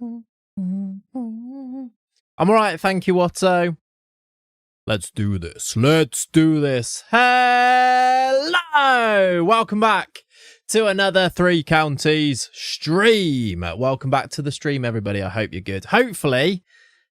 I'm all right, thank you, Otto. Let's do this. Let's do this. Hello! Welcome back to another Three Counties stream. Welcome back to the stream, everybody. I hope you're good. Hopefully,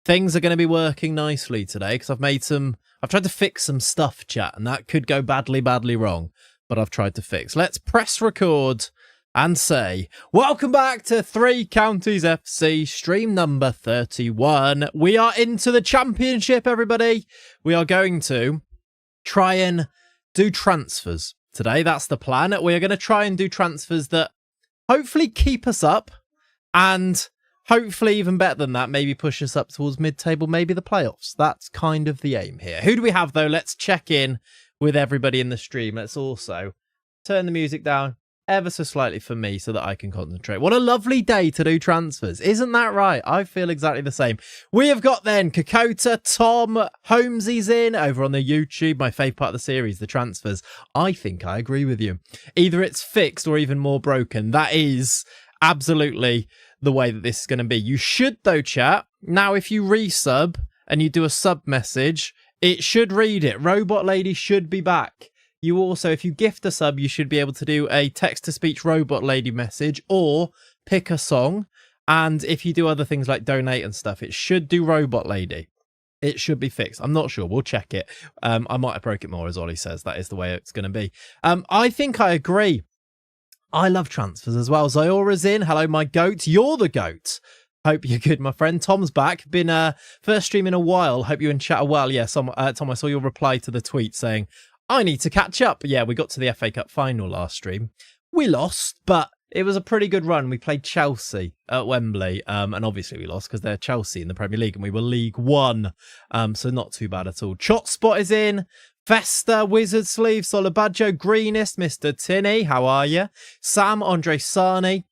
things are going to be working nicely today because I've tried to fix some stuff, chat, and that could go badly wrong, but I've tried to fix. Let's press record and say, welcome back to Three Counties FC, stream number 31. We are into the championship, everybody. We are going to try and do transfers today. That's the plan. We are going to try and do transfers that hopefully keep us up and hopefully even better than that, maybe push us up towards mid-table, maybe the playoffs. That's kind of the aim here. Who do we have, though? Let's check in with everybody in the stream. Let's also turn the music down ever so slightly for me so that I can concentrate. What a lovely day to do transfers. Isn't that right? I feel exactly the same. We have got then Kakota, Tom, Holmesy's in over on the YouTube. My favourite part of the series, the transfers. I think I agree with you. Either it's fixed or even more broken. That is absolutely the way that this is going to be. You should, though, chat. Now, if you resub and you do a sub message, it should read it. Robot Lady should be back. You also, if you gift a sub, you should be able to do a text-to-speech Robot Lady message or pick a song. And if you do other things like donate and stuff, it should do Robot Lady. It should be fixed. I'm not sure. We'll check it. I might have broke it more, as Ollie says. That is the way it's going to be. I think I agree. I love transfers as well. Ziora's in. Hello, my goat. You're the goat. Hope you're good, my friend. Tom's back. Been first stream in a while. Hope you and chat are well. Yeah, Tom, I saw your reply to the tweet saying, I need to catch up. Yeah, we got to the FA Cup final last stream. We lost, but it was a pretty good run. We played Chelsea at Wembley, and obviously we lost because they're Chelsea in the Premier League, and we were League One, so not too bad at all. Chot Spot is in. Festa, Wizard Sleeve, Solobadjo, Greenest, Mr. Tinney, how are you? Sam, Andre Sarni,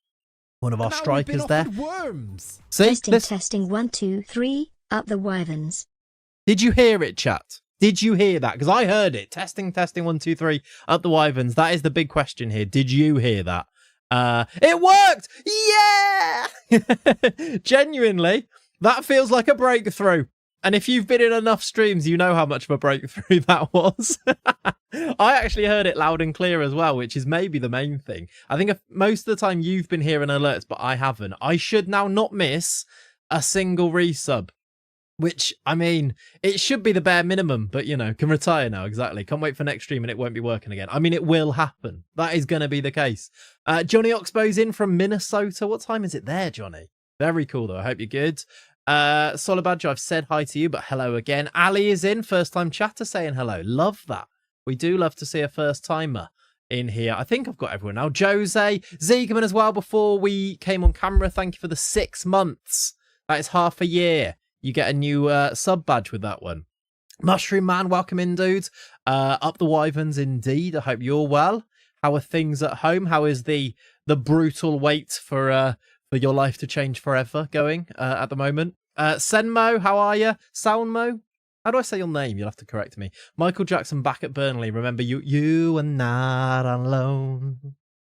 one of our strikers there. Worms. See? Testing 1 2 3 up the Wyverns. Did you hear it, chat? Did you hear that? Because I heard it. Testing 1 2 3 up the Wyverns. That is the big question here. Did you hear that? It worked! Yeah! Genuinely, that feels like a breakthrough. And if you've been in enough streams, you know how much of a breakthrough that was. I actually heard it loud and clear as well, which is maybe the main thing. I think most of the time you've been hearing alerts, but I haven't. I should now not miss a single resub. Which, I mean, it should be the bare minimum, but, you know, can retire now, exactly. Can't wait for next stream and it won't be working again. I mean, it will happen. That is going to be the case. Johnny Oxbow's in from Minnesota. What time is it there, Johnny? Very cool, though. I hope you're good. Solobadjo, I've said hi to you, but hello again. Ali is in, first-time chatter saying hello. Love that. We do love to see a first-timer in here. I think I've got everyone now. Jose, Ziegerman as well before we came on camera. Thank you for the 6 months. That is half a year. You get a new sub badge with that one. Mushroom Man, welcome in, dude. Up the Wyverns, indeed. I hope you're well. How are things at home? How is the brutal wait for your life to change forever going at the moment? Senmo, how are you? Soundmo? How do I say your name? You'll have to correct me. Michael Jackson back at Burnley. Remember, you are not alone.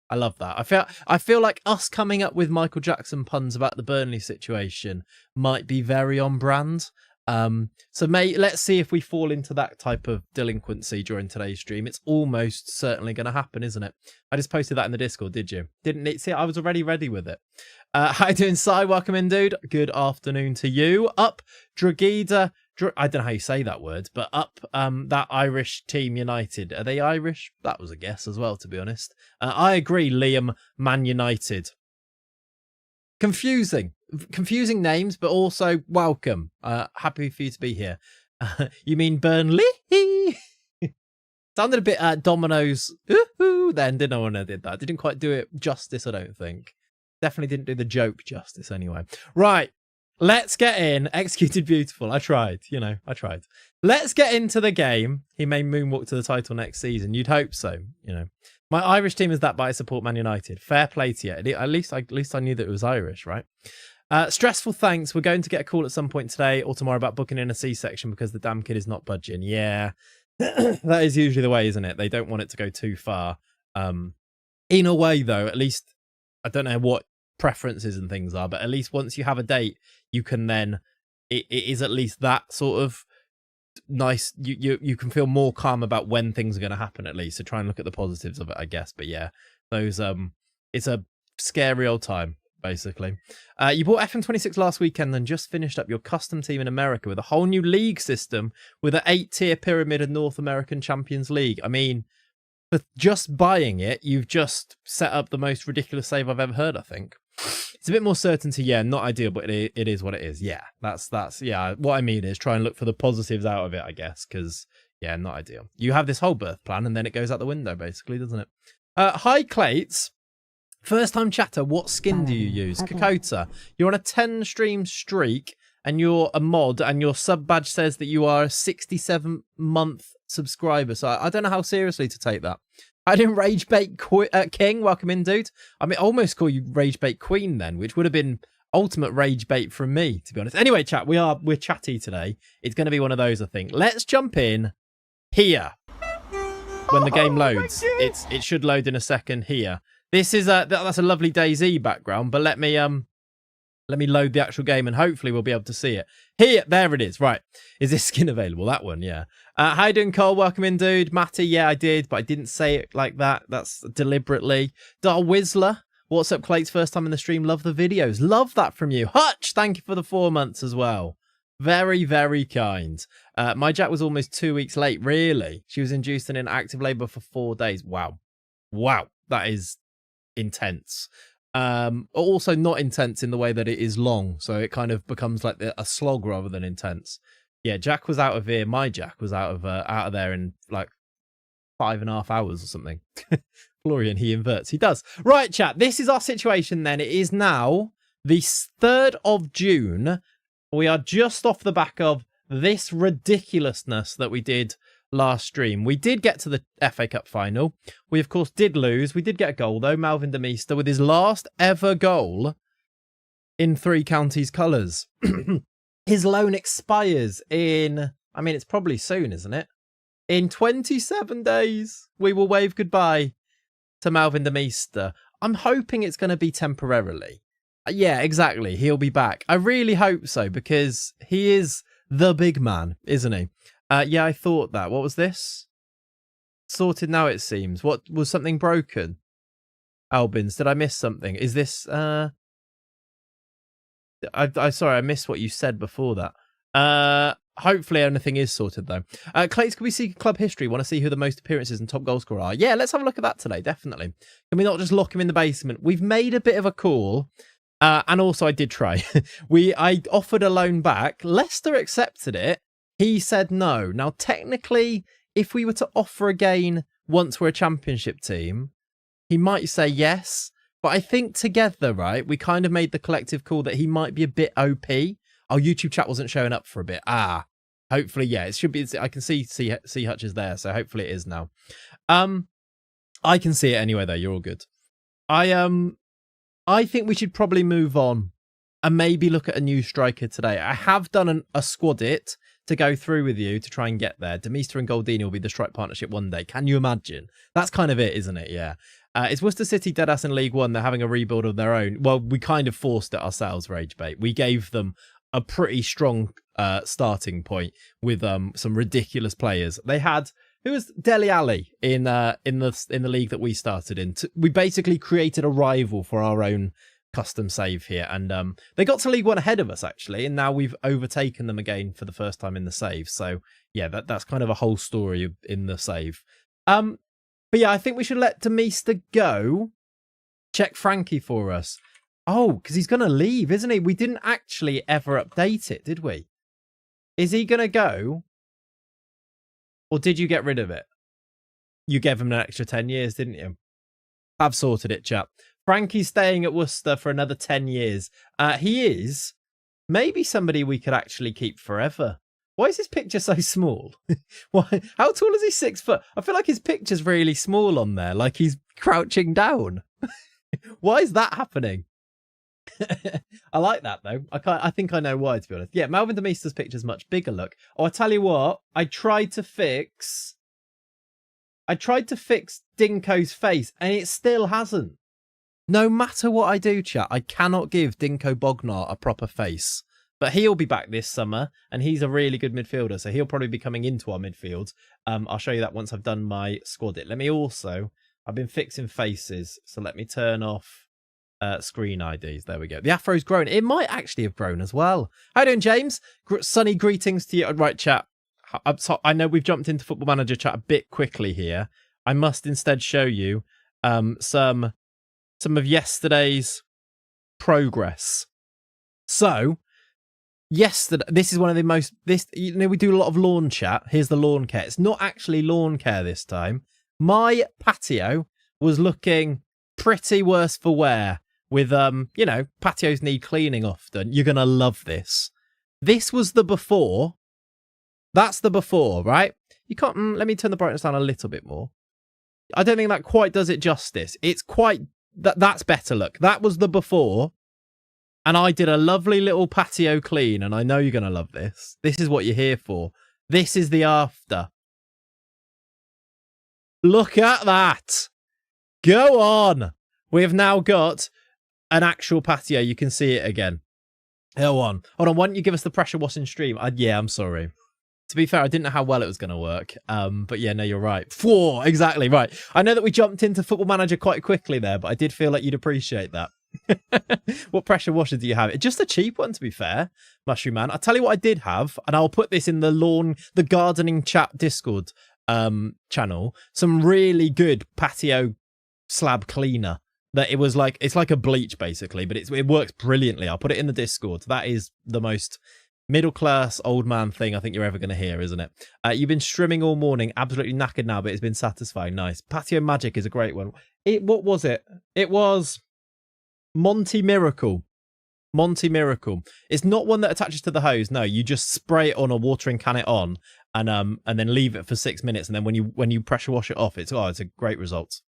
I love that. I feel like us coming up with Michael Jackson puns about the Burnley situation might be very on brand. So let's see if we fall into that type of delinquency during today's stream. It's almost certainly going to happen, isn't it? I just posted that in the Discord, did you? Didn't it? See, I was already ready with it. How you doing, Si? Welcome in, dude. Good afternoon to you. Up, Dragida. I don't know how you say that word, but up that Irish team United. Are they Irish? That was a guess as well, to be honest. I agree, Liam, Man United. Confusing names, but also welcome. Happy for you to be here. You mean Burnley? Sounded a bit Domino's then, didn't I, when I did that? Didn't quite do it justice, I don't think. Definitely didn't do the joke justice anyway. Right. Let's get in. Executed beautiful. I tried. Let's get into the game. He may moonwalk to the title next season. You'd hope so. My Irish team is that, but I support Man United. Fair play to you. At least I knew that it was Irish, right? Stressful thanks. We're going to get a call at some point today or tomorrow about booking in a C-section because the damn kid is not budging. Yeah, that is usually the way, isn't it? They don't want it to go too far. In a way, though, at least I don't know what preferences and things are, but at least once you have a date, you can then, it is at least that sort of nice, you can feel more calm about when things are going to happen, at least. So try and look at the positives of it, I guess. But yeah, those it's a scary old time, basically. You bought FM26 last weekend and just finished up your custom team in America with a whole new league system with an 8-tier pyramid of North American Champions League. I mean, for just buying it, you've just set up the most ridiculous save I've ever heard, I think. It's a bit more certainty, yeah, not ideal, but it is what it is. Yeah, that's yeah. What I mean is try and look for the positives out of it, I guess, because yeah, not ideal. You have this whole birth plan, and then it goes out the window, basically, doesn't it? Hi, Clayts. First time chatter. What skin do you use? Kakota. You're on a 10 stream streak, and you're a mod, and your sub badge says that you are a 67-month subscriber. So I don't know how seriously to take that. I didn't rage bait King. Welcome in, dude. I mean, almost call you rage bait Queen then, which would have been ultimate rage bait from me, to be honest. Anyway, chat, we're chatty today. It's going to be one of those, I think. Let's jump in here when the game loads. It should load in a second here. This is that's a lovely DayZ background, but let me load the actual game and hopefully we'll be able to see it. Here, there it is. Right. Is this skin available? That one, yeah. How you doing, Cole? Welcome in, dude. Matty, yeah, I did, but I didn't say it like that. That's deliberately. Dar Whistler, what's up, Clayts? First time in the stream. Love the videos. Love that from you. Hutch, thank you for the 4 months as well. Very, very kind. My Jack was almost 2 weeks late, really. She was induced and in active labour for 4 days. Wow. Wow. That is intense. Also not intense in the way that it is long, so it kind of becomes like a slog rather than intense. Yeah, Jack was out of here. My Jack was out of there in like 5.5 hours or something. Florian, he inverts. He does. Right, chat. This is our situation then. It is now the 3rd of June. We are just off the back of this ridiculousness that we did last stream. We did get to the FA Cup final. We, of course, did lose. We did get a goal, though. Malvin de Meester with his last ever goal in 3 counties colours. His loan expires in, I mean, it's probably soon, isn't it? In 27 days, we will wave goodbye to Malvin de Meester. I'm hoping it's going to be temporarily. Yeah, exactly. He'll be back. I really hope so, because he is the big man, isn't he? Yeah, I thought that. What was this? Sorted now, it seems. What was something broken? Albins, did I miss something? Is this sorry, I missed what you said before that. Hopefully anything is sorted though. Clayts, can we see club history? Want to see who the most appearances and top goal scorer are? Yeah, let's have a look at that today, definitely. Can we not just lock him in the basement? We've made a bit of a call. And also I did try. I offered a loan back. Leicester accepted it. He said no. Now, technically, if we were to offer again once we're a championship team, he might say yes. But I think together, right, we kind of made the collective call that he might be a bit OP. Our YouTube chat wasn't showing up for a bit. Hopefully, yeah, it should be. I can see Hutch is there, so hopefully it is now. I can see it anyway, though. You're all good. I think we should probably move on and maybe look at a new striker today. I have done a squad it to go through with you to try and get there. Demeester and Goldini will be the strike partnership one day. Can you imagine? That's kind of it, isn't it? Yeah. Is Worcester City deadass in League One? They're having a rebuild of their own. Well, we kind of forced it ourselves, Ragebait. We gave them a pretty strong starting point with some ridiculous players. They had, who was Dele Alli in the league that we started in. We basically created a rival for our own custom save here, and they got to League One ahead of us actually, and now we've overtaken them again for the first time in the save. So yeah, that's kind of a whole story in the save. But yeah, I think we should let Demeester go. Check Frankie for us. Oh, because he's going to leave, isn't he? We didn't actually ever update it, did we? Is he going to go? Or did you get rid of it? You gave him an extra 10 years, didn't you? I've sorted it, chap. Frankie's staying at Worcester for another 10 years. He is maybe somebody we could actually keep forever. Why is his picture so small? Why? How tall is he? 6 foot? I feel like his picture's really small on there, like he's crouching down. Why is that happening? I like that though. I think I know why, to be honest. Yeah, Malvin de Meester's picture's much bigger. Look. Oh, I tell you what. I tried to fix Dinko's face, and it still hasn't. No matter what I do, chat, I cannot give Dinko Bognar a proper face. But he'll be back this summer, and he's a really good midfielder, so he'll probably be coming into our midfield. I'll show you that once I've done my squad. Let me also... I've been fixing faces, so let me turn off screen IDs. There we go. The afro's grown. It might actually have grown as well. How you doing, James? Sunny greetings to you. Right, chat. I know we've jumped into Football Manager chat a bit quickly here. I must instead show you some of yesterday's progress. So... yesterday, this is one of the most, we do a lot of lawn chat. Here's the lawn care. It's not actually lawn care this time. My patio was looking pretty worse for wear with, patios need cleaning often. You're going to love this. This was the before. That's the before, right? You can't, let me turn the brightness down a little bit more. I don't think that quite does it justice. It's quite, that's better look. That was the before. And I did a lovely little patio clean, and I know you're going to love this. This is what you're here for. This is the after. Look at that. Go on. We have now got an actual patio. You can see it again. Go on. Hold on. Why don't you give us the pressure washing stream? Yeah, I'm sorry. To be fair, I didn't know how well it was going to work. But yeah, no, you're right. Whoa, exactly. Right. I know that we jumped into Football Manager quite quickly there, but I did feel like you'd appreciate that. What pressure washer do you have? Just a cheap one, to be fair, Mushroom Man. I'll tell you what I did have, and I'll put this in the gardening chat Discord channel. Some really good patio slab cleaner. That it was like, it's like a bleach basically, but it works brilliantly. I'll put it in the Discord. That is the most middle class old man thing I think you're ever going to hear, isn't it? You've been streaming all morning, absolutely knackered now, but it's been satisfying. Nice. Patio Magic is a great one. What was it? It was Monty Miracle. Monty Miracle. It's not one that attaches to the hose. No, you just spray it on or watering can it on, and then leave it for 6 minutes, and then when you pressure wash it off, it's a great result.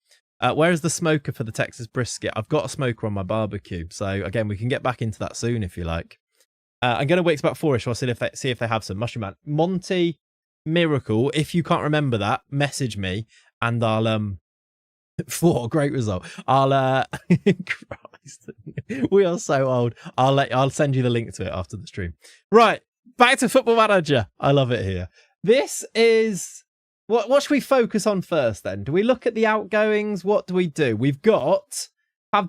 Where is the smoker for the Texas brisket? I've got a smoker on my barbecue, so again we can get back into that soon if you like. I'm going to wait about 4ish. I'll see if they have some. Mushroom Man, Monty Miracle. If you can't remember that, message me and I'll 4, great result. I'll Christ, we are so old. I'll send you the link to it after the stream. Right, back to Football Manager. I love it here. This is what should we focus on first then? Do we look at the outgoings? What do we do? We've got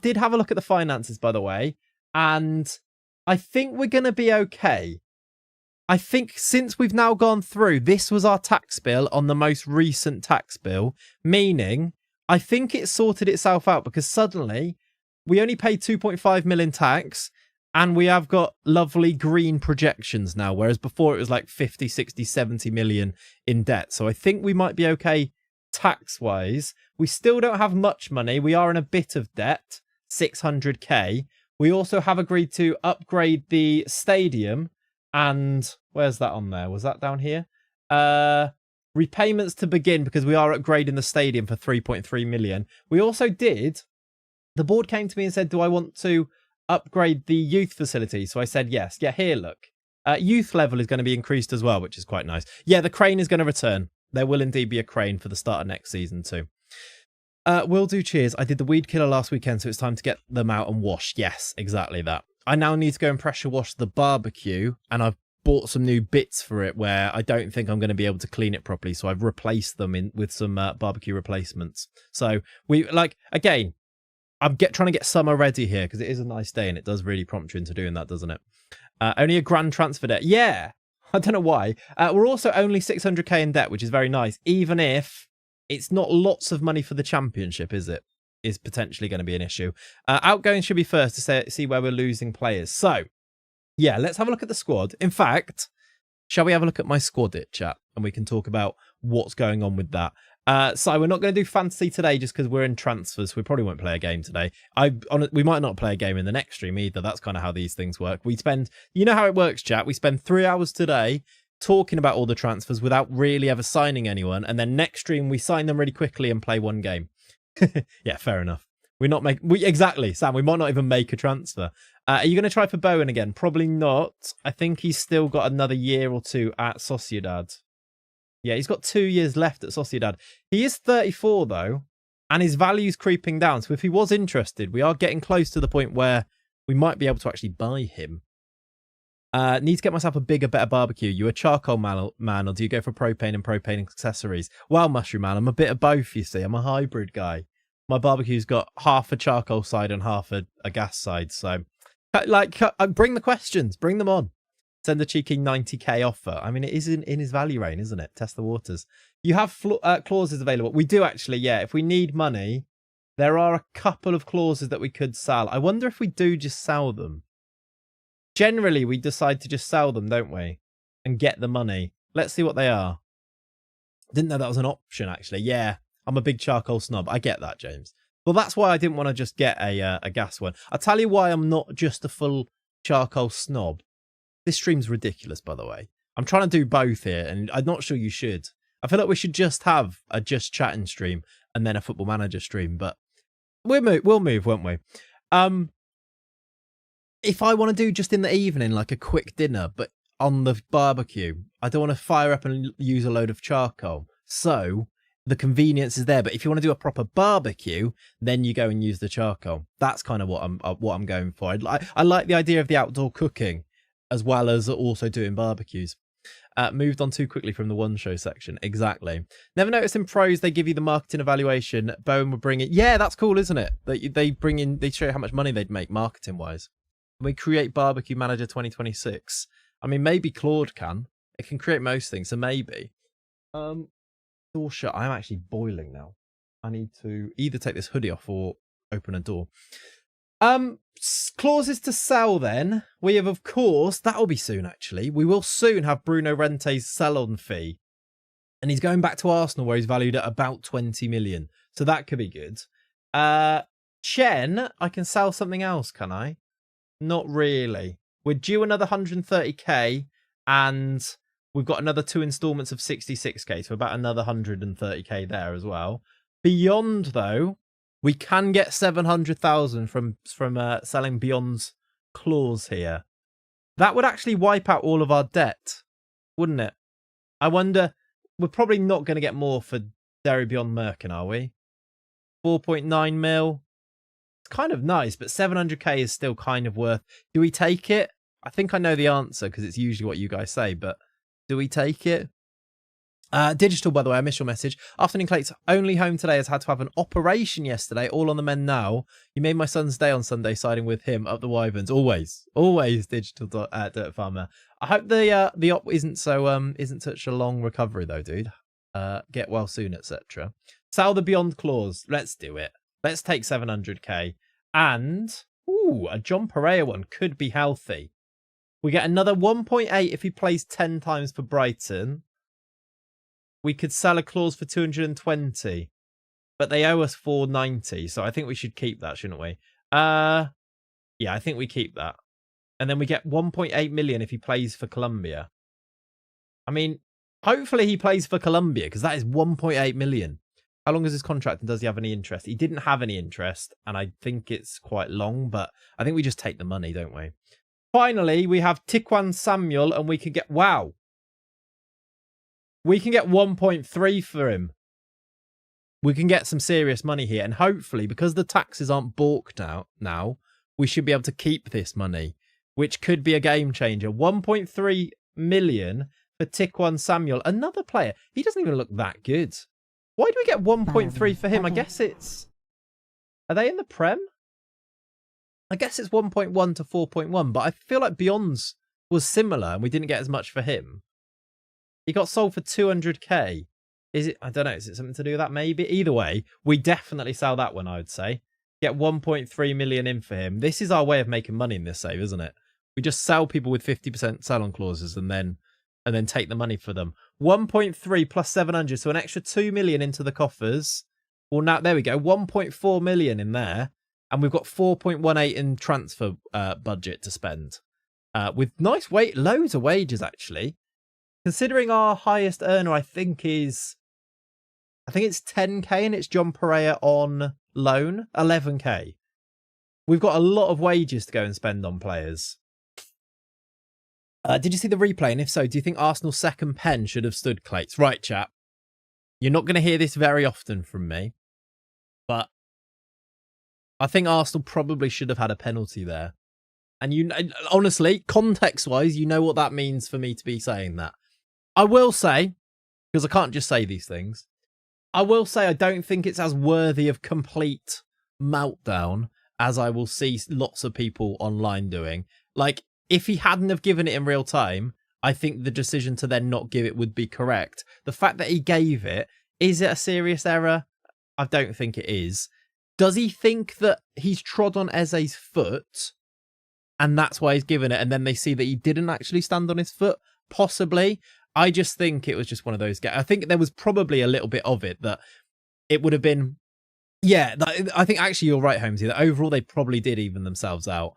did have a look at the finances, by the way, and I think we're gonna be okay. I think since we've now gone through, this was our tax bill on the most recent tax bill, meaning I think it sorted itself out because suddenly we only paid 2.5 million tax and we have got lovely green projections now, whereas before it was like 50, 60, 70 million in debt. So I think we might be okay tax-wise. We still don't have much money. We are in a bit of debt, 600k. We also have agreed to upgrade the stadium. And where's that on there? Was that down here? Repayments to begin because we are upgrading the stadium for 3.3 million. We also did, the board came to me and said, do I want to upgrade the youth facility? So I said yes. Yeah, here, look. Youth level is going to be increased as well, which is quite nice. Yeah, the crane is going to return. There will indeed be a crane for the start of next season too. Will do, cheers. I did the weed killer last weekend, so it's time to get them out and wash. Yes, exactly that. I now need to go and pressure wash the barbecue, and I've bought some new bits for it where I don't think I'm going to be able to clean it properly, so I've replaced them with some barbecue replacements. So we again, I'm trying to get summer ready here because it is a nice day and it does really prompt you into doing that, doesn't it? Only a grand transfer debt. Yeah, I don't know why. We're also only 600k in debt, which is very nice, even if it's not lots of money for the championship, is it? Is potentially going to be an issue. Outgoing should be first to see where we're losing players. So, yeah, let's have a look at the squad. In fact, shall we have a look at my squad, chat? And we can talk about what's going on with that. So we're not going to do fantasy today just because we're in transfers. We probably won't play a game today. We might not play a game in the next stream either. That's kind of how these things work. You know how it works, chat. We spend 3 hours today talking about all the transfers without really ever signing anyone. And then next stream, we sign them really quickly and play one game. Yeah, fair enough. Exactly, Sam. We might not even make a transfer. Are you going to try for Bowen again? Probably not. I think he's still got another year or two at Sociedad. Yeah, he's got 2 years left at Sociedad. He is 34 though, And his value's creeping down. So if he was interested, we are getting close to the point where we might be able to actually buy him. Need to get myself a bigger, better barbecue. You a charcoal man, or do you go for propane and propane accessories? Well, Mushroom Man, I'm a bit of both, you see. I'm a hybrid guy. My barbecue's got half a charcoal side and half a gas side. So, bring the questions. Bring them on. Send a cheeky 90k offer. I mean, it is in his value range, isn't it? Test the waters. You have clauses available. We do actually, yeah. If we need money, there are a couple of clauses that we could sell. I wonder if we do just sell them. Generally, we decide to just sell them, don't we? And get the money. Let's see what they are. Didn't know that was an option, actually. Yeah, I'm a big charcoal snob. I get that, James. Well, that's why I didn't want to just get a gas one. I'll tell you why I'm not just a full charcoal snob. This stream's ridiculous, by the way. I'm trying to do both here, and I'm not sure you should. I feel like we should just have a just chatting stream and then a Football Manager stream, but we'll move, won't we? If I want to do just in the evening, like a quick dinner, but on the barbecue, I don't want to fire up and use a load of charcoal. So the convenience is there. But if you want to do a proper barbecue, then you go and use the charcoal. That's kind of what I'm going for. I like the idea of the outdoor cooking, as well as also doing barbecues. Moved on too quickly from the one show section. Exactly. Never noticed in pros they give you the marketing evaluation. Bowen would bring it. Yeah, that's cool, isn't it? They show you how much money they'd make marketing wise. We create Barbecue Manager 2026. I mean, maybe Claude can. It can create most things, so maybe. Door shut. I'm actually boiling now. I need to either take this hoodie off or open a door. Clauses to sell then. We have, of course, that'll be soon actually. We will soon have Bruno Rente's sell-on fee. And he's going back to Arsenal where he's valued at about 20 million. So that could be good. Chen, I can sell something else, can I? Not really. We're due another 130k and we've got another 2 installments of 66k. So about another 130k there as well. Beyond though, we can get 700,000 from selling Beyond's clause here. That would actually wipe out all of our debt, wouldn't it? I wonder, we're probably not going to get more for Derry Beyond Merkin, are we? 4.9 mil. It's kind of nice, but 700k is still kind of worth. Do we take it? I think I know the answer because it's usually what you guys say, but do we take it? Digital, by the way, I missed your message. Afternoon Clayts, only home today, has had to have an operation yesterday. All on the men now. You made my son's day on Sunday, siding with him up the Wyverns. Always Digital Dirt Farmer. I hope the op isn't such a long recovery though, dude. Get well soon, etc. Sell the Beyond clause. Let's do it. Let's take 700k. And a John Pereira one could be healthy. We get another 1.8 if he plays 10 times for Brighton. We could sell a clause for 220, but they owe us 490, so I think we should keep that, shouldn't we? Yeah, I think we keep that. And then we get 1.8 million if he plays for Colombia. I mean, hopefully he plays for Colombia, because that is 1.8 million. How long is his contract, and does he have any interest? He didn't have any interest, and I think it's quite long, but I think we just take the money, don't we? Finally, we have Tikwan Samuel, and we could get... Wow. We can get 1.3 for him. We can get some serious money here. And hopefully, because the taxes aren't balked out now, we should be able to keep this money, which could be a game changer. 1.3 million for Tikwan Samuel. Another player. He doesn't even look that good. Why do we get 1.3 for him? I guess it's... Are they in the Prem? I guess it's 1.1 to 4.1, but I feel like Beyond's was similar and we didn't get as much for him. He got sold for 200k. Is it? I don't know. Is it something to do with that? Maybe. Either way, we definitely sell that one, I would say. Get 1.3 million in for him. This is our way of making money in this save, isn't it? We just sell people with 50% sell-on clauses and then take the money for them. 1.3 plus 700, so an extra 2 million into the coffers. Well, now, there we go. 1.4 million in there. And we've got 4.18 in transfer budget to spend. With nice loads of wages, actually. Considering our highest earner, I think it's 10k and it's John Pereira on loan, 11k. We've got a lot of wages to go and spend on players. Did you see the replay? And if so, do you think Arsenal's second pen should have stood Clayts? Right, chap. You're not going to hear this very often from me. But I think Arsenal probably should have had a penalty there. And honestly, context-wise, you know what that means for me to be saying that. I will say, because I can't just say these things, I will say I don't think it's as worthy of complete meltdown as I will see lots of people online doing. Like, if he hadn't have given it in real time, I think the decision to then not give it would be correct. The fact that he gave it, is it a serious error? I don't think it is. Does he think that he's trod on Eze's foot and that's why he's given it, and then they see that he didn't actually stand on his foot? Possibly. I just think it was just one of those games. I think there was probably a little bit of it that it would have been. Yeah, I think actually you're right, Holmesy, that overall they probably did even themselves out.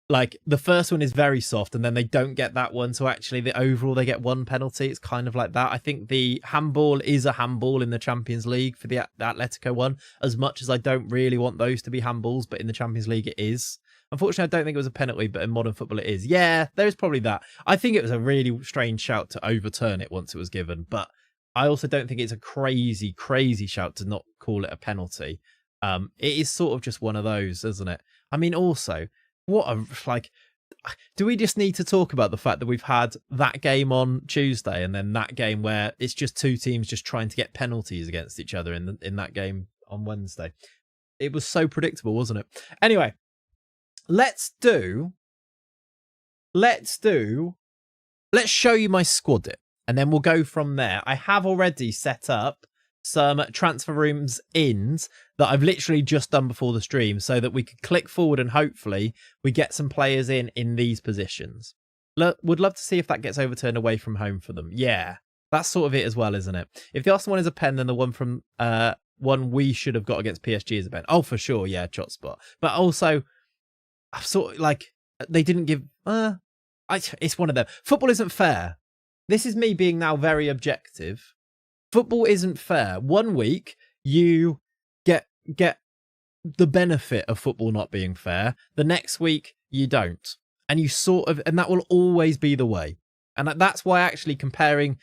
Like the first one is very soft and then they don't get that one. So actually the overall they get one penalty. It's kind of like that. I think the handball is a handball in the Champions League for the Atletico one, as much as I don't really want those to be handballs, but in the Champions League it is. Unfortunately, I don't think it was a penalty, but in modern football it is. Yeah, there is probably that. I think it was a really strange shout to overturn it once it was given, but I also don't think it's a crazy, crazy shout to not call it a penalty. It is sort of just one of those, isn't it? I mean, also, do we just need to talk about the fact that we've had that game on Tuesday and then that game where it's just two teams just trying to get penalties against each other in that game on Wednesday? It was so predictable, wasn't it? Anyway, let's show you my squad it, and then we'll go from there. I have already set up some transfer rooms ins that I've literally just done before the stream so that we could click forward and hopefully we get some players in these positions. Would love to see if that gets overturned away from home for them. Yeah, that's sort of it as well, isn't it? If the Arsenal one is a pen, then the one from one we should have got against PSG is a pen. Oh, for sure, yeah, shot spot. But also, I've sort of like, they didn't give... it's one of them. Football isn't fair. This is me being now very objective. Football isn't fair. 1 week, you get the benefit of football not being fair. The next week, you don't. And that will always be the way. And that's why actually comparing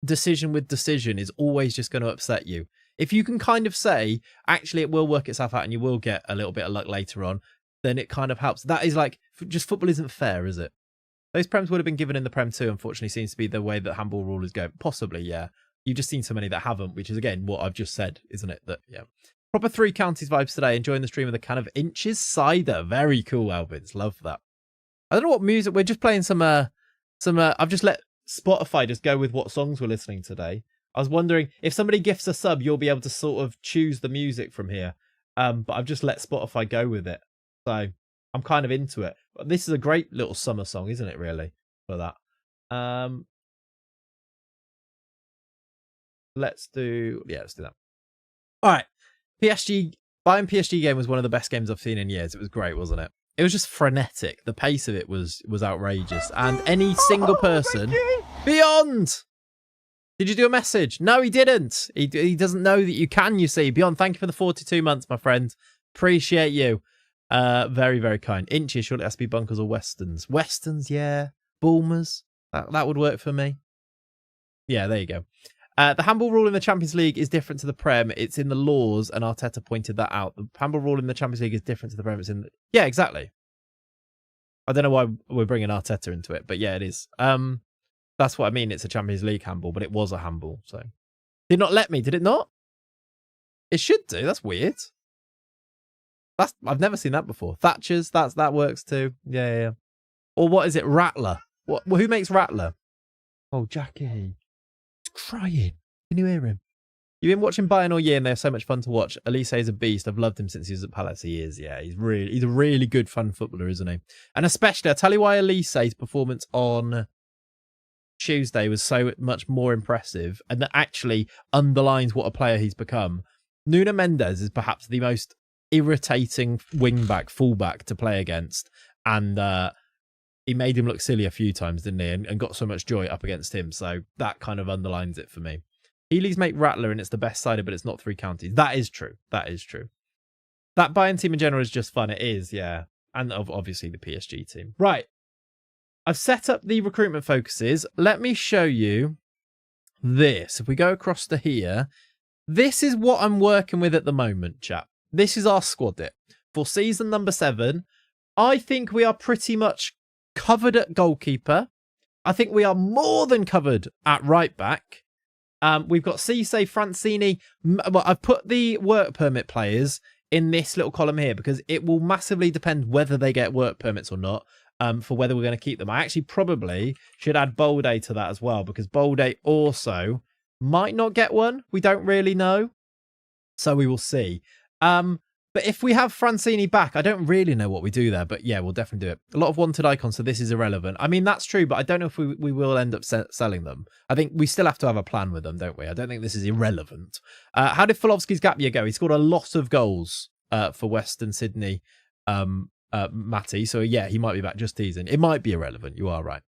decision with decision is always just going to upset you. If you can kind of say, actually, it will work itself out and you will get a little bit of luck later on, then it kind of helps. That is like, just football isn't fair, is it? Those Prems would have been given in the Prem too, unfortunately, seems to be the way that handball rule is going. Possibly, yeah. You've just seen so many that haven't, which is, again, what I've just said, isn't it? That, yeah. Proper Three Counties vibes today. Enjoying the stream with a can of Inches cider. Very cool, Albins. Love that. I don't know what music. We're just playing some I've just let Spotify just go with what songs we're listening today. I was wondering if somebody gifts a sub, you'll be able to sort of choose the music from here. But I've just let Spotify go with it. So I'm kind of into it. But this is a great little summer song, isn't it, really, for that? Let's do that. All right. Bayern PSG game was one of the best games I've seen in years. It was great, wasn't it? It was just frenetic. The pace of it was outrageous. And any single person... Beyond! Did you do a message? No, he didn't. He doesn't know that you can, you see. Beyond, thank you for the 42 months, my friend. Appreciate you. Very, very kind. Inches, surely it has to be bunkers or westerns. Westerns, yeah. Bulmers. That would work for me. Yeah, there you go. The handball rule in the Champions League is different to the Prem. It's in the laws, and Arteta pointed that out. The handball rule in the Champions League is different to the Prem. It's in yeah, exactly. I don't know why we're bringing Arteta into it, but yeah, it is. That's what I mean. It's a Champions League handball, but it was a handball. So, did not let me? Did it not? It should do. That's weird. I've never seen that before. Thatcher's. That works too. Yeah. Or what is it? Rattler. What? Who makes Rattler? Oh, Jackie. Crying. Can you hear him? You've been watching Bayern all year and they're so much fun to watch. Elise is a beast. I've loved him since he was at Palace. He is, yeah. He's a really good fun footballer, isn't he? And especially, I'll tell you why Elise's performance on Tuesday was so much more impressive and that actually underlines what a player he's become. Nuno Mendes is perhaps the most irritating fullback to play against. And he made him look silly a few times, didn't he? And got so much joy up against him. So that kind of underlines it for me. Healy's make Rattler and it's the best sided, but it's not 3 counties. That is true. That Bayern team in general is just fun. It is, yeah. And obviously the PSG team. Right. I've set up the recruitment focuses. Let me show you this. If we go across to here, This is what I'm working with at the moment, chap. This is our squad it. For season number 7, I think we are pretty much covered at goalkeeper. I think we are more than covered at right back. We've got Cisse, Francini. Well, I've put the work permit players in this little column here because it will massively depend whether they get work permits or not, for whether we're going to keep them. I actually probably should add Bolde to that as well because Bolde also might not get one. We don't really know. So we will see. But if we have Francini back, I don't really know what we do there. But yeah, we'll definitely do it. A lot of wanted icons, so this is irrelevant. I mean, that's true, but I don't know if we will end up selling them. I think we still have to have a plan with them, don't we? I don't think this is irrelevant. How did Folovsky's gap year go? He scored a lot of goals for Western Sydney, Matty. So yeah, he might be back. Just teasing. It might be irrelevant. You are right.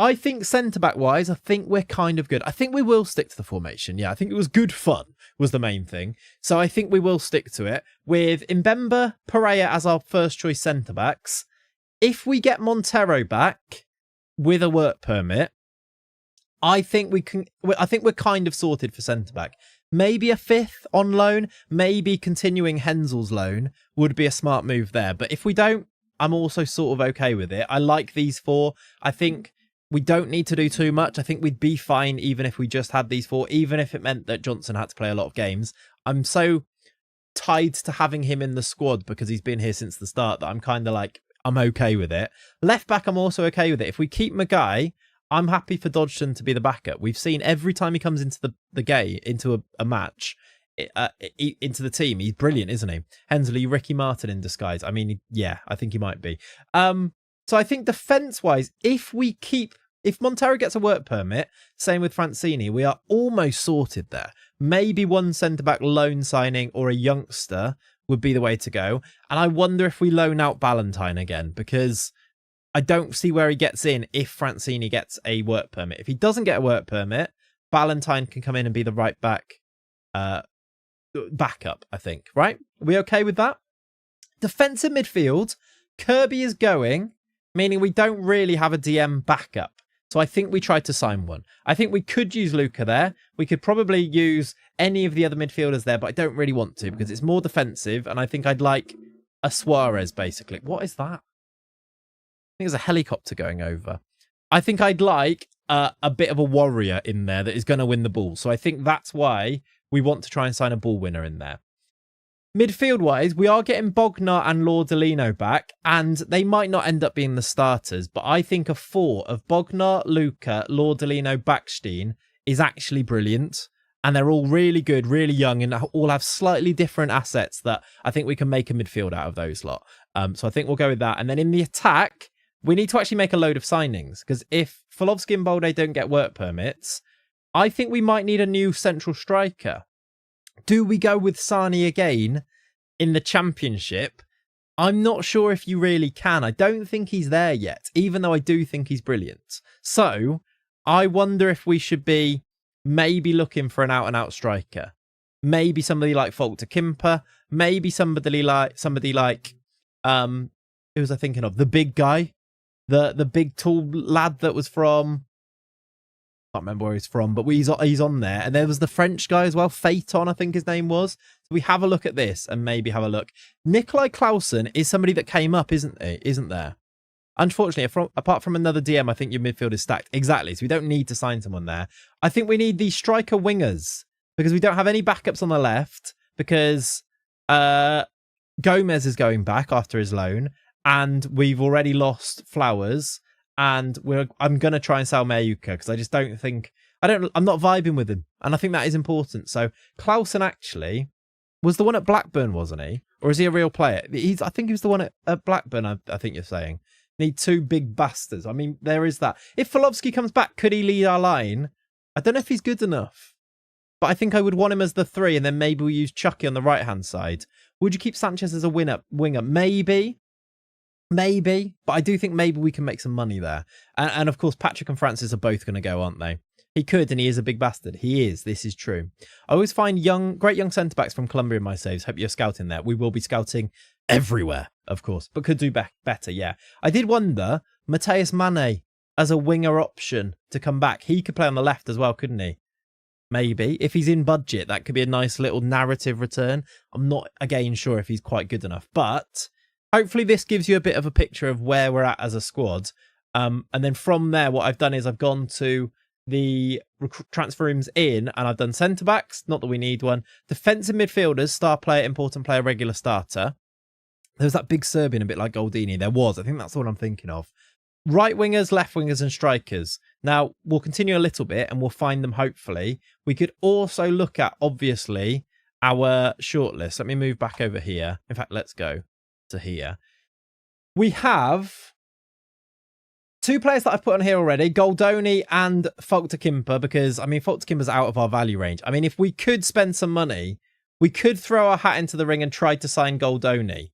I think centre-back wise, I think we're kind of good. I think we will stick to the formation. Yeah, I think it was good fun was the main thing. So I think we will stick to it. With Mbemba, Pereira as our first choice centre-backs. If we get Montero back with a work permit, I think we can. I think we're kind of sorted for centre-back. Maybe a 5th on loan, maybe continuing Hensel's loan would be a smart move there. But if we don't, I'm also sort of okay with it. I like these 4. I think we don't need to do too much. I think we'd be fine even if we just had these 4, even if it meant that Johnson had to play a lot of games. I'm so tied to having him in the squad because he's been here since the start that I'm kind of like, I'm okay with it. Left back, I'm also okay with it. If we keep Magai, I'm happy for Dodgson to be the backup. We've seen every time he comes into the game, into a match, into the team, he's brilliant, isn't he? Hensley, Ricky Martin in disguise. I mean, yeah, I think he might be. So I think defence-wise, if Montero gets a work permit, same with Francini, we are almost sorted there. Maybe one centre-back loan signing or a youngster would be the way to go. And I wonder if we loan out Ballantyne again, because I don't see where he gets in if Francini gets a work permit. If he doesn't get a work permit, Ballantyne can come in and be the right back backup, I think. Right? Are we okay with that? Defensive midfield, Kirby is going, meaning we don't really have a DM backup. So I think we tried to sign one. I think we could use Luca there. We could probably use any of the other midfielders there, but I don't really want to because it's more defensive. And I think I'd like a Suarez, basically. What is that? I think there's a helicopter going over. I think I'd like a bit of a warrior in there that is going to win the ball. So I think that's why we want to try and sign a ball winner in there. Midfield-wise, we are getting Bognar and Lordolino back, and they might not end up being the starters, but I think a 4 of Bognar, Luca, Lordolino, Backstein is actually brilliant, and they're all really good, really young, and all have slightly different assets that I think we can make a midfield out of those lot. So I think we'll go with that. And then in the attack, we need to actually make a load of signings, because if Folovsky and Bolde don't get work permits, I think we might need a new central striker. Do we go with Sani again in the championship? I'm not sure if you really can. I don't think he's there yet, even though I do think he's brilliant. So I wonder if we should be maybe looking for an out-and-out striker. Maybe somebody like Falter Kimper. Maybe somebody like who was I thinking of? The big guy, the big tall lad that was from. Can't remember where he's from, but he's on there. And there was the French guy as well, Phaeton, I think his name was. So we have a look at this and maybe have a look. Nikolai Clausen is somebody that came up, isn't he? Isn't there? Unfortunately, apart from another DM, I think your midfield is stacked. Exactly. So we don't need to sign someone there. I think we need the striker wingers because we don't have any backups on the left because Gomez is going back after his loan and we've already lost Flowers. And I'm going to try and sell Mayuka because I just don't think... I'm not vibing with him. And I think that is important. So Clausen actually was the one at Blackburn, wasn't he? Or is he a real player? I think he was the one at Blackburn, I think you're saying. Need 2 big bastards. I mean, there is that. If Folovsky comes back, could he lead our line? I don't know if he's good enough. But I think I would want him as the 3 and then maybe we use Chucky on the right-hand side. Would you keep Sanchez as a winger? Maybe, but I do think maybe we can make some money there. And of course, Patrick and Francis are both going to go, aren't they? He could, and he is a big bastard. He is. This is true. I always find great young centre-backs from Colombia in my saves. Hope you're scouting there. We will be scouting everywhere, of course, but could do better, yeah. I did wonder, Mateus Mane as a winger option to come back. He could play on the left as well, couldn't he? Maybe. If he's in budget, that could be a nice little narrative return. I'm not, again, sure if he's quite good enough. But hopefully this gives you a bit of a picture of where we're at as a squad. And then from there, what I've done is I've gone to the transfer rooms and I've done centre-backs. Not that we need one. Defensive midfielders, star player, important player, regular starter. There was that big Serbian, a bit like Goldini. There was. I think that's what I'm thinking of. Right wingers, left wingers, and strikers. Now, we'll continue a little bit and we'll find them, hopefully. We could also look at, obviously, our shortlist. Let me move back over here. In fact, let's go to here. We have 2 players that I've put on here already, Goldoni and Folktakimpa, because, I mean, Folktakimpa out of our value range. I mean, if we could spend some money, we could throw our hat into the ring and try to sign Goldoni.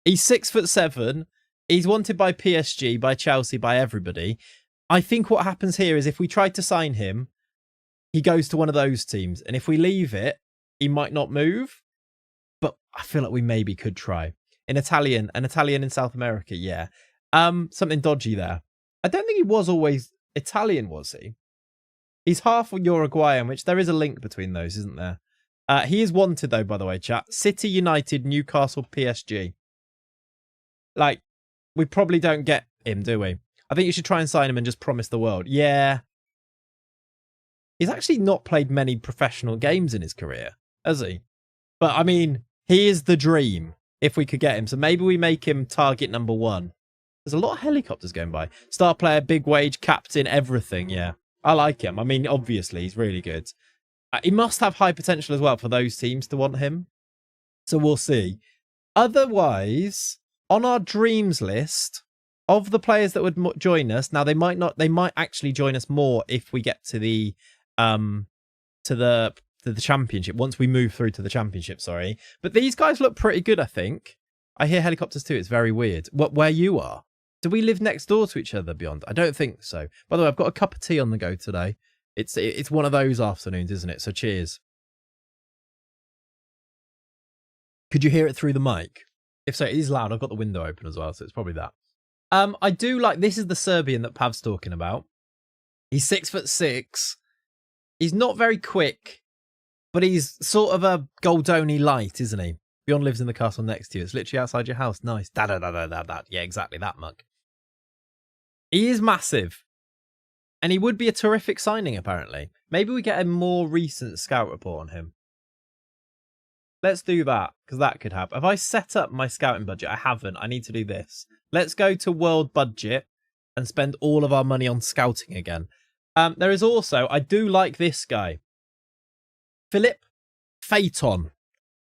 He's 6'7". He's wanted by PSG, by Chelsea, by everybody. I think what happens here is if we try to sign him, he goes to one of those teams. And if we leave it, he might not move. But I feel like we maybe could try. An Italian in South America, yeah. Something dodgy there. I don't think he was always Italian, was he? He's half Uruguayan, which there is a link between those, isn't there? He is wanted, though, by the way, chat. City, United, Newcastle, PSG. Like, we probably don't get him, do we? I think you should try and sign him and just promise the world. Yeah. He's actually not played many professional games in his career, has he? But, I mean, he is the dream if we could get him. So maybe we make him target number 1. There's a lot of helicopters going by. Star player, big wage, captain, everything. Yeah, I like him. I mean, obviously, he's really good. He must have high potential as well for those teams to want him. So we'll see. Otherwise, on our dreams list of the players that would join us, now they might actually join us more if we get to the championship, once we move through to the championship, sorry. But these guys look pretty good, I think. I hear helicopters too. It's very weird. Where you are? Do we live next door to each other, Beyond? I don't think so. By the way, I've got a cup of tea on the go today. It's one of those afternoons, isn't it? So cheers. Could you hear it through the mic? If so, it is loud. I've got the window open as well, so it's probably that. I do like, this is the Serbian that Pav's talking about. He's 6'6". He's not very quick, but he's sort of a Goldoni light, isn't he? Beyond lives in the castle next to you. It's literally outside your house. Nice. Da. Yeah, exactly that mug. He is massive. And he would be a terrific signing, apparently. Maybe we get a more recent scout report on him. Let's do that, because that could happen. Have I set up my scouting budget? I haven't. I need to do this. Let's go to world budget and spend all of our money on scouting again. There is also, I do like this guy. Philip Phaeton.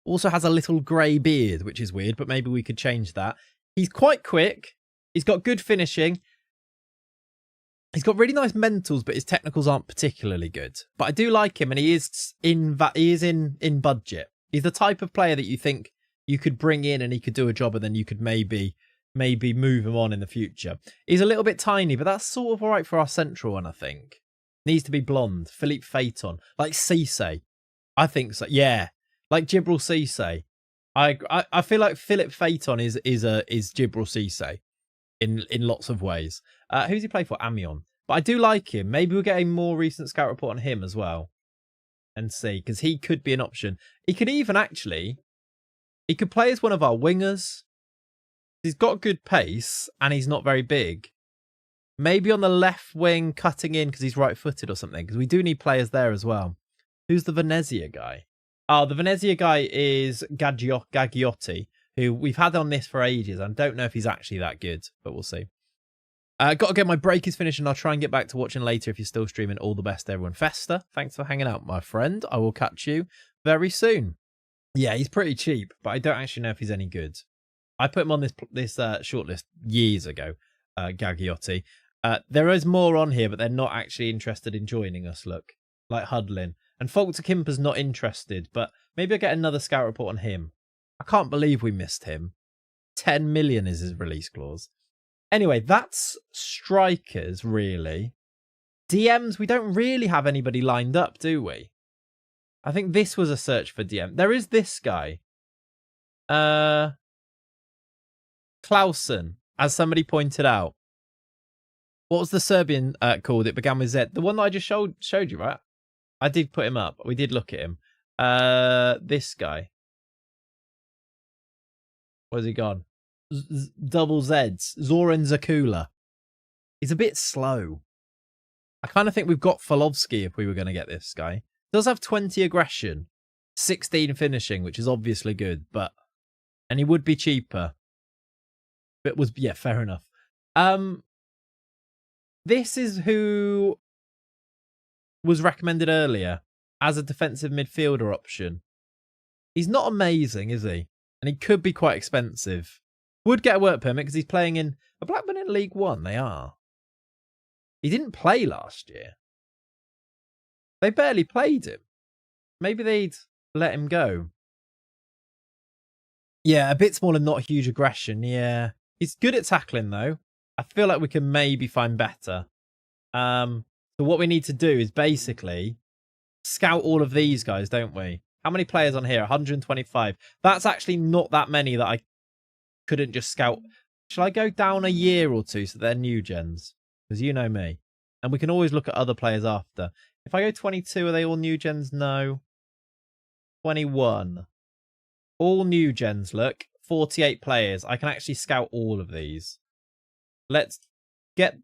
Also has a little grey beard, which is weird, but maybe we could change that. He's quite quick. He's got good finishing. He's got really nice mentals, but his technicals aren't particularly good. But I do like him, and he is in budget. He's the type of player that you think you could bring in and he could do a job, and then you could maybe move him on in the future. He's a little bit tiny, but that's sort of all right for our central one, I think. Needs to be blonde. Philippe Phaeton. Like Cisse. I think so. Yeah. Like Gibril Cisse. I feel like Philippe Phaeton is Gibril Cisse in lots of ways. Who's he play for? Amiens. But I do like him. Maybe we'll get a more recent scout report on him as well. And see, because he could be an option. He could even actually, he could play as one of our wingers. He's got good pace and he's not very big. Maybe on the left wing cutting in because he's right-footed or something, because we do need players there as well. Who's the Venezia guy? Oh, the Venezia guy is Gagliotti, who we've had on this for ages. I don't know if he's actually that good, but we'll see. Got to get my break is finished, and I'll try and get back to watching later if you're still streaming. All the best, everyone. Festa, thanks for hanging out, my friend. I will catch you very soon. Yeah, he's pretty cheap, but I don't actually know if he's any good. I put him on this shortlist years ago, Gagliotti. There is more on here, but they're not actually interested in joining us, look. Like Hudlin. And Folktakimper's not interested, but maybe I'll get another scout report on him. I can't believe we missed him. 10 million is his release clause. Anyway, that's strikers, really. DMs, we don't really have anybody lined up, do we? I think this was a search for DM. There is this guy. Clausen, as somebody pointed out. What was the Serbian called? It began with Z. The one that I just showed you, right? I did put him up. We did look at him. This guy. Where's he gone? Double Zeds. Zoran Zakula. He's a bit slow. I kind of think we've got Folovsky if we were going to get this guy. Does have 20 aggression, 16 finishing, which is obviously good, and he would be cheaper. But yeah, fair enough. This is who was recommended earlier as a defensive midfielder option. He's not amazing, is he? And he could be quite expensive. Would get a work permit because he's playing in a Blackburn in League One. They are. He didn't play last year. They barely played him. Maybe they'd let him go. Yeah, a bit smaller, not huge aggression. Yeah. He's good at tackling, though. I feel like we can maybe find better. So what we need to do is basically scout all of these guys, don't we? How many players on here? 125. That's actually not that many that I couldn't just scout. Shall I go down a year or two so they're new gens? Because you know me. And we can always look at other players after. If I go 22, are they all new gens? No. 21. All new gens, look. 48 players. I can actually scout all of these. Let's get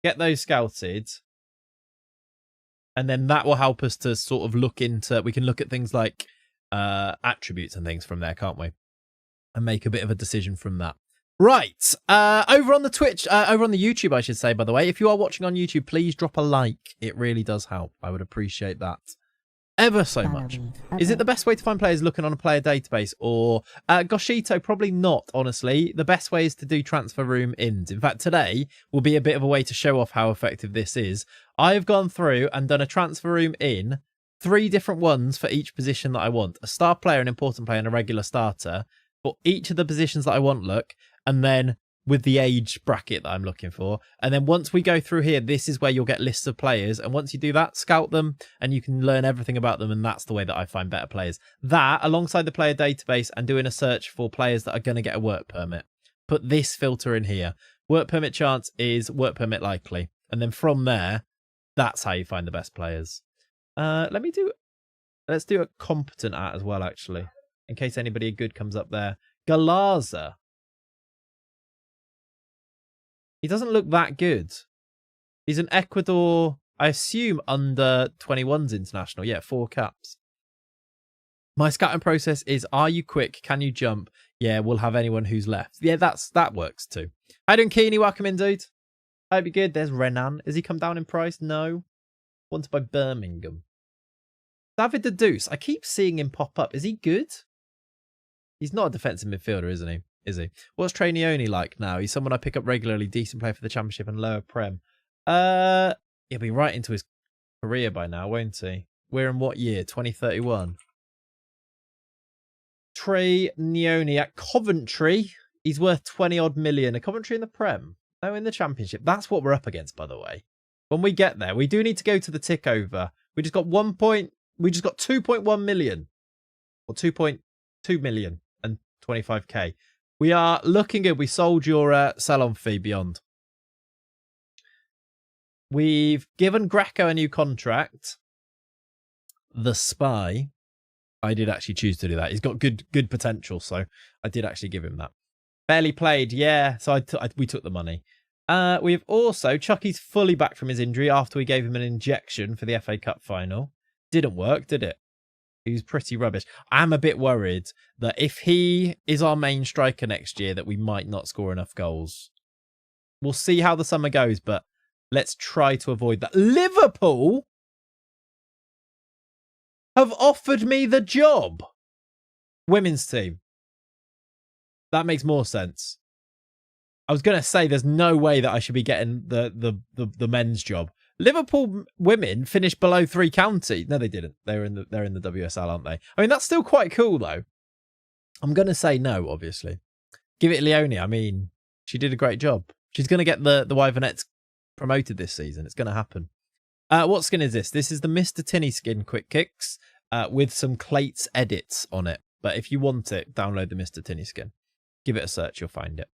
those scouted. And then that will help us to sort of look into... We can look at things like attributes and things from there, can't we? And make a bit of a decision from that. Right. Over on the Twitch, over on the YouTube, I should say, by the way, if you are watching on YouTube, please drop a like. It really does help. I would appreciate that ever so much. Is it the best way to find players looking on a player database? Or Goshito? Probably not, honestly. The best way is to do transfer room ins. In fact, today will be a bit of a way to show off how effective this is. I've gone through and done a transfer room in, 3 different ones for each position that I want. A star player, an important player, and a regular starter for each of the positions that I want, look. And then with the age bracket that I'm looking for. And then once we go through here, this is where you'll get lists of players. And once you do that, scout them and you can learn everything about them. And that's the way that I find better players. That, alongside the player database and doing a search for players that are going to get a work permit. Put this filter in here. Work permit chance is work permit likely. And then from there, that's how you find the best players. Let's do a competent at as well, actually. In case anybody good comes up there. Galaza. He doesn't look that good. He's an Ecuador, I assume, under 21s international. Yeah, 4 caps. My scouting process is, are you quick? Can you jump? Yeah, we'll have anyone who's left. Yeah, that works too. How you doing, Keeney? Welcome in, dude. Hope you're good. There's Renan. Has he come down in price? No. Wanted by Birmingham. David the Deuce. I keep seeing him pop up. Is he good? He's not a defensive midfielder, isn't he? Is he? What's Trainioni like now? He's someone I pick up regularly, decent player for the Championship and lower Prem. He'll be right into his career by now, won't he? We're in what year? 2031. Trainioni at Coventry. He's worth 20 odd million. A Coventry in the Prem? No, in the Championship. That's what we're up against, by the way. When we get there, we do need to go to the tick over. We just got 2.1 million. Or 2.2 million and 25k. We are looking good. We sold your sell-on fee beyond. We've given Greco a new contract. The Spy. I did actually choose to do that. He's got good potential, so I did actually give him that. Barely played, yeah. So we took the money. We've also... Chucky's fully back from his injury after we gave him an injection for the FA Cup final. Didn't work, did it? He was pretty rubbish. I'm a bit worried that if he is our main striker next year, that we might not score enough goals. We'll see how the summer goes, but let's try to avoid that. Liverpool have offered me the job. Women's team. That makes more sense. I was going to say there's no way that I should be getting the men's job. Liverpool women finished below 3 counties. No, they didn't. They're in the WSL, aren't they? I mean, that's still quite cool, though. I'm going to say no, obviously. Give it Leone. I mean, she did a great job. She's going to get the Wyvernettes promoted this season. It's going to happen. What skin is this? This is the Mr. Tinny skin Quick Kicks with some Clayts edits on it. But if you want it, download the Mr. Tinny skin. Give it a search. You'll find it.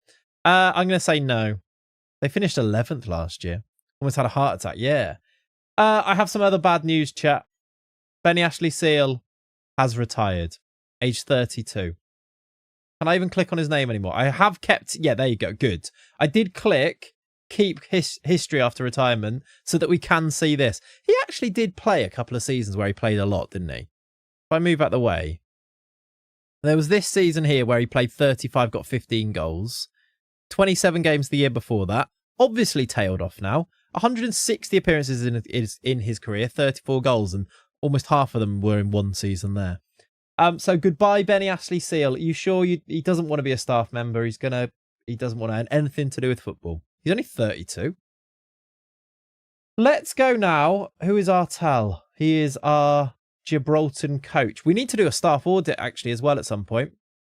I'm going to say no. They finished 11th last year. Almost had a heart attack. Yeah. I have some other bad news, chat. Benny Ashley Seal has retired, age 32. Can I even click on his name anymore? I have kept... Yeah, there you go. Good. I did click keep history after retirement so that we can see this. He actually did play a couple of seasons where he played a lot, didn't he? If I move out the way. There was this season here where he played 35, got 15 goals. 27 games the year before that. Obviously tailed off now. 160 appearances in his career, 34 goals, and almost half of them were in one season there. So goodbye, Benny Ashley Seal. Are you sure he doesn't want to be a staff member? He doesn't want to have anything to do with football. He's only 32. Let's go now. Who is Artel? He is our Gibraltar coach. We need to do a staff audit actually as well at some point.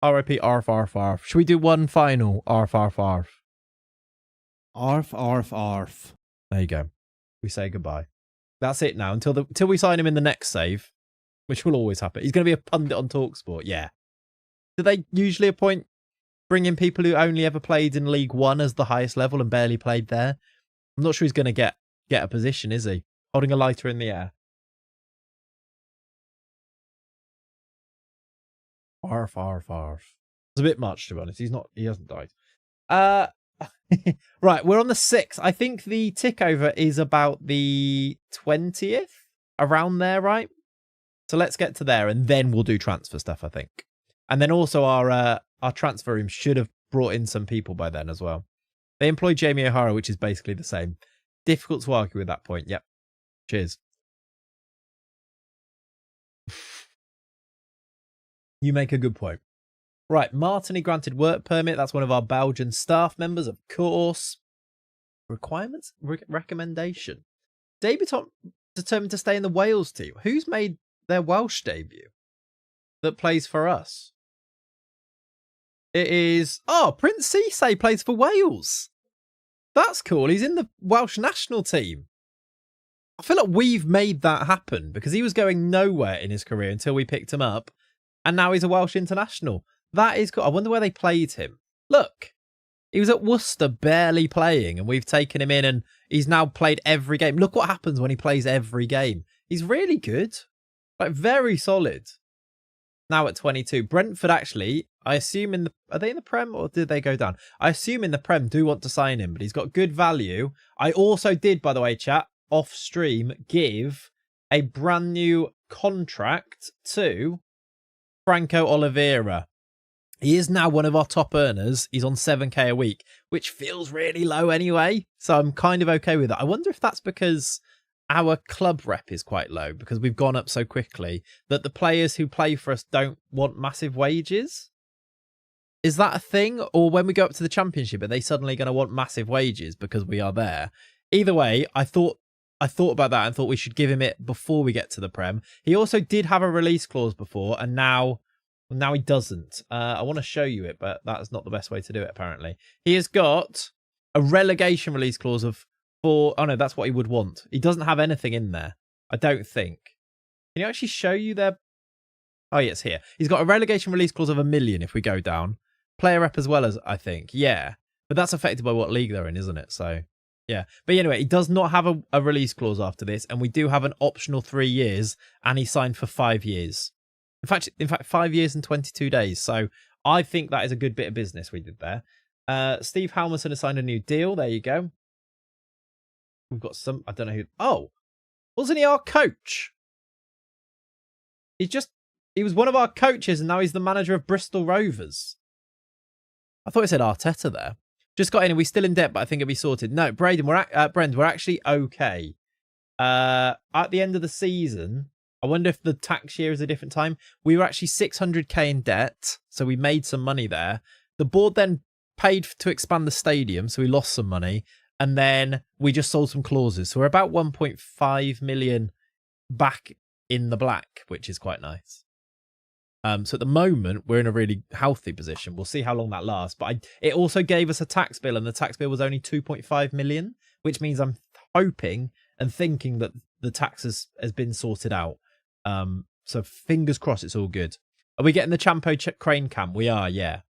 RIP arf arf arf. Should we do one final arf arf arf? Arf, arf, arf. There you go. We say goodbye. That's it now until we sign him in the next save, which will always happen. He's going to be a pundit on TalkSport. Yeah. Do they usually bring in people who only ever played in League One as the highest level and barely played there? I'm not sure he's going to get a position, is he? Holding a lighter in the air. Arf, arf, arf. It's a bit much, to be honest. He hasn't died. Right, we're on the 6th. I think the tick over is about the 20th, around there, right? So let's get to there, and then we'll do transfer stuff, I think. And then also our transfer room should have brought in some people by then as well. They employ Jamie O'Hara, which is basically the same. Difficult to argue with that point. Yep. Cheers. You make a good point. Right, Martini granted work permit. That's one of our Belgian staff members, of course. Requirements? Recommendation. Debutant determined to stay in the Wales team. Who's made their Welsh debut that plays for us? It is... Oh, Prince Cisse plays for Wales. That's cool. He's in the Welsh national team. I feel like we've made that happen because he was going nowhere in his career until we picked him up. And now he's a Welsh international. That is cool. I wonder where they played him. Look, he was at Worcester barely playing and we've taken him in and he's now played every game. Look what happens when he plays every game. He's really good. Like, very solid. Now at 22. Brentford, actually, I assume are they in the Prem or did they go down? I assume in the Prem do want to sign him, but he's got good value. I also did, by the way, chat, off stream, give a brand new contract to Franco Oliveira. He is now one of our top earners. He's on 7k a week, which feels really low anyway. So I'm kind of okay with that. I wonder if that's because our club rep is quite low because we've gone up so quickly that the players who play for us don't want massive wages. Is that a thing? Or when we go up to the championship, are they suddenly going to want massive wages because we are there? Either way, I thought about that and thought we should give him it before we get to the Prem. He also did have a release clause before and now he doesn't. I want to show you it, but that's not the best way to do it, apparently. He has got a relegation release clause of 4... Oh, no, that's what he would want. He doesn't have anything in there, I don't think. Can you actually show you their... Oh, yeah, it's here. He's got a relegation release clause of 1 million if we go down. Player rep as well, as I think. Yeah. But that's affected by what league they're in, isn't it? So, yeah. But anyway, he does not have a release clause after this, and we do have an optional 3 years, and he signed for 5 years. In fact, 5 years and 22 days. So I think that is a good bit of business we did there. Steve Halmerson has signed a new deal. There you go. We've got some... I don't know who... Oh! Wasn't he our coach? He was one of our coaches and now he's the manager of Bristol Rovers. I thought it said Arteta there. Just got in and we're still in debt, but I think it'll be sorted. No, Brend, we're actually okay. At the end of the season... I wonder if the tax year is a different time. We were actually 600k in debt, so we made some money there. The board then paid to expand the stadium, so we lost some money. And then we just sold some clauses. So we're about 1.5 million back in the black, which is quite nice. So at the moment, we're in a really healthy position. We'll see how long that lasts. But it also gave us a tax bill, and the tax bill was only 2.5 million, which means I'm hoping and thinking that the tax has been sorted out. So fingers crossed it's all good. Are we getting the Champo Crane Cam? We are, yeah.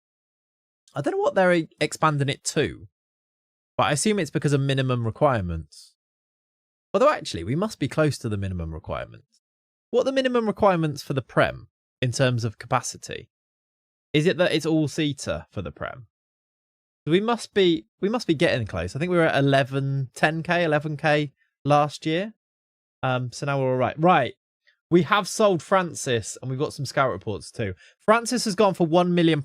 I don't know what they're expanding it to, but I assume it's because of minimum requirements. Although actually, we must be close to the minimum requirements. What are the minimum requirements for the Prem in terms of capacity? Is it that it's all-seater for the Prem? We must be getting close. I think we were at 11k last year. So now we're all right. Right. We have sold Francis, and we've got some scout reports too. Francis has gone for £1 million.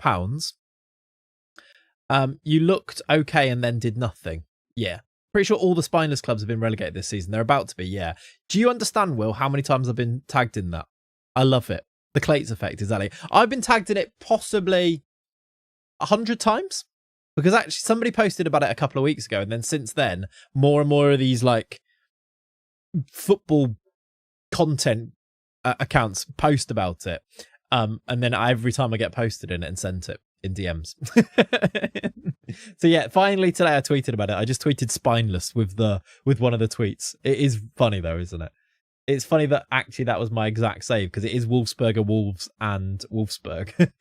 You looked okay and then did nothing. Yeah. Pretty sure all the spineless clubs have been relegated this season. They're about to be, yeah. Do you understand, Will, how many times I've been tagged in that? I love it. The Clayts effect, exactly. I've been tagged in it possibly 100 times. Because actually somebody posted about it a couple of weeks ago. And then since then, more and more of these like football content accounts post about it. And then every time I get posted in it and sent it in DMs. So yeah, finally today I tweeted about it. I just tweeted spineless with one of the tweets. It is funny though, isn't it? It's funny that actually that was my exact save because it is Wolfsburger Wolves and Wolfsburg.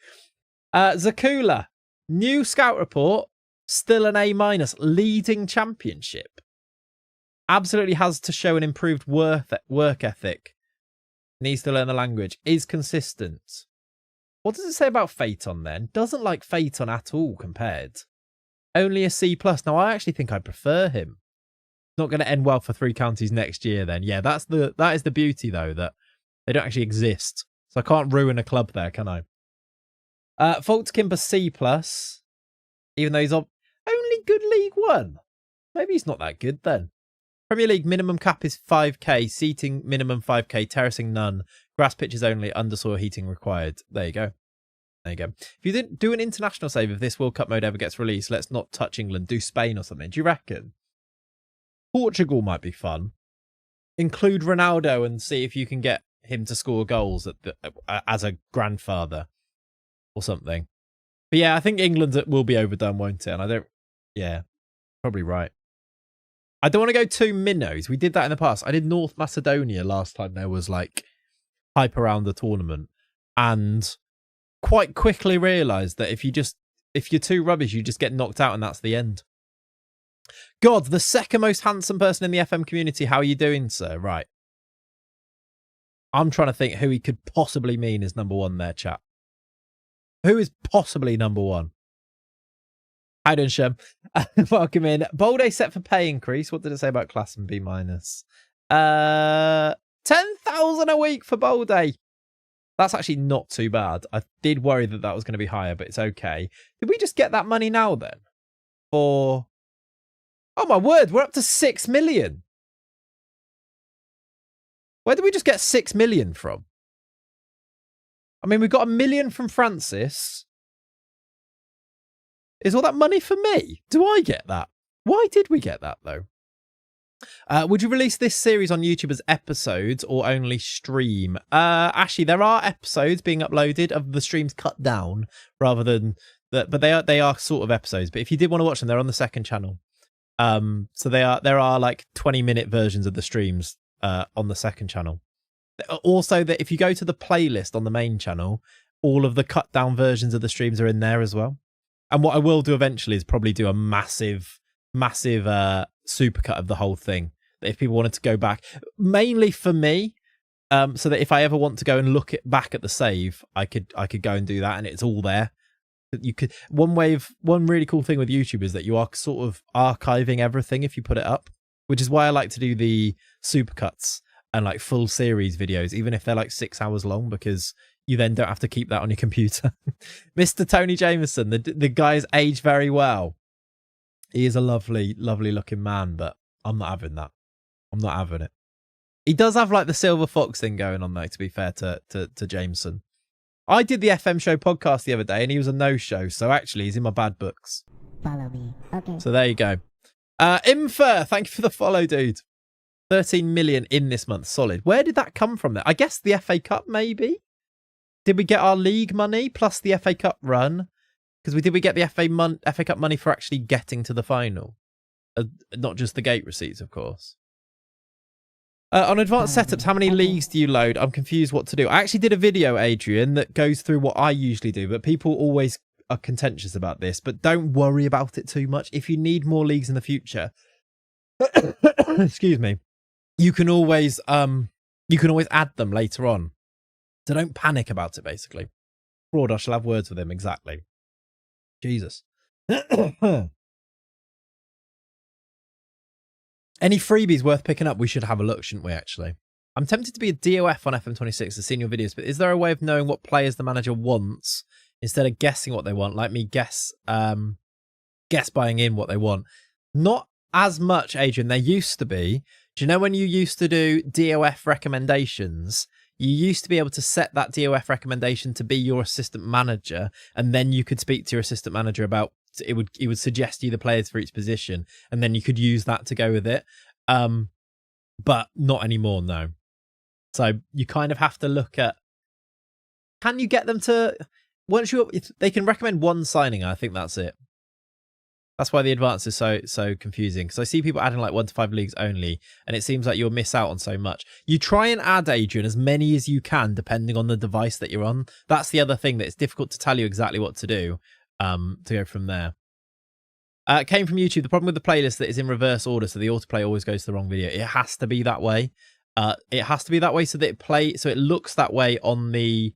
Zakula, new scout report, still an A-, leading championship. Absolutely has to show an improved work ethic. Needs to learn the language. Is consistent. What does it say about Phaeton then? Doesn't like Phaeton at all compared. Only a C+. Now I actually think I prefer him. Not going to end well for 3 counties next year then. Yeah, that is the beauty though, that they don't actually exist. So I can't ruin a club there, can I? Faultkimber C+, even though he's only good League One. Maybe he's not that good then. Premier League minimum cap is 5k, seating minimum 5k, terracing none, grass pitches only, undersoil heating required. There you go. There you go. If you didn't do an international save, if this World Cup mode ever gets released, let's not touch England, do Spain or something. Do you reckon? Portugal might be fun. Include Ronaldo and see if you can get him to score goals as a grandfather or something. But yeah, I think England will be overdone, won't it? And yeah, probably right. I don't want to go too minnows. We did that in the past. I did North Macedonia last time there was like hype around the tournament, and quite quickly realised that if you're too rubbish, you just get knocked out and that's the end. God, the second most handsome person in the FM community. How are you doing, sir? Right. I'm trying to think who he could possibly mean is number one there, chat. Who is possibly number one? How doing, Shem? Welcome in. Bold A set for pay increase. What did it say about class and B-? 10,000 a week for Bold A. That's actually not too bad. I did worry that was going to be higher, but it's okay. Did we just get that money now then? Or... Oh my word, we're up to 6 million. Where did we just get 6 million from? I mean, we got 1 million from Francis. Is all that money for me? Do I get that? Why did we get that, though? Would you release this series on YouTube as episodes or only stream? Actually, there are episodes being uploaded of the streams cut down rather than... but they are sort of episodes. But if you did want to watch them, they're on the second channel. So there are like 20-minute versions of the streams on the second channel. Also, that if you go to the playlist on the main channel, all of the cut down versions of the streams are in there as well. And what I will do eventually is probably do a massive supercut of the whole thing. That if people wanted to go back, mainly for me, so that if I ever want to go and look back at the save, I could go and do that, and it's all there. You could one really cool thing with YouTube is that you are sort of archiving everything if you put it up, which is why I like to do the supercuts and like full series videos, even if they're like 6 hours long, because you then don't have to keep that on your computer. Mr. Tony Jameson, the guy's aged very well. He is a lovely, lovely looking man, but I'm not having that. I'm not having it. He does have like the silver fox thing going on though, to be fair to Jameson. I did the FM show podcast the other day and he was a no-show, so actually he's in my bad books. Follow me. Okay. So there you go. Infer, thank you for the follow, dude. 13 million in this month, solid. Where did that come from then? I guess the FA Cup, maybe? Did we get our league money plus the FA Cup run? Because we get the FA Cup money for actually getting to the final? Not just the gate receipts, of course. On advanced setups, how many leagues do you load? I'm confused what to do. I actually did a video, Adrian, that goes through what I usually do, but people always are contentious about this. But don't worry about it too much. If you need more leagues in the future, excuse me, you can always add them later on. So don't panic about it, basically. Fraud, I shall have words with him, exactly. Jesus. Any freebies worth picking up? We should have a look, shouldn't we, actually? I'm tempted to be a DOF on FM26 to see your videos, but is there a way of knowing what players the manager wants instead of guessing what they want? Like me guess buying in what they want. Not as much, Adrian. There used to be. Do you know when you used to do DOF recommendations? You used to be able to set that DOF recommendation to be your assistant manager, and then you could speak to your assistant manager about it. Would suggest you the players for each position, and then you could use that to go with it. But not anymore, no. So you kind of have to look at, can you get them to, they can recommend one signing, I think that's it. That's why the advance is so confusing, because I see people adding like 1 to 5 leagues only, and it seems like you'll miss out on so much. You try and add, Adrian, as many as you can, depending on the device that you're on. That's the other thing, that it's difficult to tell you exactly what to do, to go from there. It came from YouTube. The problem with the playlist that is in reverse order, so the autoplay always goes to the wrong video. It has to be that way. It has to be that way so that it looks that way on the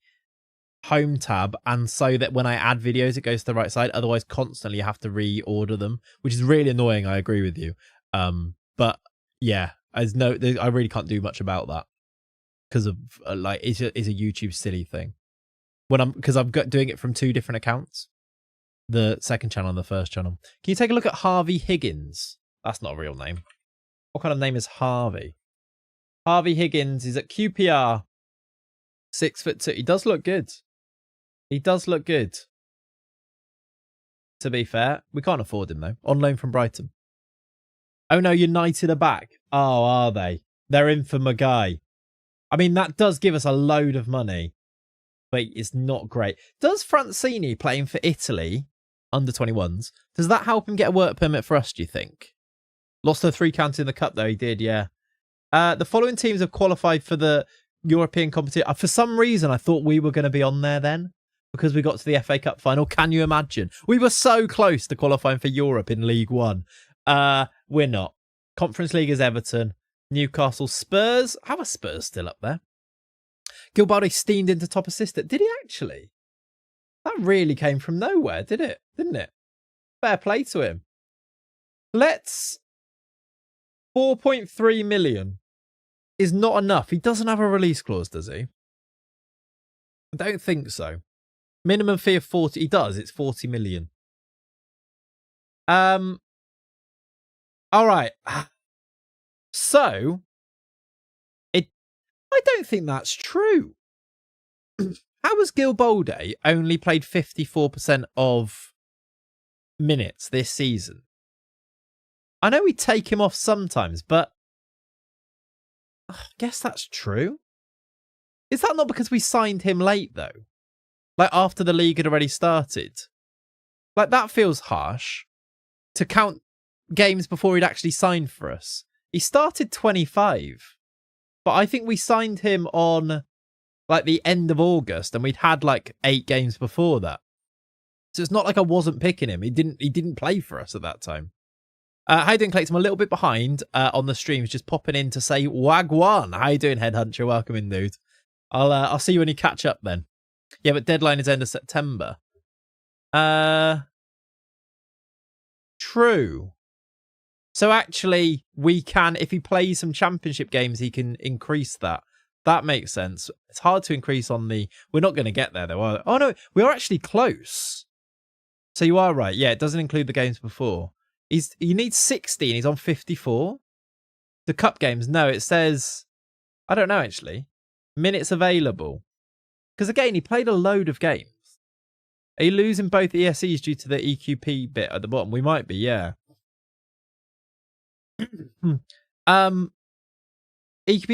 home tab, and so that when I add videos it goes to the right side. Otherwise constantly you have to reorder them, which is really annoying. I agree with you. But yeah, I really can't do much about that because of it's a YouTube silly thing because I'm doing it from 2 different accounts, the second channel and the first channel. Can you take a look at Harvey Higgins? That's not a real name. What kind of name is Harvey? Harvey Higgins is at QPR, 6'2". He does look good. He does look good. To be fair, we can't afford him though. On loan from Brighton. Oh no, United are back. Oh, are they? They're in for Magai. I mean, that does give us a load of money, but it's not great. Does Francini playing for Italy, under 21s, does that help him get a work permit for us, do you think? Lost to 3 counties in the cup though, he did, yeah. The following teams have qualified for the European competition. For some reason, I thought we were going to be on there then, because we got to the FA Cup final. Can you imagine? We were so close to qualifying for Europe in League One. We're not. Conference League is Everton, Newcastle, Spurs. How are Spurs still up there? Gilbaldi steamed into top assistant. Did he actually? That really came from nowhere, didn't it? Fair play to him. Let's... 4.3 million is not enough. He doesn't have a release clause, does he? I don't think so. Minimum fee of 40. He does. It's 40 million. All right. So, I don't think that's true. How has Gilbaldi only played 54% of minutes this season? I know we take him off sometimes, but I guess that's true. Is that not because we signed him late, though? Like, after the league had already started? Like, that feels harsh. To count games before he'd actually signed for us. He started 25. But I think we signed him on, like, the end of August, and we'd had, like, 8 games before that. So it's not like I wasn't picking him. He didn't play for us at that time. How you doing, Clayts? I'm a little bit behind on the streams, just popping in to say Wagwan. How you doing, Headhunter? Welcome in, dude. I'll see you when you catch up then. Yeah, but deadline is end of September. True. So actually, we can, if he plays some championship games, he can increase that. That makes sense. It's hard to increase on the... We're not going to get there, though. Oh, no, we are actually close. So you are right. Yeah, it doesn't include the games before. He needs 60 and he's on 54. The cup games, no, it says... I don't know, actually. Minutes available. Because again, he played a load of games. Are you losing both ESEs due to the EQP bit at the bottom? We might be, yeah. EQPs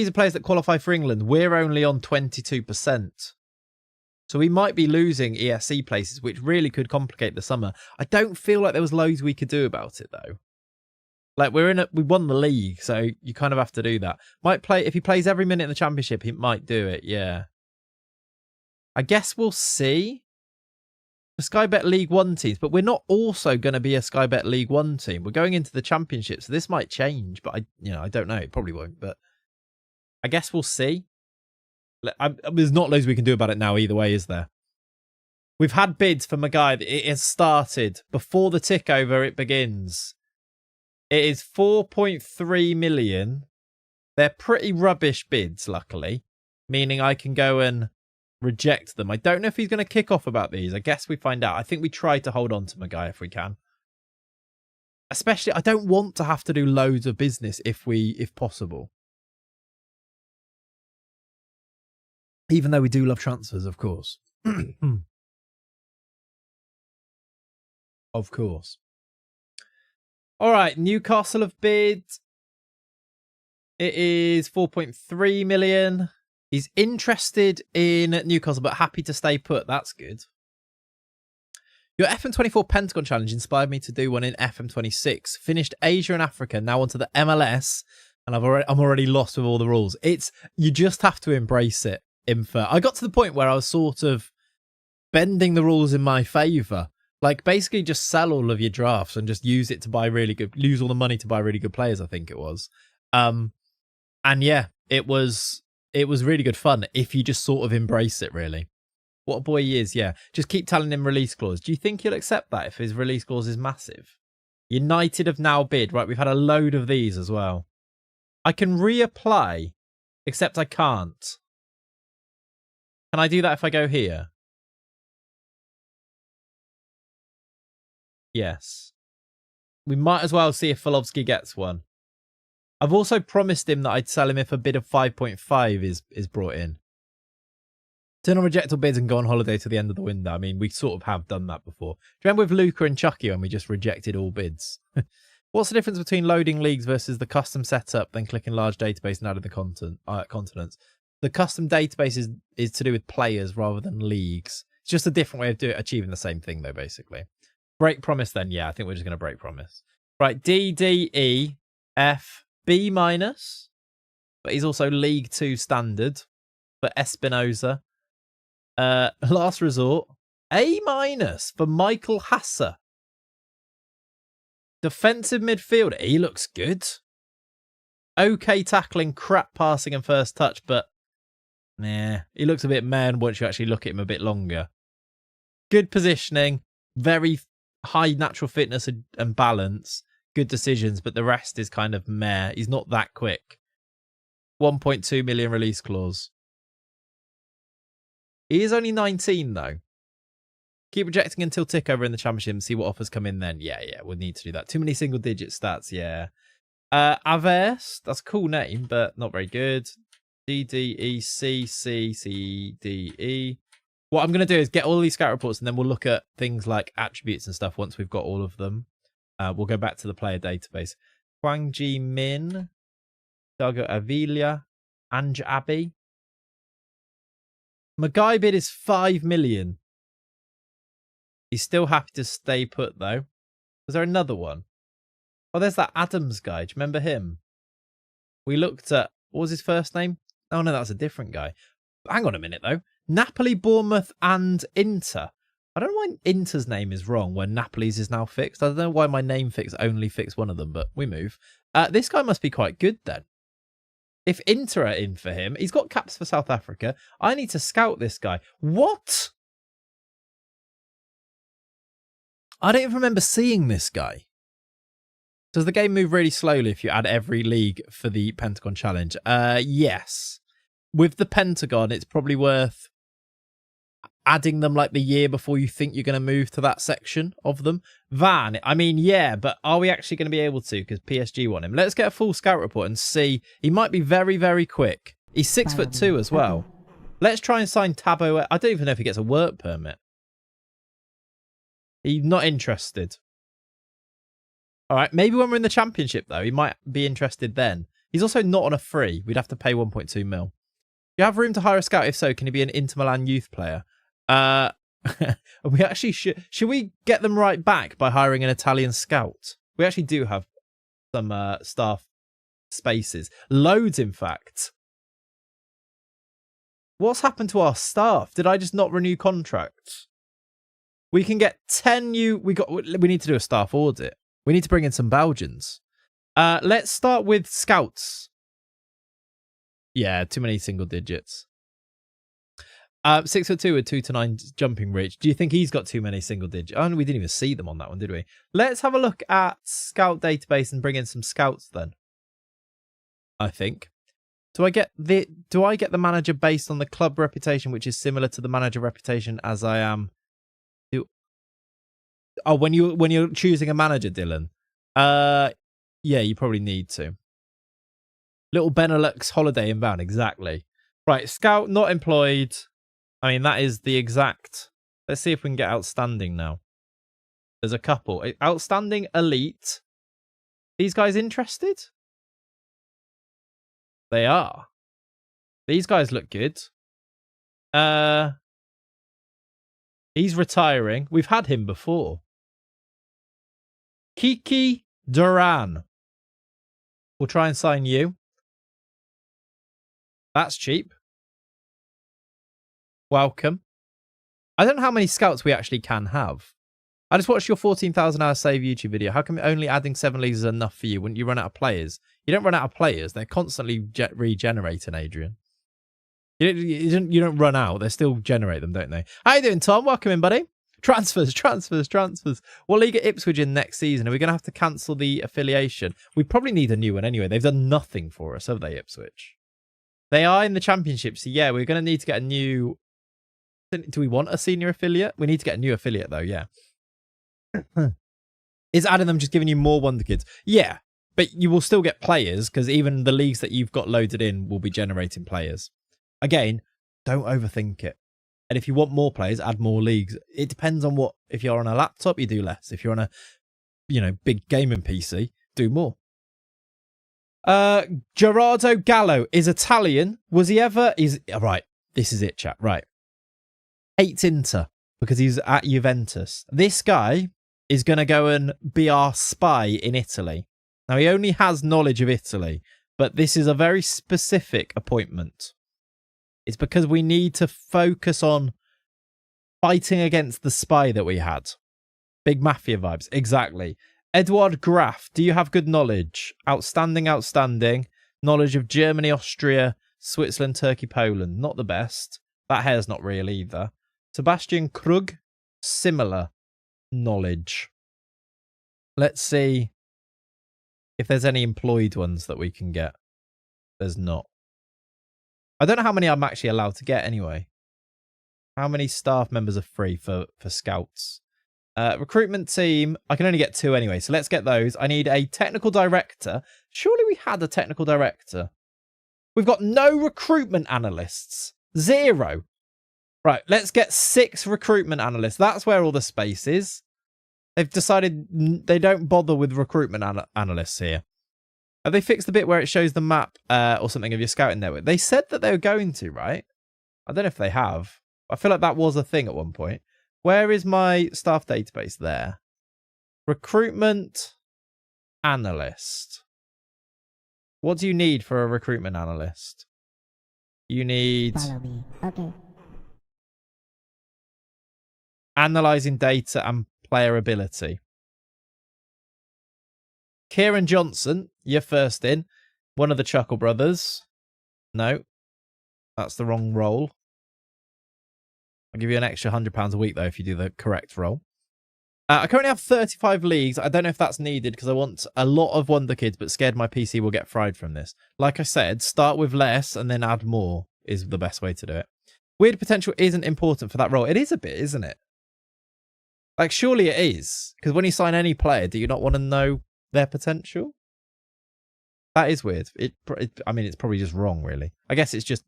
are players that qualify for England. We're only on 22%. So we might be losing ESC places, which really could complicate the summer. I don't feel like there was loads we could do about it, though. Like, we won the league, so you kind of have to do that. Might play, if he plays every minute in the championship, he might do it, yeah. I guess we'll see. The Sky Bet League 1 teams, but we're not also going to be a Sky Bet League 1 team. We're going into the championship, so this might change, but I don't know. It probably won't, but I guess we'll see. There's not loads we can do about it now either way, is there? We've had bids for Magai. It has started. Before the tick over, it begins. It is 4.3 million. They're pretty rubbish bids, luckily. Meaning I can go and reject them. I don't know if he's going to kick off about these. I guess we find out. I think we try to hold on to Magai if we can. Especially, I don't want to have to do loads of business if possible. Even though we do love transfers, of course. Of course. All right, Newcastle have bid. It is 4.3 million. He's interested in Newcastle, but happy to stay put. That's good. Your FM24 Pentagon Challenge inspired me to do one in FM26. Finished Asia and Africa, now onto the MLS, and I'm already lost with all the rules. You just have to embrace it. I got to the point where I was sort of bending the rules in my favour. Like, basically just sell all of your drafts and just use it to buy use all the money to buy really good players, I think it was. And yeah, it was really good fun if you just sort of embrace it, really. What a boy he is, yeah. Just keep telling him release clause. Do you think he'll accept that if his release clause is massive? United have now bid. Right, we've had a load of these as well. I can reapply, except I can't. Can I do that if I go here? Yes. We might as well see if Folovsky gets one. I've also promised him that I'd sell him if a bid of 5.5 is brought in. Turn on reject all bids and go on holiday to the end of the window. I mean, we sort of have done that before. Do you remember with Luca and Chucky when we just rejected all bids? What's the difference between loading leagues versus the custom setup, then clicking large database and adding the continents? The custom database is to do with players rather than leagues. It's just a different way of achieving the same thing, though, basically. Break promise, then. Yeah, I think we're just going to break promise. Right, D, D, E, F, B minus. But he's also League 2 standard for Espinoza. Last resort, A minus for Michael Hasser. Defensive midfielder. He looks good. Okay tackling, crap passing and first touch, but nah, he looks a bit man once you actually look at him a bit longer. Good positioning, very high natural fitness and balance, good decisions, but the rest is kind of meh. He's not that quick. 1.2 million release clause. He is only 19 though. Keep rejecting until tick over in the championship and see what offers come in then. Yeah, we'll need to do that. Too many single digit stats, yeah. Avers, that's a cool name, but not very good. D, D, E, C, C, C, D, E. What I'm going to do is get all these scout reports and then we'll look at things like attributes and stuff once we've got all of them. We'll go back to the player database. Huang Ji Min, Dago Avila, Anj Abbey. Magai bid is 5 million. He's still happy to stay put, though. Was there another one? Oh, there's that Adams guy. Do you remember him? We looked at... What was his first name? Oh, no, that's a different guy. Hang on a minute, though. Napoli, Bournemouth, and Inter. I don't know why Inter's name is wrong when Napoli's is now fixed. I don't know why my name fix only fixed one of them, but we move. This guy must be quite good, then. If Inter are in for him, he's got caps for South Africa. I need to scout this guy. What? I don't even remember seeing this guy. Does the game move really slowly if you add every league for the Pentagon Challenge? Yes. With the Pentagon, it's probably worth adding them like the year before you think you're going to move to that section of them. Van, I mean, yeah, but are we actually going to be able to? Because PSG want him. Let's get a full scout report and see. He might be very, very quick. He's 6'2" as well. Let's try and sign Tabo. I don't even know if he gets a work permit. He's not interested. All right, maybe when we're in the championship, though, he might be interested then. He's also not on a free. We'd have to pay 1.2 mil. Do you have room to hire a scout? If so, can he be an Inter Milan youth player? We actually should we get them right back by hiring an Italian scout? We actually do have some staff spaces. Loads, in fact. What's happened to our staff? Did I just not renew contracts? We can get 10 new... We need to do a staff audit. We need to bring in some Belgians. Let's start with scouts. Yeah, too many single digits. 6'2" with 2 to 9 jumping reach. Do you think he's got too many single digits? Oh, we didn't even see them on that one, did we? Let's have a look at scout database and bring in some scouts then. I think. Do I get the manager based on the club reputation, which is similar to the manager reputation as I am? Oh, when you're choosing a manager, Dylan. Yeah, you probably need to. Little Benelux holiday inbound, exactly. Right, scout not employed. I mean, that is the exact. Let's see if we can get outstanding now. There's a couple. Outstanding elite. These guys interested? They are. These guys look good. He's retiring. We've had him before. Kiki Duran. We'll try and sign you. That's cheap. Welcome. I don't know how many scouts we actually can have. I just watched your 14,000 hour save YouTube video. How come only adding 7 leagues is enough for you? Wouldn't you run out of players? You don't run out of players. They're constantly regenerating, Adrian. You don't run out. They still generate them, don't they? How you doing, Tom? Welcome in, buddy. Transfers. What league are Ipswich in next season? Are we going to have to cancel the affiliation? We probably need a new one anyway. They've done nothing for us, have they, Ipswich? They are in the championship, so yeah, we're going to need to get a new... Do we want a senior affiliate? We need to get a new affiliate, though, yeah. Is adding them just giving you more Wonder Kids? Yeah, but you will still get players, because even the leagues that you've got loaded in will be generating players. Again, don't overthink it. And if you want more players, add more leagues. It depends on what... If you're on a laptop, you do less. If you're on a, big gaming PC, do more. Gerardo Gallo is Italian. Was he ever... Right, this is it, chat. Right. Hates Inter because he's at Juventus. This guy is going to go and be our spy in Italy. Now, he only has knowledge of Italy, but this is a very specific appointment. It's because we need to focus on fighting against the spy that we had. Big mafia vibes. Exactly. Edward Graf, do you have good knowledge? Outstanding. Knowledge of Germany, Austria, Switzerland, Turkey, Poland. Not the best. That hair's not real either. Sebastian Krug, similar knowledge. Let's see if there's any employed ones that we can get. There's not. I don't know how many I'm actually allowed to get anyway. How many staff members are free for scouts? Recruitment team, I can only get 2 anyway, so let's get those. I need a technical director. Surely we had a technical director. We've got no recruitment analysts. 0. Right, let's get 6 recruitment analysts. That's where all the space is. They've decided they don't bother with recruitment analysts here. Have they fixed the bit where it shows the map or something of your scouting network? They said that they were going to, right? I don't know if they have. I feel like that was a thing at one point. Where is my staff database there? Recruitment analyst. What do you need for a recruitment analyst? You need... Follow me. Okay. Analyzing data and player ability. Kieran Johnson, you're first in. One of the Chuckle brothers. No, that's the wrong role. I'll give you an extra £100 a week, though, if you do the correct role. I currently have 35 leagues. I don't know if that's needed because I want a lot of Wonder Kids, but scared my PC will get fried from this. Like I said, start with less and then add more is the best way to do it. Weird potential isn't important for that role. It is a bit, isn't it? Like, surely it is. Because when you sign any player, do you not want to know their potential? That is weird. I mean, it's probably just wrong, really. I guess it's just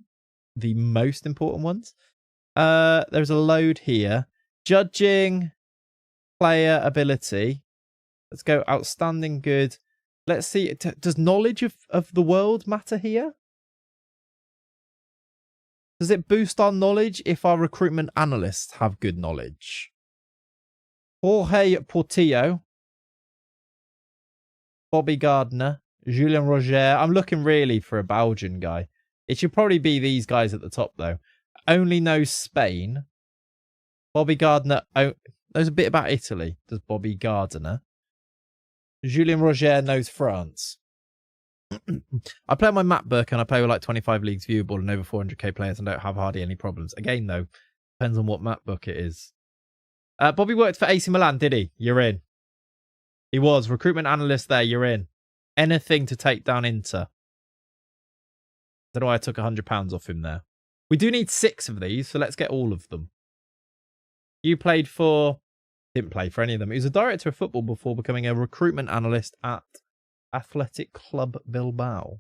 the most important ones. There's a load here. Judging player ability. Let's go outstanding, good. Let's see. Does knowledge of the world matter here? Does it boost our knowledge if our recruitment analysts have good knowledge? Jorge Portillo. Bobby Gardner. Julien Roger. I'm looking really for a Belgian guy. It should probably be these guys at the top, though. Only knows Spain. Bobby Gardner knows a bit about Italy. Does Bobby Gardner? Julien Roger knows France. I play on my map book and I play with like 25 leagues viewable and over 400k players and don't have hardly any problems. Again, though, depends on what map book it is. Bobby worked for AC Milan, did he? You're in. He was. Recruitment analyst there, you're in. Anything to take down Inter. Don't know why I took £100 off him there. We do need 6 of these, so let's get all of them. You played for... Didn't play for any of them. He was a director of football before becoming a recruitment analyst at Athletic Club Bilbao.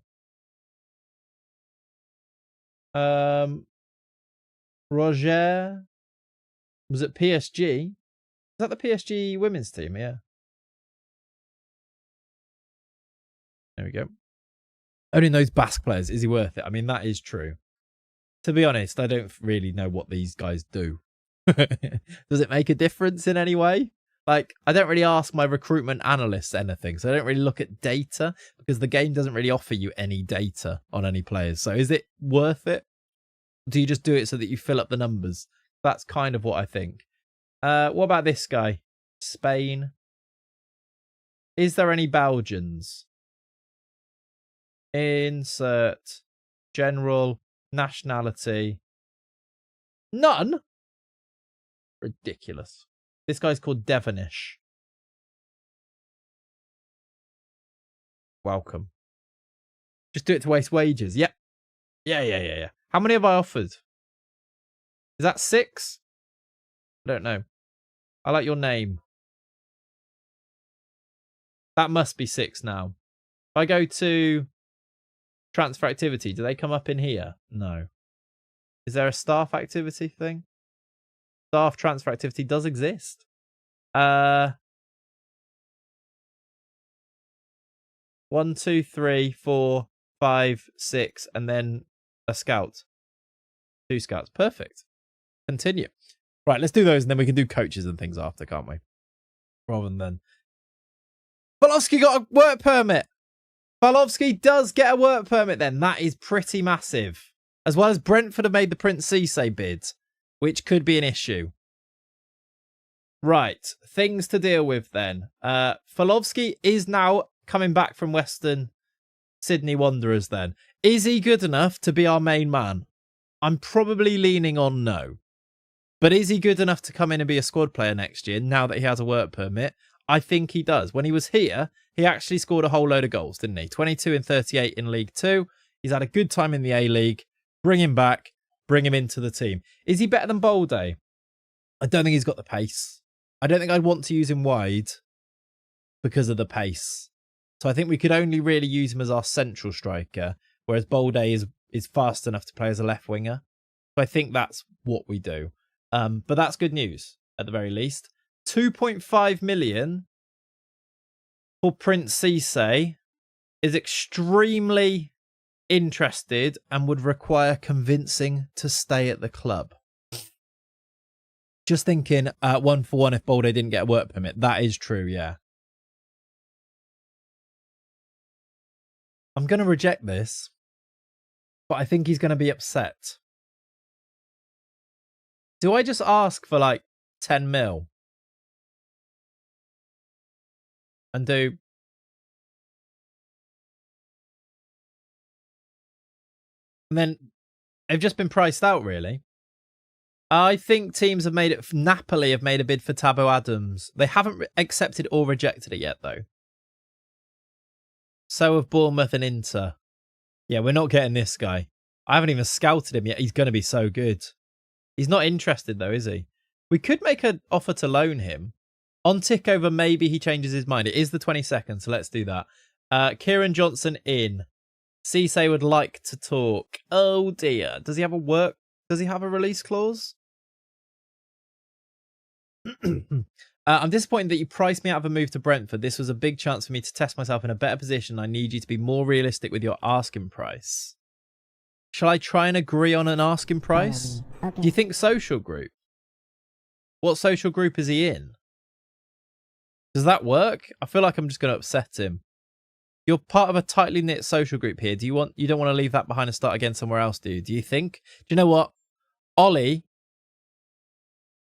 Roger was at PSG. Is that the PSG women's team? Yeah. There we go. Owning those Basque players, is he worth it? I mean, that is true. To be honest, I don't really know what these guys do. Does it make a difference in any way? Like, I don't really ask my recruitment analysts anything, so I don't really look at data because the game doesn't really offer you any data on any players. So is it worth it? Do you just do it so that you fill up the numbers? That's kind of what I think. What about this guy? Spain. Is there any Belgians? Insert. General. Nationality. None? Ridiculous. This guy's called Devonish. Welcome. Just do it to waste wages. Yep. Yeah. How many have I offered? Is that 6? I don't know. I like your name. That must be 6 now. If I go to transfer activity, do they come up in here? No. Is there a staff activity thing? Staff transfer activity does exist. 1, 2, 3, 4, 5, 6, and then a scout. 2 scouts. Perfect. Continue. Right, let's do those and then we can do coaches and things after, can't we? Rather than... Falovsky got a work permit. Falovsky does get a work permit then. That is pretty massive. As well as Brentford have made the Prince Cisse bid, which could be an issue. Right, things to deal with then. Falovsky is now coming back from Western Sydney Wanderers then. Is he good enough to be our main man? I'm probably leaning on no. But is he good enough to come in and be a squad player next year now that he has a work permit? I think he does. When he was here, he actually scored a whole load of goals, didn't he? 22 and 38 in League 2. He's had a good time in the A-League. Bring him back. Bring him into the team. Is he better than Bolde? I don't think he's got the pace. I don't think I'd want to use him wide because of the pace. So I think we could only really use him as our central striker, whereas Bolde is fast enough to play as a left winger. So I think that's what we do. But that's good news, at the very least. 2.5 million for Prince Cisse is extremely interested and would require convincing to stay at the club. Just thinking 1 for 1 if Bolde didn't get a work permit. That is true, yeah. I'm going to reject this, but I think he's going to be upset. Do I just ask for like 10 mil? And do... And then they've just been priced out, really. I think teams have made it... Napoli have made a bid for Tabo Adams. They haven't accepted or rejected it yet, though. So have Bournemouth and Inter. Yeah, we're not getting this guy. I haven't even scouted him yet. He's going to be so good. He's not interested, though, is he? We could make an offer to loan him. On tick over, maybe he changes his mind. It is the 22nd, so let's do that. Kieran Johnson in. Cisse would like to talk. Oh, dear. Does he have a work? Does he have a release clause? I'm disappointed that you priced me out of a move to Brentford. This was a big chance for me to test myself in a better position. I need you to be more realistic with your asking price. Shall I try and agree on an asking price? Okay. Do you think social group? What social group is he in? Does that work? I feel like I'm just going to upset him. You're part of a tightly knit social group here. You don't want to leave that behind and start again somewhere else, do you? Do you think? Do you know what? Ollie,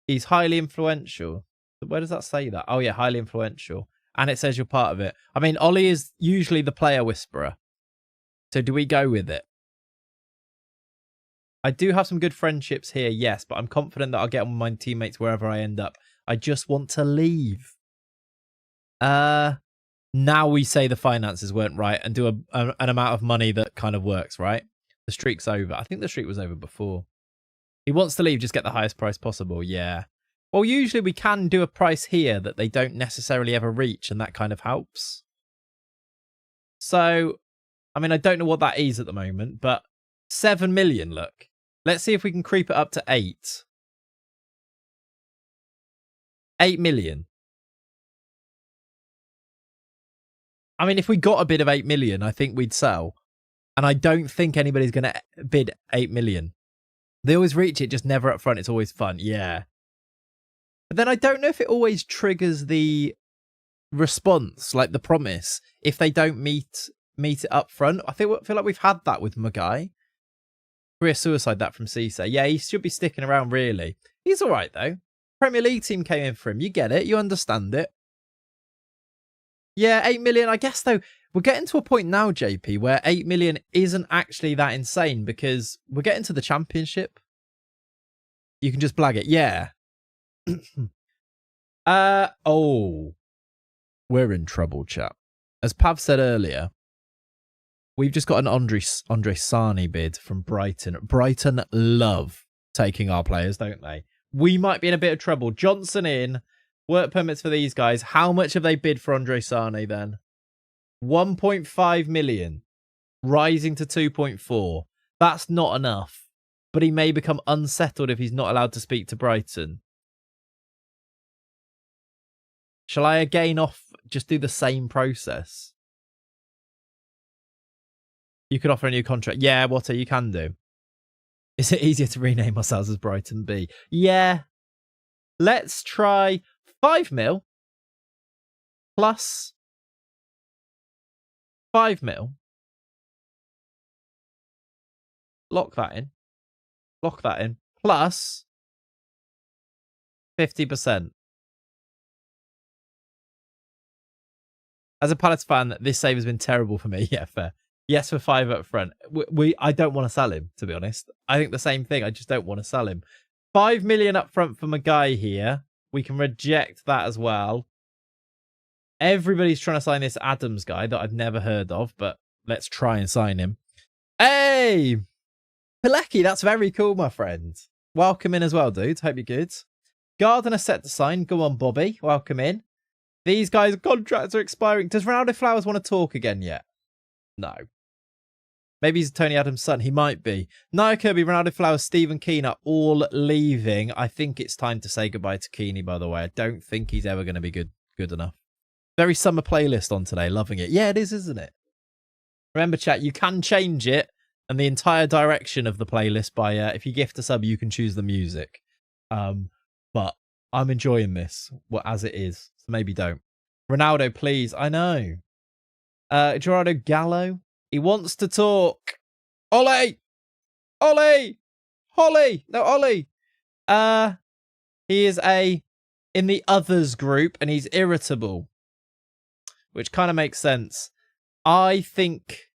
he's highly influential. Where does that say that? Oh, yeah, highly influential. And it says you're part of it. I mean, Ollie is usually the player whisperer. So do we go with it? I do have some good friendships here, yes, but I'm confident that I'll get on with my teammates wherever I end up. I just want to leave. Now we say the finances weren't right and do an amount of money that kind of works, right? The streak's over. I think the streak was over before. He wants to leave, just get the highest price possible. Yeah. Well, usually we can do a price here that they don't necessarily ever reach, and that kind of helps. So, I mean, I don't know what that is at the moment, but 7 million, look. Let's see if we can creep it up to 8. 8 million. I mean, if we got a bid of 8 million, I think we'd sell. And I don't think anybody's going to bid 8 million. They always reach it, just never up front. It's always fun. Yeah. But then I don't know if it always triggers the response, like the promise, if they don't meet it up front. I feel like we've had that with Magai. Career suicide, that from Cisse. Yeah, he should be sticking around, really. He's all right, though. Premier League team came in for him. You get it. You understand it. Yeah, 8 million. I guess, though, we're getting to a point now, JP, where 8 million isn't actually that insane because we're getting to the championship. You can just blag it. Yeah. Oh. We're in trouble, chap. As Pav said earlier, we've just got an Andre Sani bid from Brighton. Brighton love taking our players, don't they? We might be in a bit of trouble. Johnson in. Work permits for these guys. How much have they bid for Andre Sani then? 1.5 million. Rising to 2.4. That's not enough. But he may become unsettled if he's not allowed to speak to Brighton. Shall I again just do the same process? You could offer a new contract. Yeah, Water, you can do. Is it easier to rename ourselves as Brighton B? Yeah. Let's try 5 mil plus 5 mil. Lock that in. Lock that in. Plus 50%. As a Palace fan, this save has been terrible for me. Yeah, fair. Yes, for 5 up front. I don't want to sell him, to be honest. I think the same thing. I just don't want to sell him. 5 million up front for Magai here. We can reject that as well. Everybody's trying to sign this Adams guy that I've never heard of, but let's try and sign him. Hey! Pilecki, that's very cool, my friend. Welcome in as well, dude. Hope you're good. Gardner set to sign. Go on, Bobby. Welcome in. These guys' contracts are expiring. Does Ronaldo Flowers want to talk again yet? No. Maybe he's Tony Adams' son. He might be. Nia Kirby, Ronaldo Flowers, Stephen Keane are all leaving. I think it's time to say goodbye to Keane, by the way. I don't think he's ever going to be good enough. Very summer playlist on today. Loving it. Yeah, it is, isn't it? Remember, chat, you can change it and the entire direction of the playlist by, if you gift a sub, you can choose the music. But I'm enjoying this as it is. So maybe don't. Ronaldo, please. I know. Gerardo Gallo. He wants to talk. Ollie! Ollie! Holly! No, Ollie! He is in the others group and he's irritable. Which kind of makes sense. I think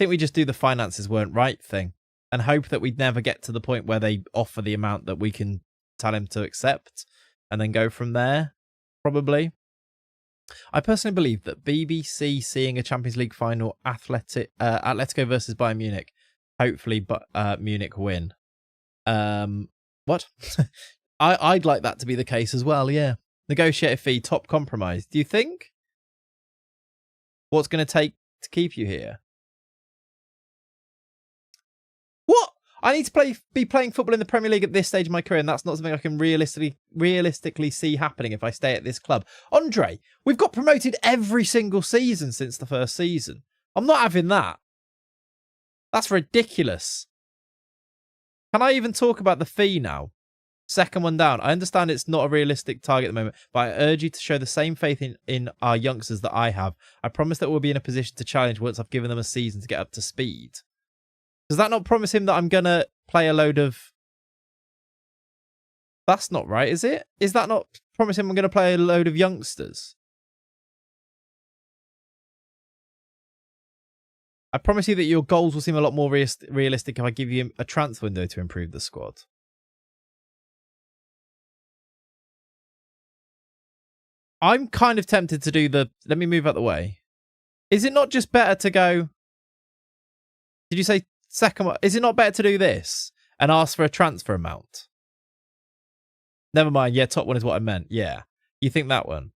we just do the finances weren't right thing and hope that we'd never get to the point where they offer the amount that we can tell him to accept and then go from there, probably. I personally believe that BBC seeing a Champions League final, Atletico versus Bayern Munich, hopefully Munich win. What? I'd like that to be the case as well, yeah. Negotiated fee, top compromise. Do you think? What's going to take to keep you here? What? I need to be playing football in the Premier League at this stage of my career, and that's not something I can realistically see happening if I stay at this club. Andre, we've got promoted every single season since the first season. I'm not having that. That's ridiculous. Can I even talk about the fee now? Second one down. I understand it's not a realistic target at the moment, but I urge you to show the same faith in our youngsters that I have. I promise that we'll be in a position to challenge once I've given them a season to get up to speed. Does that not promise him that I'm going to play a load of... That's not right, is it? Is that not promising I'm going to play a load of youngsters? I promise you that your goals will seem a lot more realistic if I give you a transfer window to improve the squad. I'm kind of tempted to do the... Let me move out the way. Is it not just better to go... Did you say second one? Is it not better to do this and ask for a transfer amount? Never mind. Yeah, top one is what I meant. Yeah. You think that one?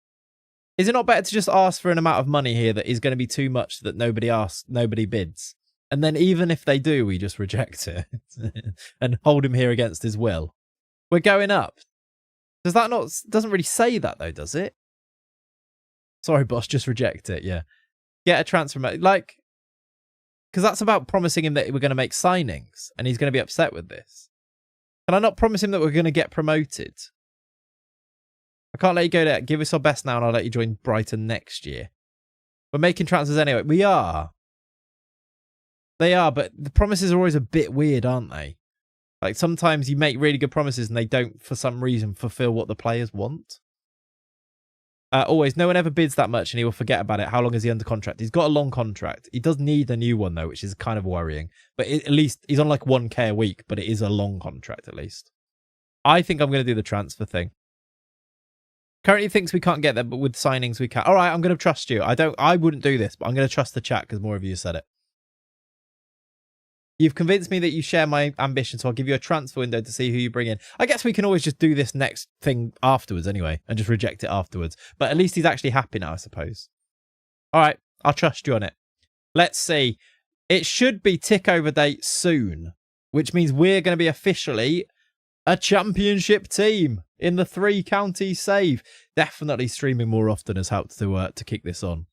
Is it not better to just ask for an amount of money here that is going to be too much that nobody asks, nobody bids? And then even if they do, we just reject it and hold him here against his will. We're going up. Does that not... Doesn't really say that though, does it? Sorry, boss, just reject it. Yeah. Get a transfer. Like... Because that's about promising him that we're going to make signings and he's going to be upset with this. Can I not promise him that we're going to get promoted? I can't let you go there. Give us our best now and I'll let you join Brighton next year. We're making transfers anyway. We are. They are, but the promises are always a bit weird, aren't they? Like sometimes you make really good promises and they don't, for some reason, fulfill what the players want. Always, no one ever bids that much and he will forget about it. How long is he under contract? He's got a long contract. He does need a new one, though, which is kind of worrying. But at least he's on like 1k a week, but it is a long contract, at least. I think I'm going to do the transfer thing. Currently thinks we can't get there, but with signings we can. All right, I'm going to trust you. I wouldn't do this, but I'm going to trust the chat because more of you said it. You've convinced me that you share my ambition, so I'll give you a transfer window to see who you bring in. I guess we can always just do this next thing afterwards anyway, and just reject it afterwards. But at least he's actually happy now, I suppose. All right, I'll trust you on it. Let's see. It should be tick over date soon, which means we're going to be officially a championship team in the 3 counties save. Definitely streaming more often has helped to kick this on.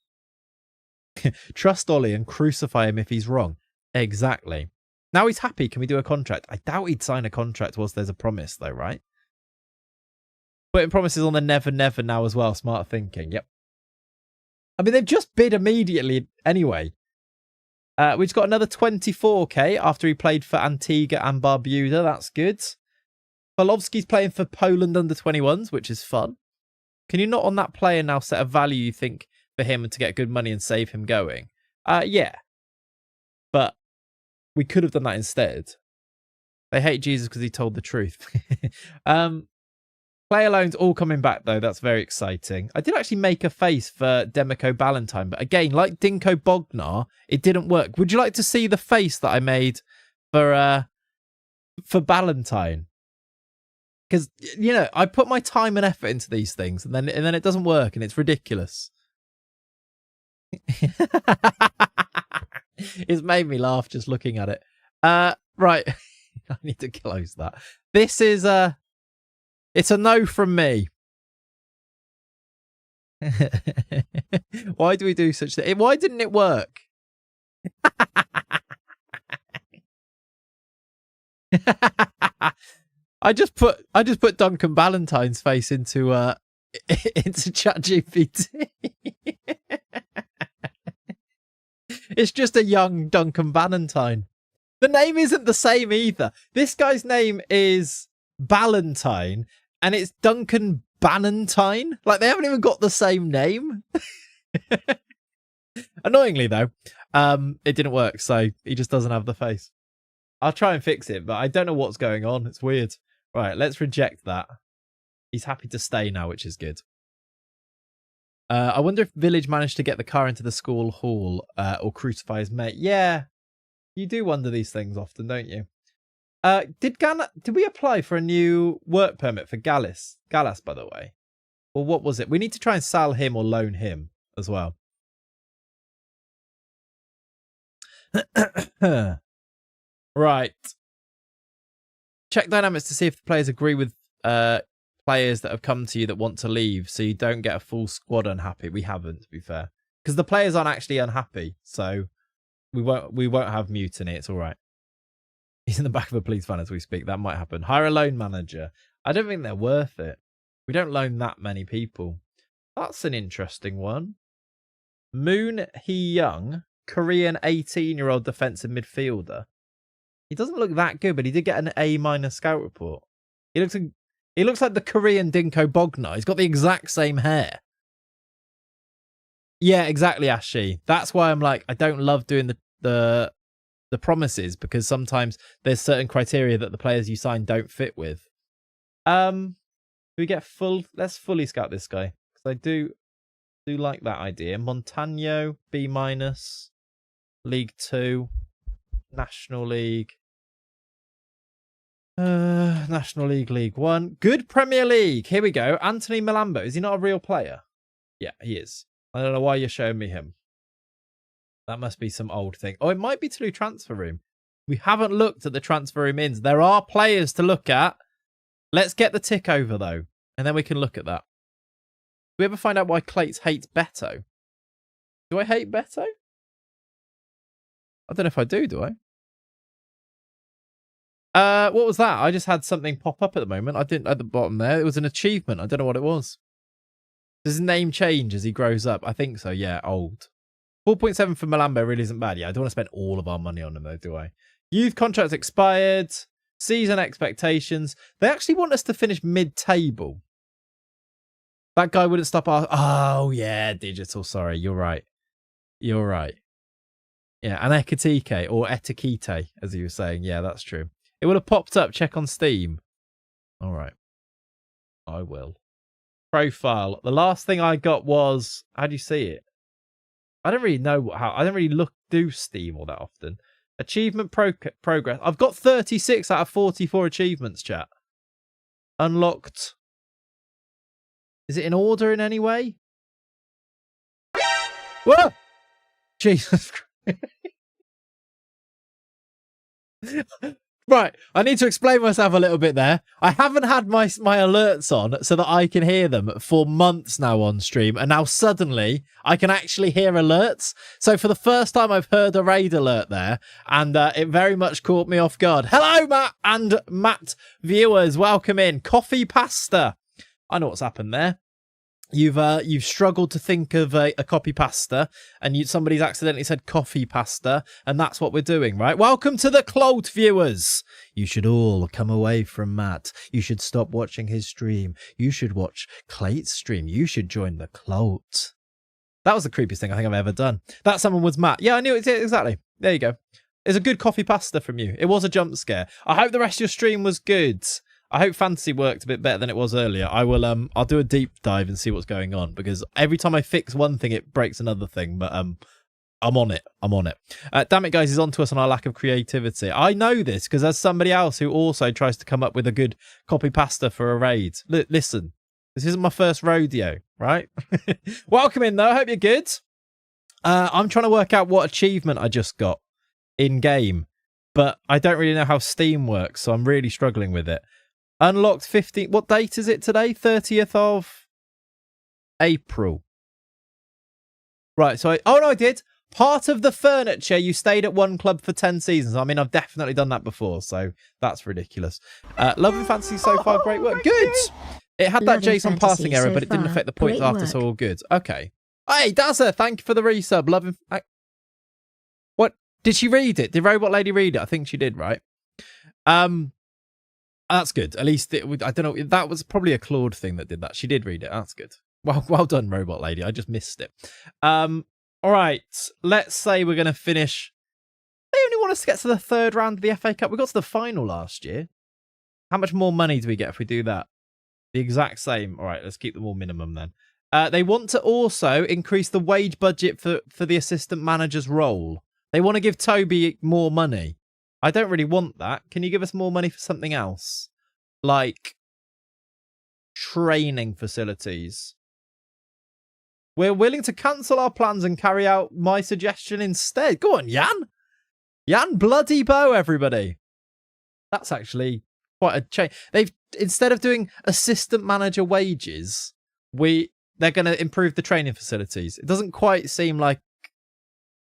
Trust Ollie and crucify him if he's wrong. Exactly. Now he's happy. Can we do a contract? I doubt he'd sign a contract whilst there's a promise, though, right? Putting promises on the never, never now as well. Smart thinking. Yep. I mean, they've just bid immediately anyway. We've got another 24k after he played for Antigua and Barbuda. That's good. Pavlovsky's playing for Poland under 21s, which is fun. Can you not on that player now set a value you think for him to get good money and save him going? Yeah. But we could have done that instead. They hate Jesus because he told the truth. Player loans all coming back, though. That's very exciting. I did actually make a face for Demico Ballantyne, but again, like Dinko Bognar, it didn't work. Would you like to see the face that I made for Ballantyne? Because, you know, I put my time and effort into these things, and then it doesn't work, and it's ridiculous. It's made me laugh just looking at it. Right. I need to close that. This is it's a no from me. Why do we do such thing? Why didn't it work? I just put Duncan Ballantyne's face into ChatGPT. It's just a young Duncan Ballantyne. The name isn't the same either. This guy's name is Ballantyne, and it's Duncan Ballantyne. Like, they haven't even got the same name. Annoyingly, though, it didn't work, so he just doesn't have the face. I'll try and fix it, but I don't know what's going on. It's weird. Right, let's reject that. He's happy to stay now, which is good. I wonder if Village managed to get the car into the school hall or crucify his mate. Yeah, you do wonder these things often, don't you? Did we apply for a new work permit for Gallas, by the way? Or what was it? We need to try and sell him or loan him as well. Right. Check dynamics to see if the players agree with players that have come to you that want to leave, so you don't get a full squad unhappy. We haven't, to be fair, because the players aren't actually unhappy, so we won't have mutiny. It's all right. He's in the back of a police van as we speak. That might happen. Hire a loan manager. I don't think they're worth it. We don't loan that many people. That's an interesting one. Moon Hee Young, Korean 18-year-old defensive midfielder. He doesn't look that good, but he did get an A- scout report. He looks like the Korean Dinko Bognar. He's got the exact same hair. Yeah, exactly, Ashi. That's why I'm like, I don't love doing the promises, because sometimes there's certain criteria that the players you sign don't fit with. Do we get full? Let's fully scout this guy, because I do like that idea. Montano, B-, League 2, National League. National League, League 1. Good Premier League. Here we go. Anthony Malambo. Is he not a real player? Yeah, he is. I don't know why you're showing me him. That must be some old thing. Oh, it might be to do transfer room. We haven't looked at the transfer room ins. There are players to look at. Let's get the tick over, though, and then we can look at that. Do we ever find out why Clayts hates Beto? Do I hate Beto? I don't know if I do I? What was that? I just had something pop up at the moment. I didn't at the bottom there. It was an achievement. I don't know what it was. Does his name change as he grows up? I think so, yeah, old. 4.7 for Malambo really isn't bad. Yeah, I don't want to spend all of our money on him, though, do I? Youth contracts expired. Season expectations. They actually want us to finish mid-table. That guy wouldn't stop our... Oh, yeah, digital. Sorry, you're right. You're right. Yeah, and Ekatike, or Etikite, as he was saying. Yeah, that's true. It would have popped up. Check on Steam. All right. I will. Profile. The last thing I got was... How do you see it? I don't really know how... I don't really do Steam all that often. Achievement progress. I've got 36 out of 44 achievements, chat. Unlocked. Is it in order in any way? Whoa! Jesus Christ. Right, I need to explain myself a little bit there. I haven't had my alerts on so that I can hear them for months now on stream, and now suddenly I can actually hear alerts. So for the first time, I've heard a raid alert there, and it very much caught me off guard. Hello, Matt and Matt viewers, welcome in. Coffee pasta. I know what's happened there. You've struggled to think of a copy pasta, and somebody's accidentally said coffee pasta, and that's what we're doing, right? Welcome to the Clout viewers. You should all come away from Matt. You should stop watching his stream. You should watch Clayt's stream. You should join the Clout. That was the creepiest thing I think I've ever done. That someone was Matt. Yeah, I knew it exactly. There you go. It's a good coffee pasta from you. It was a jump scare. I hope the rest of your stream was good. I hope fantasy worked a bit better than it was earlier. I'll do a deep dive and see what's going on, because every time I fix one thing, it breaks another thing. But I'm on it. Damn it, guys, he's on to us on our lack of creativity. I know this because there's somebody else who also tries to come up with a good copy pasta for a raid. Listen, this isn't my first rodeo, right? Welcome in, though. I hope you're good. I'm trying to work out what achievement I just got in game, but I don't really know how Steam works, so I'm really struggling with it. Unlocked 15. What date is it today? 30th of April. Right, so I did. Part of the furniture, you stayed at one club for 10 seasons. I mean, I've definitely done that before, so that's ridiculous. Love and Fantasy so far, great work. Good! It had that JSON passing error, but it didn't affect the points after, so all good. Okay. Hey, Dazza, thank you for the resub. Love and... What? Did she read it? Did Robot Lady read it? I think she did, right? That's good. At least I don't know. That was probably a Claude thing that did that. She did read it. That's good. Well done, Robot Lady. I just missed it. All right. Let's say we're going to finish. They only want us to get to the third round of the FA Cup. We got to the final last year. How much more money do we get if we do that? The exact same. All right. Let's keep them all minimum then. They want to also increase the wage budget for the assistant manager's role. They want to give Toby more money. I don't really want that. Can you give us more money for something else? Like training facilities. We're willing to cancel our plans and carry out my suggestion instead. Go on, Jan. Jan Bloody Bow, everybody. That's actually quite a change. Instead of doing assistant manager wages, they're going to improve the training facilities. It doesn't quite seem like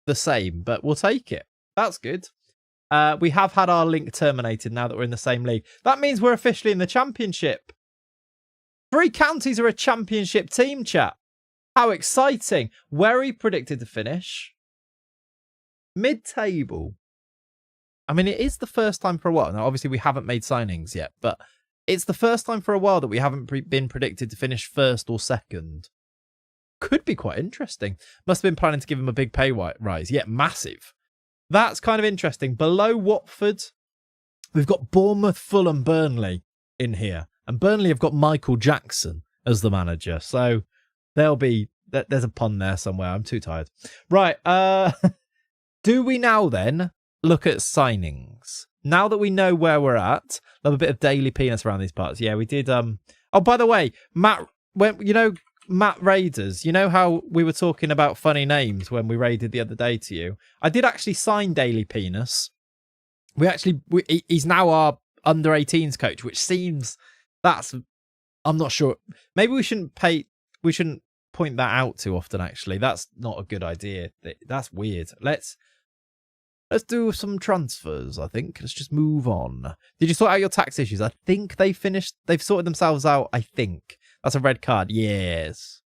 the same, but we'll take it. That's good. We have had our link terminated now that we're in the same league. That means we're officially in the championship. 3 counties are a championship team, chat. How exciting. Where are we predicted to finish? Mid-table. I mean, it is the first time for a while. Now, obviously, we haven't made signings yet, but it's the first time for a while that we haven't been predicted to finish first or second. Could be quite interesting. Must have been planning to give him a big pay rise. Yeah, massive. That's kind of interesting. Below Watford, we've got Bournemouth, Fulham, Burnley in here. And Burnley have got Michael Jackson as the manager. So there's a pun there somewhere. I'm too tired. Right. Do we now then look at signings? Now that we know where we're at, love a bit of daily penis around these parts. Yeah, we did. Oh, by the way, Matt, Matt Raiders, you know how we were talking about funny names when we raided the other day to you? I did actually sign Daily Penis. He's now our under 18s coach, which seems I'm not sure. Maybe we shouldn't point that out too often, actually. That's not a good idea. That's weird. Let's do some transfers, I think. Let's just move on. Did you sort out your tax issues? I think they've sorted themselves out, I think. That's a red card. Yes.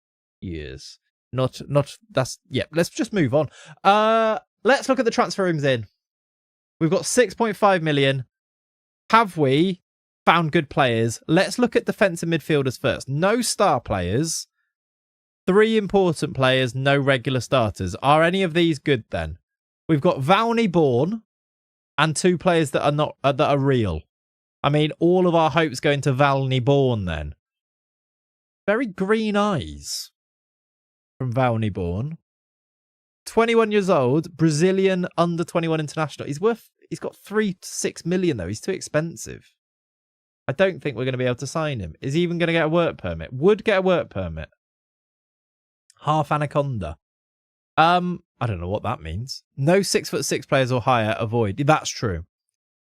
Not that's yeah, let's just move on. Let's look at the transfer rooms in. We've got 6.5 million. Have we found good players? Let's look at defensive midfielders first. No star players. 3 important players, no regular starters. Are any of these good then? We've got Valney Bourne and 2 players that are real. I mean, all of our hopes go into Valney Bourne then. Very green eyes from Valney Bourne. 21 years old, Brazilian under 21 international. He's got 3 to 6 million though. He's too expensive. I don't think we're going to be able to sign him. Is he even going to get a work permit? Would get a work permit. Half anaconda. I don't know what that means. No 6'6" players or higher avoid. That's true.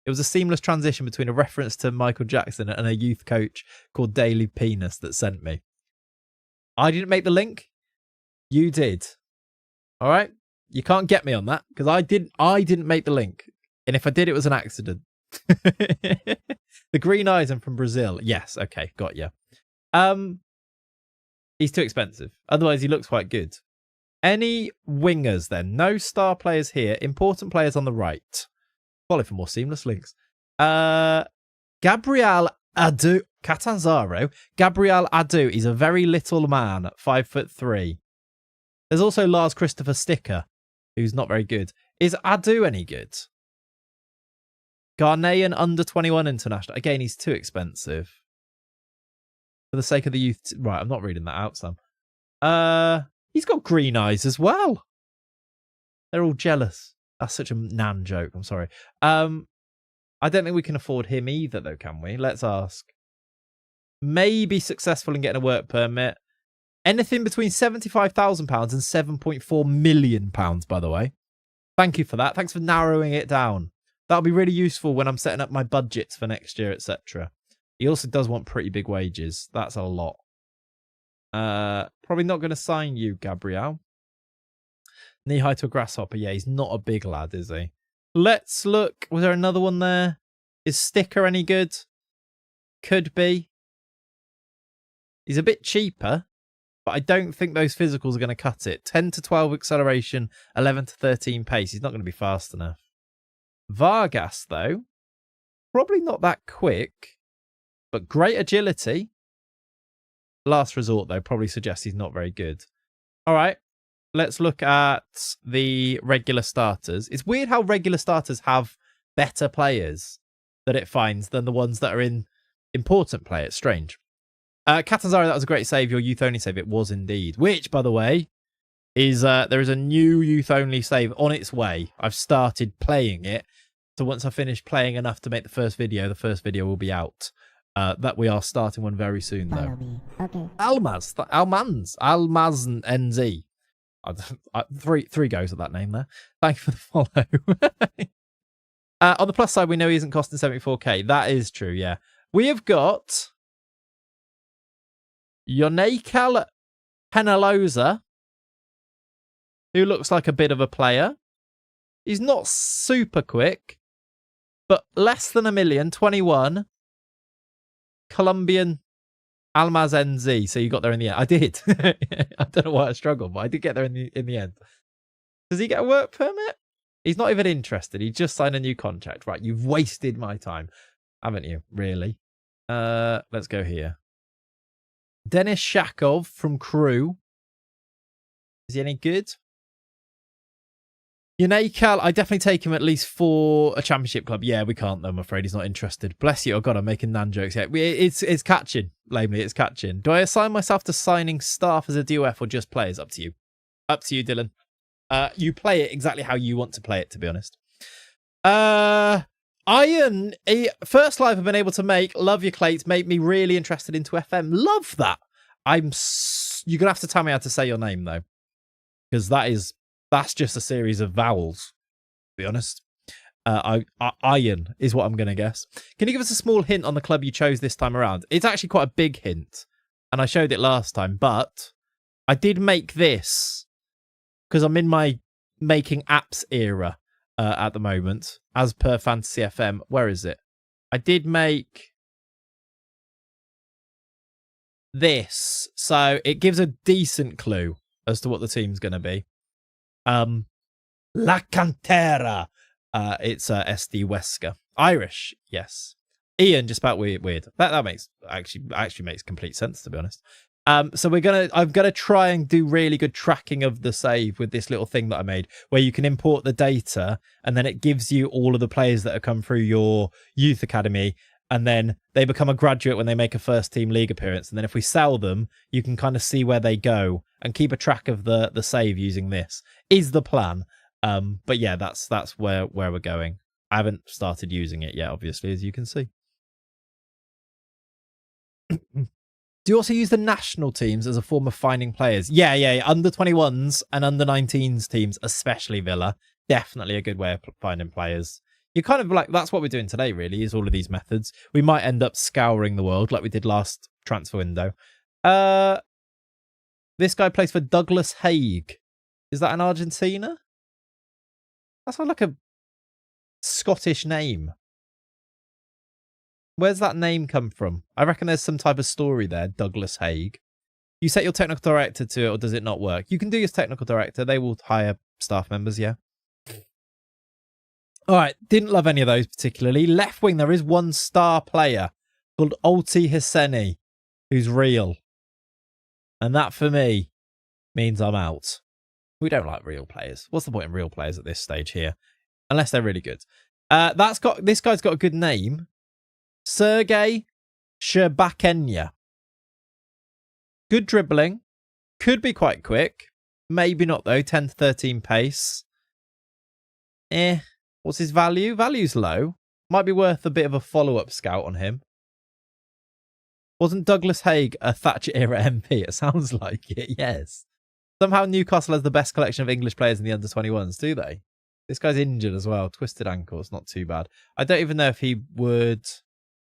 It was a seamless transition between a reference to Michael Jackson and a youth coach called Daily Penis that sent me. I didn't make the link. You did. All right. You can't get me on that because I didn't make the link. And if I did, it was an accident. The green eyes are from Brazil. Yes. Okay. Got you. He's too expensive. Otherwise, he looks quite good. Any wingers then? No star players here. Important players on the right. Follow for more seamless links. Gabriel Adu. Catanzaro. Gabriel Adu. He's a very little man. 5'3". There's also Lars Christopher Sticker, who's not very good. Is Adu any good? Ghanaian under 21 international. Again, he's too expensive. For the sake of the youth. Right, I'm not reading that out, Sam. He's got green eyes as well. They're all jealous. That's such a nan joke. I'm sorry. I don't think we can afford him either, though, can we? Let's ask. Maybe successful in getting a work permit. Anything between £75,000 and £7.4 million, by the way. Thank you for that. Thanks for narrowing it down. That'll be really useful when I'm setting up my budgets for next year, etc. He also does want pretty big wages. That's a lot. Probably not going to sign you, Gabriel. Knee high to a grasshopper. Yeah, he's not a big lad, is he? Let's look. Was there another one there? Is Sticker any good? Could be. He's a bit cheaper, but I don't think those physicals are going to cut it. 10 to 12 acceleration, 11 to 13 pace. He's not going to be fast enough. Vargas, though, probably not that quick, but great agility. Last resort, though, probably suggests he's not very good. All right, let's look at the regular starters. It's weird how regular starters have better players that it finds than the ones that are in important play. It's strange. Catanzaro, that was a great save. Your youth-only save. It was indeed. Which, by the way, is there is a new youth-only save on its way. I've started playing it. So once I finish playing enough to make the first video will be out. That we are starting one very soon, though. Okay. Almaz NZ. Three goes at that name there. Thank you for the follow. On the plus side, we know he isn't costing 74k. That is true, yeah. We have got Yonekal Penaloza, who looks like a bit of a player. He's not super quick, but less than 1 million, 21. Colombian Almaz NZ. So you got there in the end. I did. I don't know why I struggled, but I did get there in the end. Does he get a work permit? He's not even interested. He just signed a new contract. Right, you've wasted my time, haven't you? Really? Let's go here. Denis Shakov from Crew. Is he any good? Cal, I definitely take him at least for a championship club. Yeah, we can't though, I'm afraid. He's not interested. Bless you. Oh, God, I'm making nan jokes. Yeah, it's catching. Lamely, it's catching. Do I assign myself to signing staff as a DOF or just players? Up to you. Up to you, Dylan. You play it exactly how you want to play it, to be honest. Iron, first live I've been able to make. Love your Clayts. Make me really interested into FM. Love that. You're going to have to tell me how to say your name, though. Because that's just a series of vowels, to be honest. Iron is what I'm going to guess. Can you give us a small hint on the club you chose this time around? It's actually quite a big hint. And I showed it last time. But I did make this because I'm in my making apps era at the moment, as per Fantasy FM. Where is it? I did make this, so it gives a decent clue as to what the team's going to be. La Cantera. It's SD Wesker. Irish, yes. Ian, just about weird. That makes actually makes complete sense, to be honest. So I'm gonna try and do really good tracking of the save with this little thing that I made, where you can import the data and then it gives you all of the players that have come through your youth academy, and then they become a graduate when they make a first team league appearance. And then if we sell them, you can kind of see where they go and keep a track of the save using this. Is the plan. But yeah, that's where we're going. I haven't started using it yet, obviously, as you can see. Do you also use the national teams as a form of finding players? Yeah. Under 21s and under 19s teams, especially Villa, definitely a good way of finding players. You kind of like, that's what we're doing today, really, is all of these methods. We might end up scouring the world like we did last transfer window. This guy plays for Douglas Haig. Is that in Argentina? That sounds like a Scottish name. Where's that name come from? I reckon there's some type of story there, Douglas Haig. You set your technical director to it, or does it not work? You can do your technical director. They will hire staff members, yeah. All right, didn't love any of those particularly. Left wing, there is one star player called Olti Hisseni, who's real. And that, for me, means I'm out. We don't like real players. What's the point in real players at this stage here? Unless they're really good. This guy's got a good name. Sergei Sherbakenya. Good dribbling. Could be quite quick. Maybe not, though. 10 to 13 pace. What's his value? Value's low. Might be worth a bit of a follow-up scout on him. Wasn't Douglas Haig a Thatcher-era MP? It sounds like it, yes. Somehow Newcastle has the best collection of English players in the under-21s, do they? This guy's injured as well. Twisted ankle. It's not too bad. I don't even know if he would...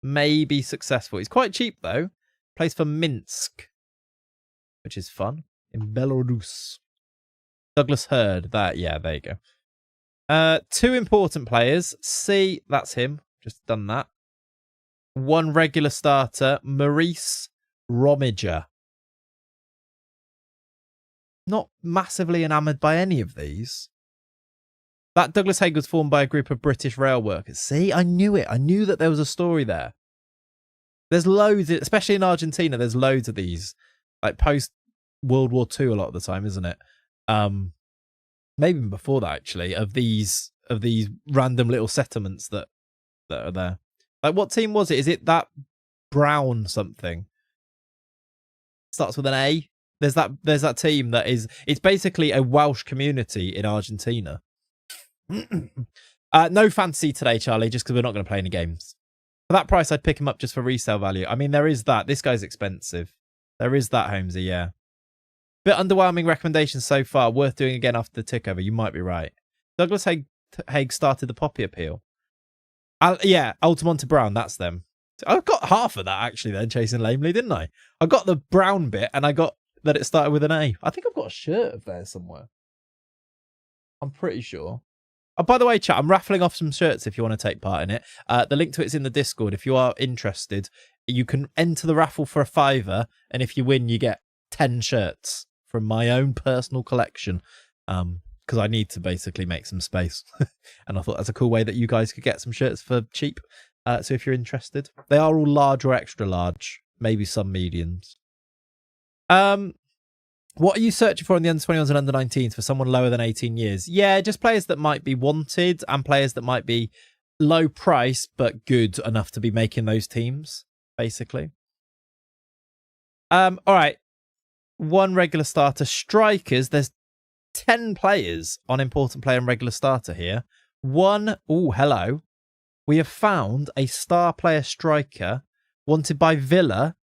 maybe successful. He's quite cheap though. Plays for Minsk, which is fun, in Belarus. Douglas Hurd. There you go. Two important players. C, that's him. Just done that. One regular starter, Maurice Romiger. Not massively enamoured by any of these. That Douglas Haig was formed by a group of British rail workers. See, I knew it. I knew that there was a story there. There's loads, especially in Argentina, there's loads of these. Like post World War II a lot of the time, isn't it? Maybe even before that, actually, of these random little settlements that are there. Like, what team was it? Is it that Brown something? Starts with an A. There's that team that is, it's basically a Welsh community in Argentina. No fantasy today, Charlie, just because we're not going to play any games. For that price, I'd pick him up just for resale value. I mean, there is that. This guy's expensive. There is that, Holmesy, yeah. Bit underwhelming recommendations so far. Worth doing again after the tick over. You might be right. Douglas Haig started the Poppy appeal. Yeah, Altamonte Brown, that's them. I got half of that, actually, then, chasing lamely, didn't I? I got the Brown bit, and I got that it started with an A. I think I've got a shirt of theirs somewhere. I'm pretty sure. Oh, by the way, chat, I'm raffling off some shirts if you want to take part in it. The link to it's in the Discord. If you are interested, you can enter the raffle for £5, and if you win, you get 10 shirts from my own personal collection. Because I need to basically make some space. And I thought that's a cool way that you guys could get some shirts for cheap. So if you're interested, they are all large or extra large, maybe some mediums. What are you searching for in the under-21s and under-19s for someone lower than 18 years? Yeah, just players that might be wanted and players that might be low price but good enough to be making those teams, basically. All right. One regular starter. Strikers, there's 10 players on important player and regular starter here. Oh, hello. We have found a star player striker wanted by Villa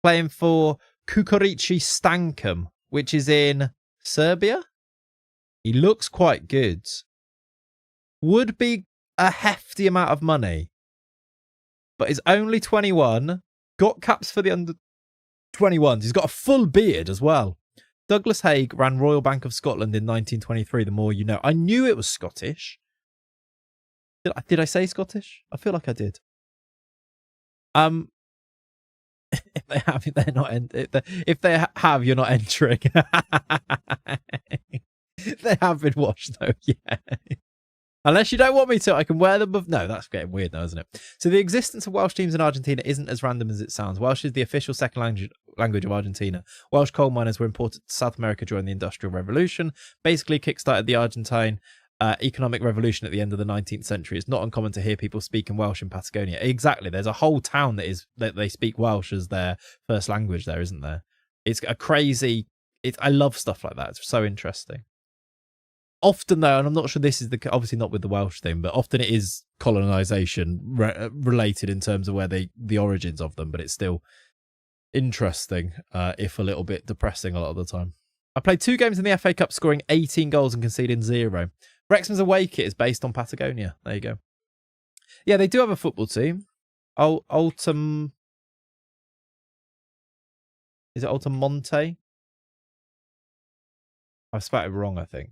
playing for Kukurici Stankum, which is in Serbia. He looks quite good. Would be a hefty amount of money, but is only 21. Got caps for the under-21s. He's got a full beard as well. Douglas Haig ran Royal Bank of Scotland in 1923. The more you know. I knew it was Scottish. Did I say Scottish? I feel like I did. If they have, they're not. If they have, you're not entering. They have been washed though. Yeah. Unless you don't want me to, I can wear them. No, that's getting weird now, isn't it? So the existence of Welsh teams in Argentina isn't as random as it sounds. Welsh is the official second language of Argentina. Welsh coal miners were imported to South America during the Industrial Revolution, basically kickstarted the Argentine economic revolution at the end of the 19th century. It's not uncommon to hear people speaking Welsh in Patagonia. Exactly. There's a whole town that they speak Welsh as their first language there, isn't there? It's a crazy... I love stuff like that. It's so interesting. Often, though, and I'm not sure this is obviously not with the Welsh thing, but often it is colonization related in terms of where the origins of them, but it's still interesting, if a little bit depressing a lot of the time. I played 2 games in the FA Cup, scoring 18 goals and conceding 0. Wrexham's away kit is based on Patagonia. There you go. Yeah, they do have a football team. Altam... Is it Altamonte? I've spelled it wrong, I think.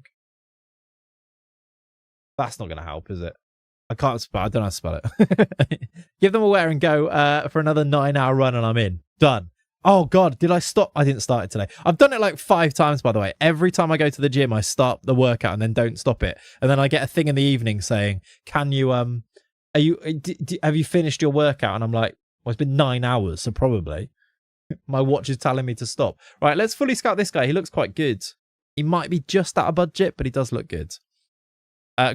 That's not going to help, is it? I can't spell. I don't know how to spell it. Give them a wear and go for another 9-hour run and I'm in. Done. Oh, God. Did I stop? I didn't start it today. I've done it like 5 times, by the way. Every time I go to the gym, I start the workout and then don't stop it. And then I get a thing in the evening saying, can you, have you finished your workout? And I'm like, well, it's been 9 hours, so probably. My watch is telling me to stop. Right, let's fully scout this guy. He looks quite good. He might be just out of budget, but he does look good.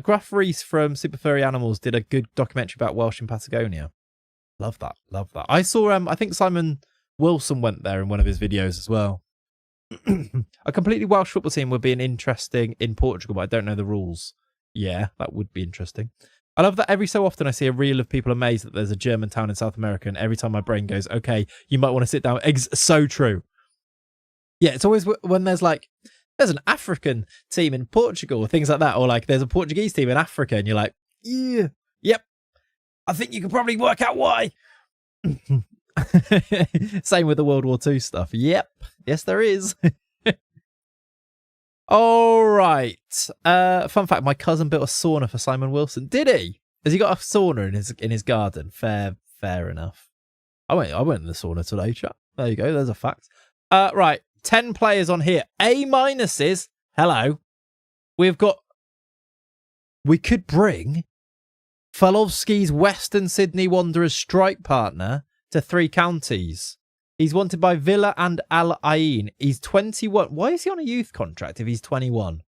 Gruff Reese from Super Furry Animals did a good documentary about Welsh in Patagonia. Love that. Love that. I saw, I think Simon Wilson went there in one of his videos as well. A completely Welsh football team would be an interesting in Portugal, but I don't know the rules. Yeah, that would be interesting. I love that every so often I see a reel of people amazed that there's a German town in South America, and every time my brain goes, okay, you might want to sit down. So true. Yeah, it's always when there's like, there's an African team in Portugal or things like that, or like there's a Portuguese team in Africa, and you're like, yeah, yep, I think you can probably work out why. Same with the World War II stuff. Yep, yes, there is. All right. Fun fact: my cousin built a sauna for Simon Wilson. Did he? Has he got a sauna in his garden? Fair enough. I went in the sauna today, chat. There you go. There's a fact. Right. 10 players on here. A minuses. Hello. We could bring Falowski's Western Sydney Wanderers strike partner to 3 counties. He's wanted by Villa and Al Ain. He's 21. Why is he on a youth contract if he's 21?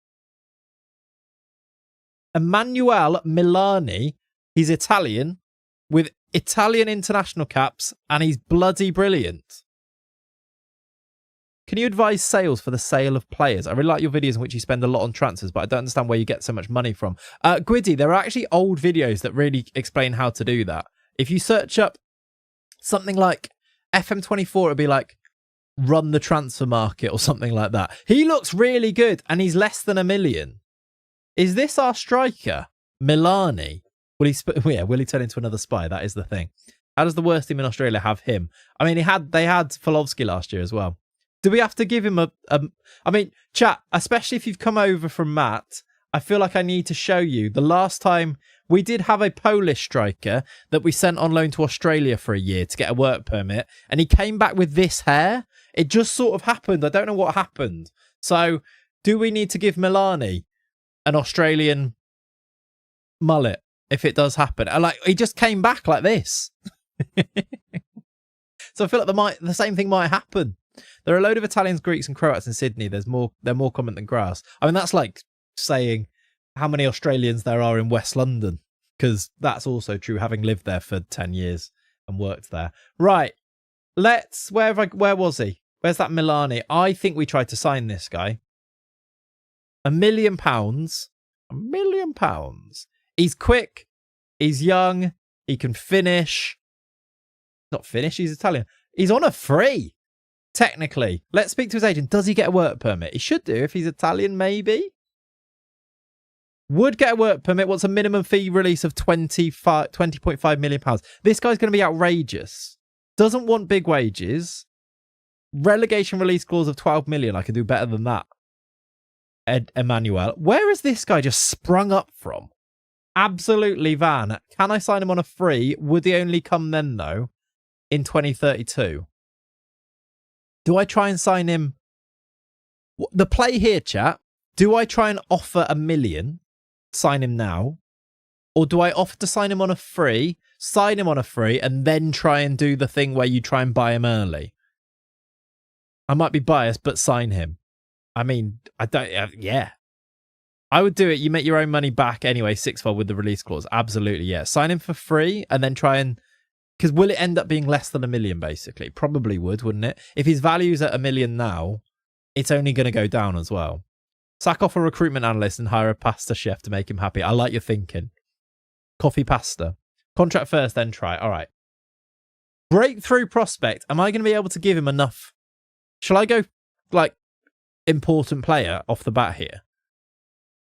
Emanuele Milani. He's Italian with Italian international caps, and he's bloody brilliant. Can you advise sales for the sale of players? I really like your videos in which you spend a lot on transfers, but I don't understand where you get so much money from. Gwiddy, there are actually old videos that really explain how to do that. If you search up something like FM24, it'll be like, run the transfer market or something like that. He looks really good, and he's less than $1 million. Is this our striker, Milani? Will he turn into another spy? That is the thing. How does the worst team in Australia have him? I mean, they had Falowski last year as well. Do we have to give him I mean, chat, especially if you've come over from Matt, I feel like I need to show you. The last time we did have a Polish striker that we sent on loan to Australia for a year to get a work permit, and he came back with this hair. It just sort of happened. I don't know what happened. So do we need to give Milani an Australian mullet if it does happen? Like, he just came back like this. So I feel like the same thing might happen. There are a load of Italians, Greeks, and Croats in Sydney. They're more common than grass. I mean, that's like saying how many Australians there are in West London, because that's also true, having lived there for 10 years and worked there. Right. Where was he? Where's that Milani? I think we tried to sign this guy. £1 million. £1 million. He's quick. He's young. He can finish. Not finish. He's Italian. He's on a free, technically. Let's speak to his agent. Does he get a work permit? He should do if he's Italian, maybe. Would get a work permit. What's a minimum fee release of £20.5 million? This guy's going to be outrageous. Doesn't want big wages. Relegation release clause of 12 million. I can do better than that. Emmanuel. Where has this guy just sprung up from? Absolutely Van. Can I sign him on a free? Would he only come then, though, in 2032? Do I try and sign him? The play here, chat. Do I try and offer $1 million, sign him now? Or do I offer to sign him on a free, and then try and do the thing where you try and buy him early? I might be biased, but sign him. I mean, I don't, yeah. I would do it. You make your own money back anyway, sixfold with the release clause. Absolutely, yeah. Sign him for free and then try and... Because will it end up being less than $1 million, basically? Probably would, wouldn't it? If his value's at $1 million now, it's only going to go down as well. Sack off a recruitment analyst and hire a pasta chef to make him happy. I like your thinking. Coffee pasta. Contract first, then try. All right. Breakthrough prospect. Am I going to be able to give him enough? Shall I go, like, important player off the bat here?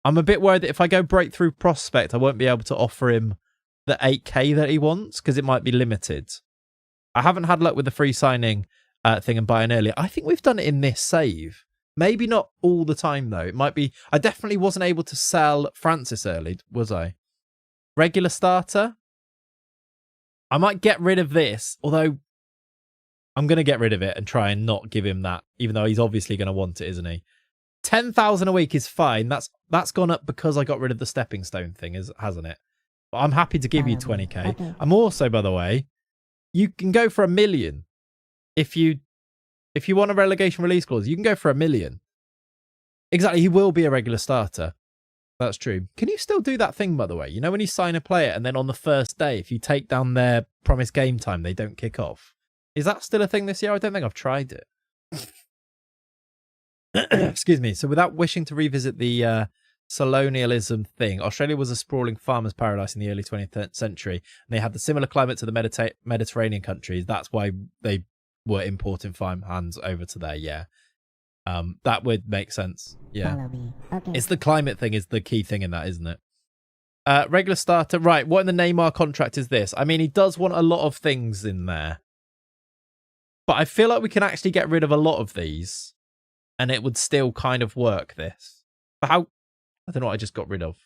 I'm a bit worried that if I go breakthrough prospect, I won't be able to offer him the 8k that he wants because it might be limited. I haven't had luck with the free signing thing and buying earlier. I think we've done it in this save. Maybe not all the time, though. It might be... I definitely wasn't able to sell Francis early, was I? Regular starter? I might get rid of this, although I'm going to get rid of it and try and not give him that, even though he's obviously going to want it, isn't he? 10,000 a week is fine. That's gone up because I got rid of the stepping stone thing, hasn't it? But I'm happy to give you 20k. Okay. I'm also, by the way, you can go for $1 million. If you want a relegation release clause, you can go for $1 million. Exactly, he will be a regular starter. That's true. Can you still do that thing, by the way? You know when you sign a player and then on the first day, if you take down their promised game time, they don't kick off? Is that still a thing this year? I don't think I've tried it. Excuse me. So without wishing to revisit the colonialism thing, Australia was a sprawling farmer's paradise in the early 20th century. And they had the similar climate to the Mediterranean countries. That's why they were importing farmhands over to there. Yeah. That would make sense. Yeah. Okay. It's the climate thing is the key thing in that, isn't it? Regular starter. Right. What in the Neymar contract is this? I mean, he does want a lot of things in there. But I feel like we can actually get rid of a lot of these. And it would still kind of work this. But how? I don't know what I just got rid of.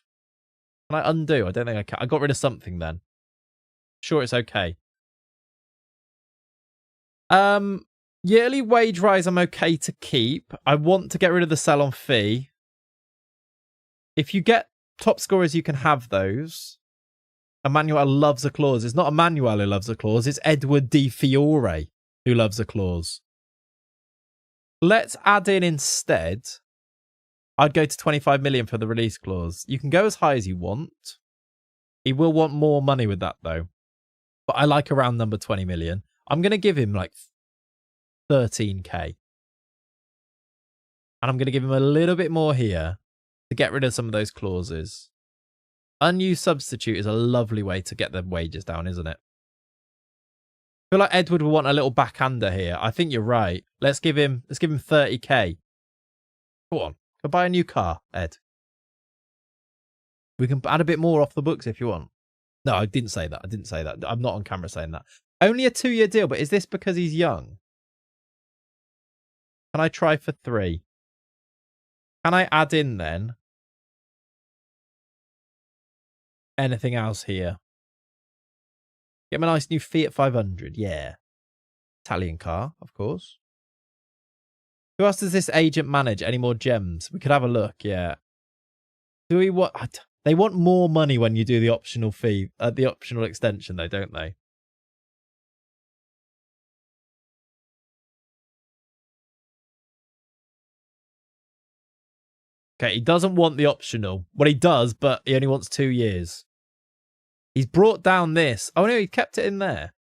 Can I undo? I don't think I can. I got rid of something then. Sure, it's okay. Yearly wage rise I'm okay to keep. I want to get rid of the sell-on fee. If you get top scorers, you can have those. Emmanuel loves a clause. It's not Emmanuel who loves a clause. It's Edward Di Fiore who loves a clause. Let's add in instead. I'd go to 25 million for the release clause. You can go as high as you want. He will want more money with that, though. But I like around number 20 million. I'm going to give him like 13k. And I'm going to give him a little bit more here to get rid of some of those clauses. Unused substitute is a lovely way to get the wages down, isn't it? I feel like Edward will want a little backhander here. I think you're right. Let's give him 30k. Go on. Go buy a new car, Ed. We can add a bit more off the books if you want. No, I didn't say that. I'm not on camera saying that. Only a 2-year deal, but is this because he's young? Can I try for 3? Can I add in then anything else here? Get him a nice new Fiat 500. Yeah. Italian car, of course. Who else does this agent manage? Any more gems? We could have a look, yeah. Do we want... They want more money when you do the optional fee, the optional extension, though, don't they? Okay, he doesn't want the optional. Well, he does, but he only wants 2 years. He's brought down this. Oh, no, he kept it in there.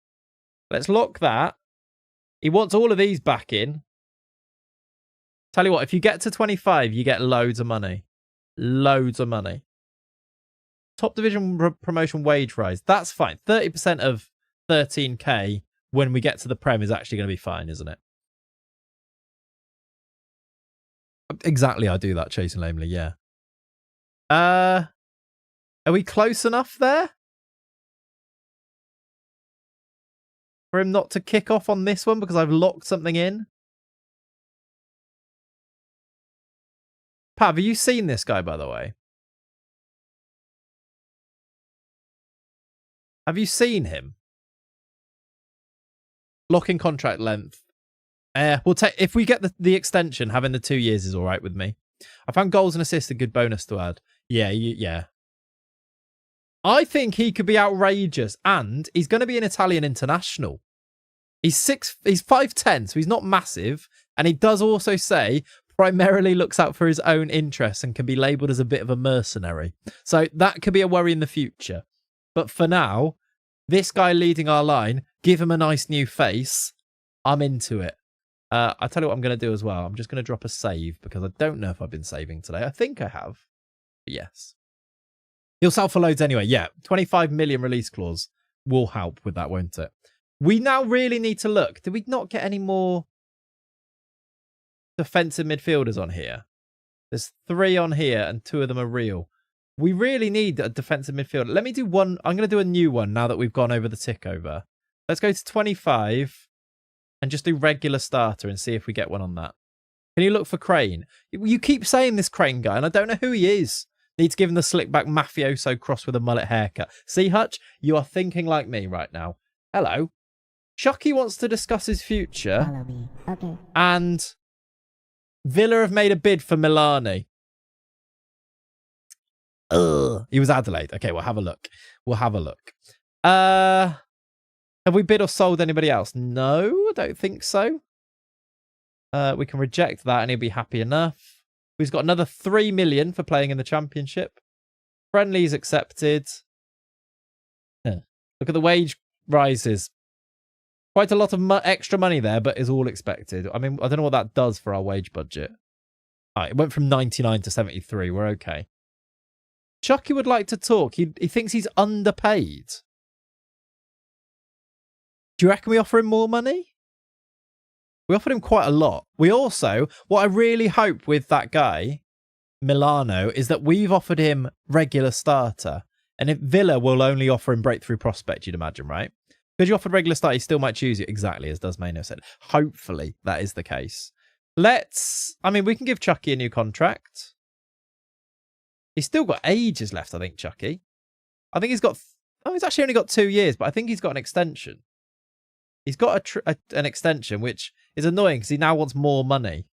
Let's lock that. He wants all of these back in. Tell you what, if you get to 25, you get loads of money. Loads of money. Top division promotion wage rise. That's fine. 30% of 13k when we get to the Prem is actually going to be fine, isn't it? Exactly, I do that, chasing lamely, yeah. Are we close enough there? For him not to kick off on this one because I've locked something in? Pav, have you seen this guy, by the way? Have you seen him? Locking contract length. We'll take if we get the extension. Having the 2 years is all right with me. I found goals and assists a good bonus to add. Yeah, yeah. I think he could be outrageous, and he's going to be an Italian international. He's 5'10", so he's not massive, and he does also say primarily looks out for his own interests and can be labelled as a bit of a mercenary. So that could be a worry in the future. But for now, this guy leading our line, give him a nice new face. I'm into it. I'll tell you what I'm going to do as well. I'm just going to drop a save because I don't know if I've been saving today. I think I have. But yes. He'll sell for loads anyway. Yeah, 25 million release clause will help with that, won't it? We now really need to look. Did we not get any more defensive midfielders on here? There's 3 on here and 2 of them are real. We really need a defensive midfielder. Let me do one. I'm going to do a new one now that we've gone over the tick over. Let's go to 25 and just do regular starter and see if we get one on that. Can you look for Crane? You keep saying this Crane guy, and I don't know who he is. Need to give him the slick back mafioso cross with a mullet haircut. See, Hutch, you are thinking like me right now. Hello. Chucky wants to discuss his future. Follow me. Okay. And Villa have made a bid for Milani. He was Adelaide. Okay, we'll have a look. We'll have a look. Have we bid or sold anybody else? No, I don't think so. We can reject that and he'll be happy enough. We've got another 3 million for playing in the championship. Friendlies accepted. Look at the wage rises. Quite a lot of extra money there, but is all expected. I mean, I don't know what that does for our wage budget. All right, it went from 99 to 73. We're okay. Chucky would like to talk. He thinks he's underpaid. Do you reckon we offer him more money? We offered him quite a lot. We also, what I really hope with that guy, Milano, is that we've offered him regular starter. And if Villa will only offer him breakthrough prospect, you'd imagine, right? Because you offered regular starter, he still might choose you. Exactly, as does Mano said. Hopefully that is the case. I mean, we can give Chucky a new contract. He's still got ages left, I think, Chucky. I think he's got... Oh, he's actually only got 2 years, but I think he's got an extension. He's got an extension, which is annoying because he now wants more money.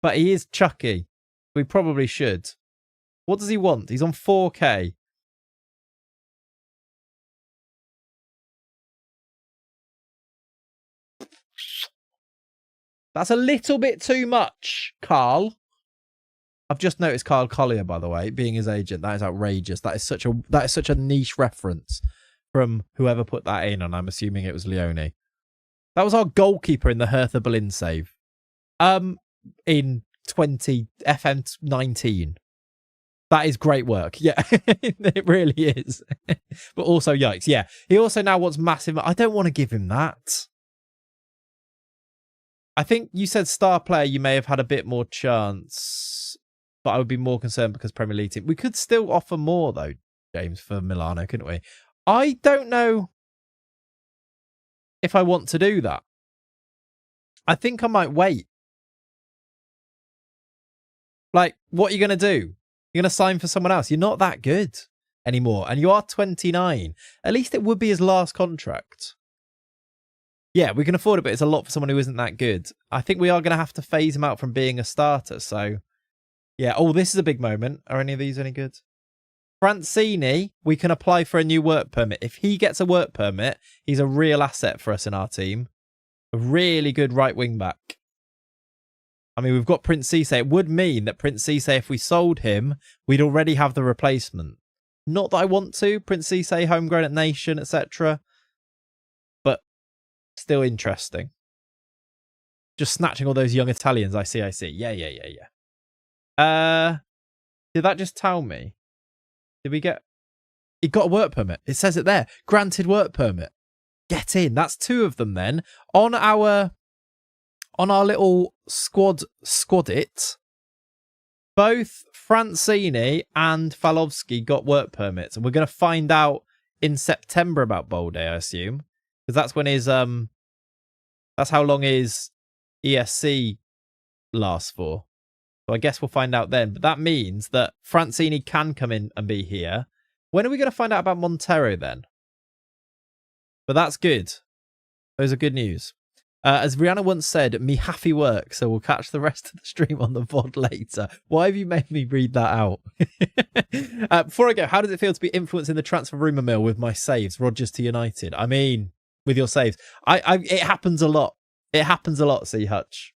But he is Chucky. We probably should. What does he want? He's on 4k. That's a little bit too much, Carl. I've just noticed Carl Collier, by the way, being his agent. That is outrageous. That is such a niche reference from whoever put that in, and I'm assuming it was Leone. That was our goalkeeper in the Hertha Berlin save. In FM19. That is great work. Yeah, it really is. But also, yikes. Yeah, he also now wants massive... I don't want to give him that. I think you said star player, you may have had a bit more chance, but I would be more concerned because Premier League team. We could still offer more, though, James, for Milano, couldn't we? I don't know if I want to do that. I think I might wait. Like, what are you going to do? You're going to sign for someone else. You're not that good anymore, and you are 29. At least it would be his last contract. Yeah, we can afford it, but it's a lot for someone who isn't that good. I think we are going to have to phase him out from being a starter. So, yeah. Oh, this is a big moment. Are any of these any good? Francini, we can apply for a new work permit. If he gets a work permit, he's a real asset for us in our team. A really good right wing back. I mean, we've got Prince Cisse. It would mean that Prince Cisse, if we sold him, we'd already have the replacement. Not that I want to. Prince Cisse, homegrown at Nation, etc. But still interesting. Just snatching all those young Italians. I see. Yeah. Did that just tell me? Did we get... He got a work permit. It says it there. Granted work permit. Get in. That's 2 of them then. On our little squad it, both Francini and Falovsky got work permits. And we're going to find out in September about Bolde, I assume. Because that's when his... That's how long his ESC lasts for. So I guess we'll find out then. But that means that Francini can come in and be here. When are we going to find out about Montero then? But that's good. Those are good news. As Rihanna once said, me happy work, so we'll catch the rest of the stream on the VOD later. Why have you made me read that out? Before I go, how does it feel to be influencing the transfer rumour mill with my saves? Rodgers to United. I mean, with your saves. It happens a lot. It happens a lot, C. Hutch.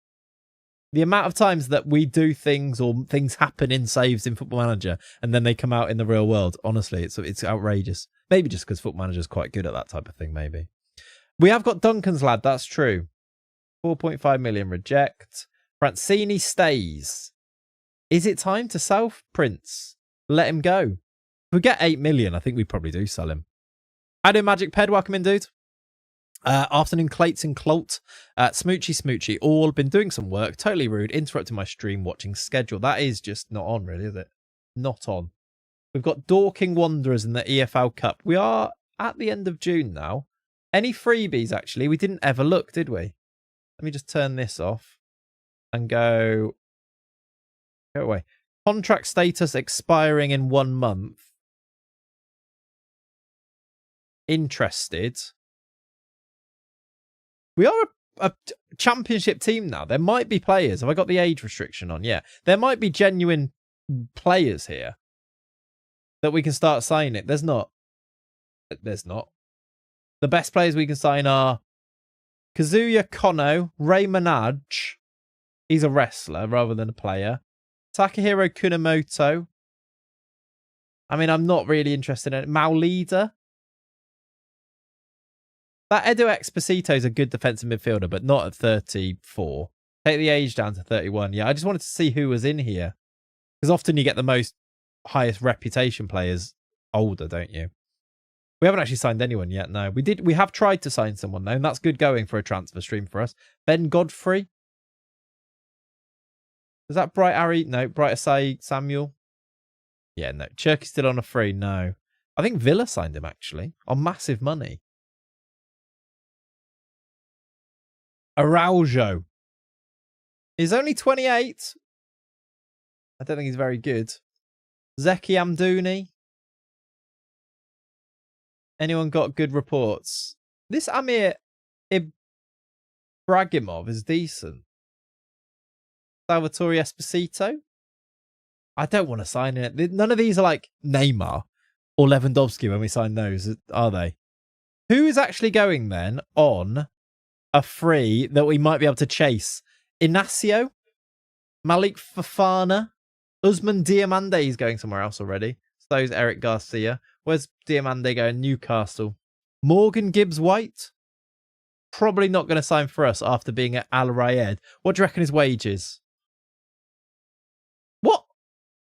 The amount of times that we do things or things happen in saves in Football Manager and then they come out in the real world, honestly, it's outrageous. Maybe just because Football Manager is quite good at that type of thing, maybe. We have got Duncan's lad, that's true. 4.5 million reject. Francini stays. Is it time to sell Prince? Let him go. If we get 8 million, I think we probably do sell him. How do Magic Ped? Welcome in, dude. Afternoon, Clayts and Clolt. Smoochy. All been doing some work. Totally rude. Interrupting my stream watching schedule. That is just not on, really, is it? Not on. We've got Dorking Wanderers in the EFL Cup. We are at the end of June now. Any freebies, actually? We didn't ever look, did we? Let me just turn this off and go away. Contract status expiring in 1 month. Interested. We are a championship team now. There might be players. Have I got the age restriction on? Yeah. There might be genuine players here that we can start signing. There's not. The best players we can sign are Kazuya Kono, Ray Minaj. He's a wrestler rather than a player. Takahiro Kunamoto. I mean, I'm not really interested in it. Maulida. That Edo Exposito is a good defensive midfielder, but not at 34. Take the age down to 31. Yeah, I just wanted to see who was in here. Because often you get the highest reputation players older, don't you? We haven't actually signed anyone yet, no. We have tried to sign someone, though, and that's good going for a transfer stream for us. Ben Godfrey. Is that Bright Ari? No. Bright Asai Samuel? Yeah, no. Cherky's still on a free? No. I think Villa signed him, actually, on massive money. Araujo. He's only 28. I don't think he's very good. Zeki Amdouni. Anyone got good reports? This Amir Ibragimov is decent. Salvatore Esposito. I don't want to sign it. None of these are like Neymar or Lewandowski when we sign those, are they? Who is actually going then on a free that we might be able to chase? Inacio? Malik Fafana? Usman Diamande is going somewhere else already. So's Eric Garcia. Where's Diamande going? Newcastle. Morgan Gibbs-White? Probably not going to sign for us after being at Al Rayed. What do you reckon his wage is? What?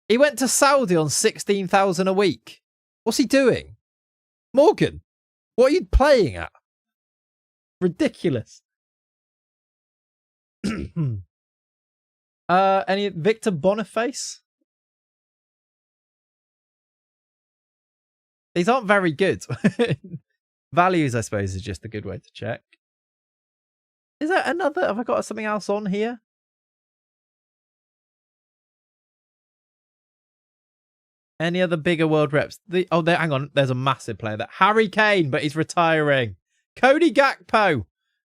He went to Saudi on 16,000 a week. What's he doing? Morgan, what are you playing at? Ridiculous. Any Victor Boniface? These aren't very good. Values, I suppose, is just a good way to check. Is there another? Have I got something else on here? Any other bigger world reps? Hang on. There's a massive player there. Harry Kane, but he's retiring. Cody Gakpo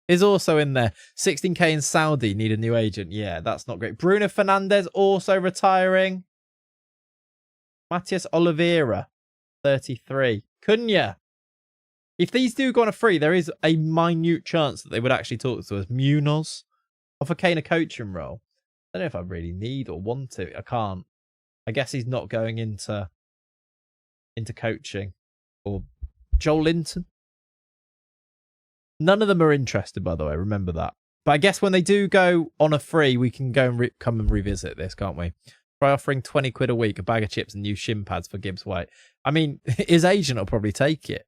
is also in there. 16k in Saudi, need a new agent. Yeah, that's not great. Bruno Fernandes also retiring. Matias Oliveira, 33. Cunha. If these do go on a free, there is a minute chance that they would actually talk to us. Munoz. Offer Kane a coaching role. don't know if I really need or want to. I can't. I guess he's not going into coaching. Or Joel Linton. None of them are interested, by the way. Remember that. But I guess when they do go on a free, we can go and come and revisit this, can't we? Try offering 20 quid a week, a bag of chips and new shin pads for Gibbs White. I mean, his agent will probably take it.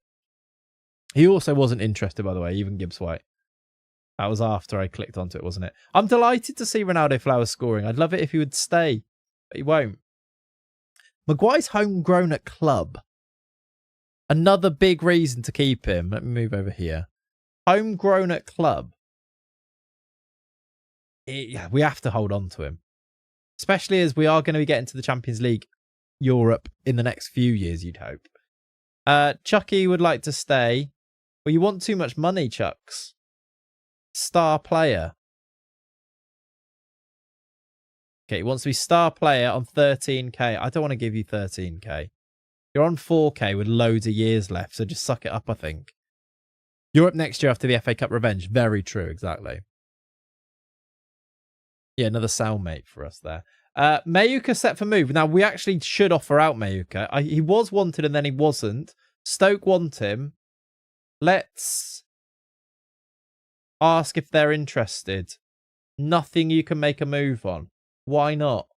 He also wasn't interested, by the way, even Gibbs White. That was after I clicked onto it, wasn't it? I'm delighted to see Ronaldo Flowers scoring. I'd love it if he would stay, but he won't. Maguire's homegrown at club. Another big reason to keep him. Let me move over here. Homegrown at club. Yeah, we have to hold on to him. Especially as we are going to be getting to the Champions League Europe in the next few years, you'd hope. Chucky would like to stay. Well, you want too much money, Chucks. Star player. Okay, he wants to be star player on 13k. I don't want to give you 13k. You're on 4k with loads of years left, so just suck it up, I think. Europe next year after the FA Cup revenge. Very true, exactly. Yeah, another cellmate for us there. Mayuka set for move. Now, we actually should offer out Mayuka. He was wanted and then he wasn't. Stoke want him. Let's ask if they're interested. Nothing you can make a move on. Why not?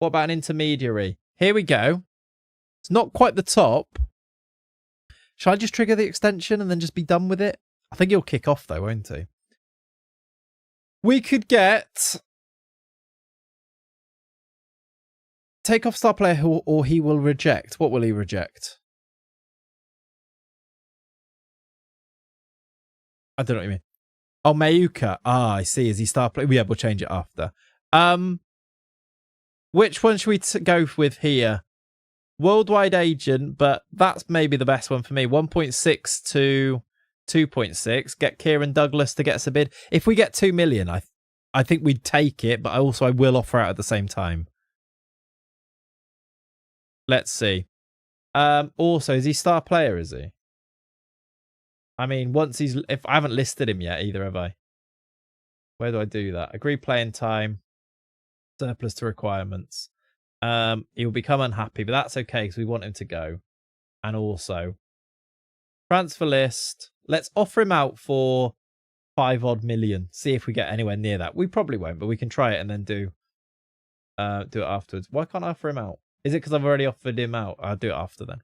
What about an intermediary? Here we go. It's not quite the top. Shall I just trigger the extension and then just be done with it? I think he'll kick off though, won't he? We could get... Take off star player or he will reject. What will he reject? I don't know what you mean. Oh, Mayuka. Ah, I see. Is he star player? Yeah, we'll change it after. Which one should we go with here? Worldwide agent, but that's maybe the best one for me. 1.6 to 2.6. Get Kieran Douglas to get us a bid. If we get 2 million, I think we'd take it, but I will offer out at the same time. Let's see. Also, is he star player, is he? I mean, if I haven't listed him yet, either have I. Where do I do that? Agree playing time. Surplus to requirements. He'll become unhappy, but that's okay because we want him to go. And also, transfer list. Let's offer him out for 5 odd million. See if we get anywhere near that. We probably won't, but we can try it and then do it afterwards. Why can't I offer him out? Is it because I've already offered him out? I'll do it after then.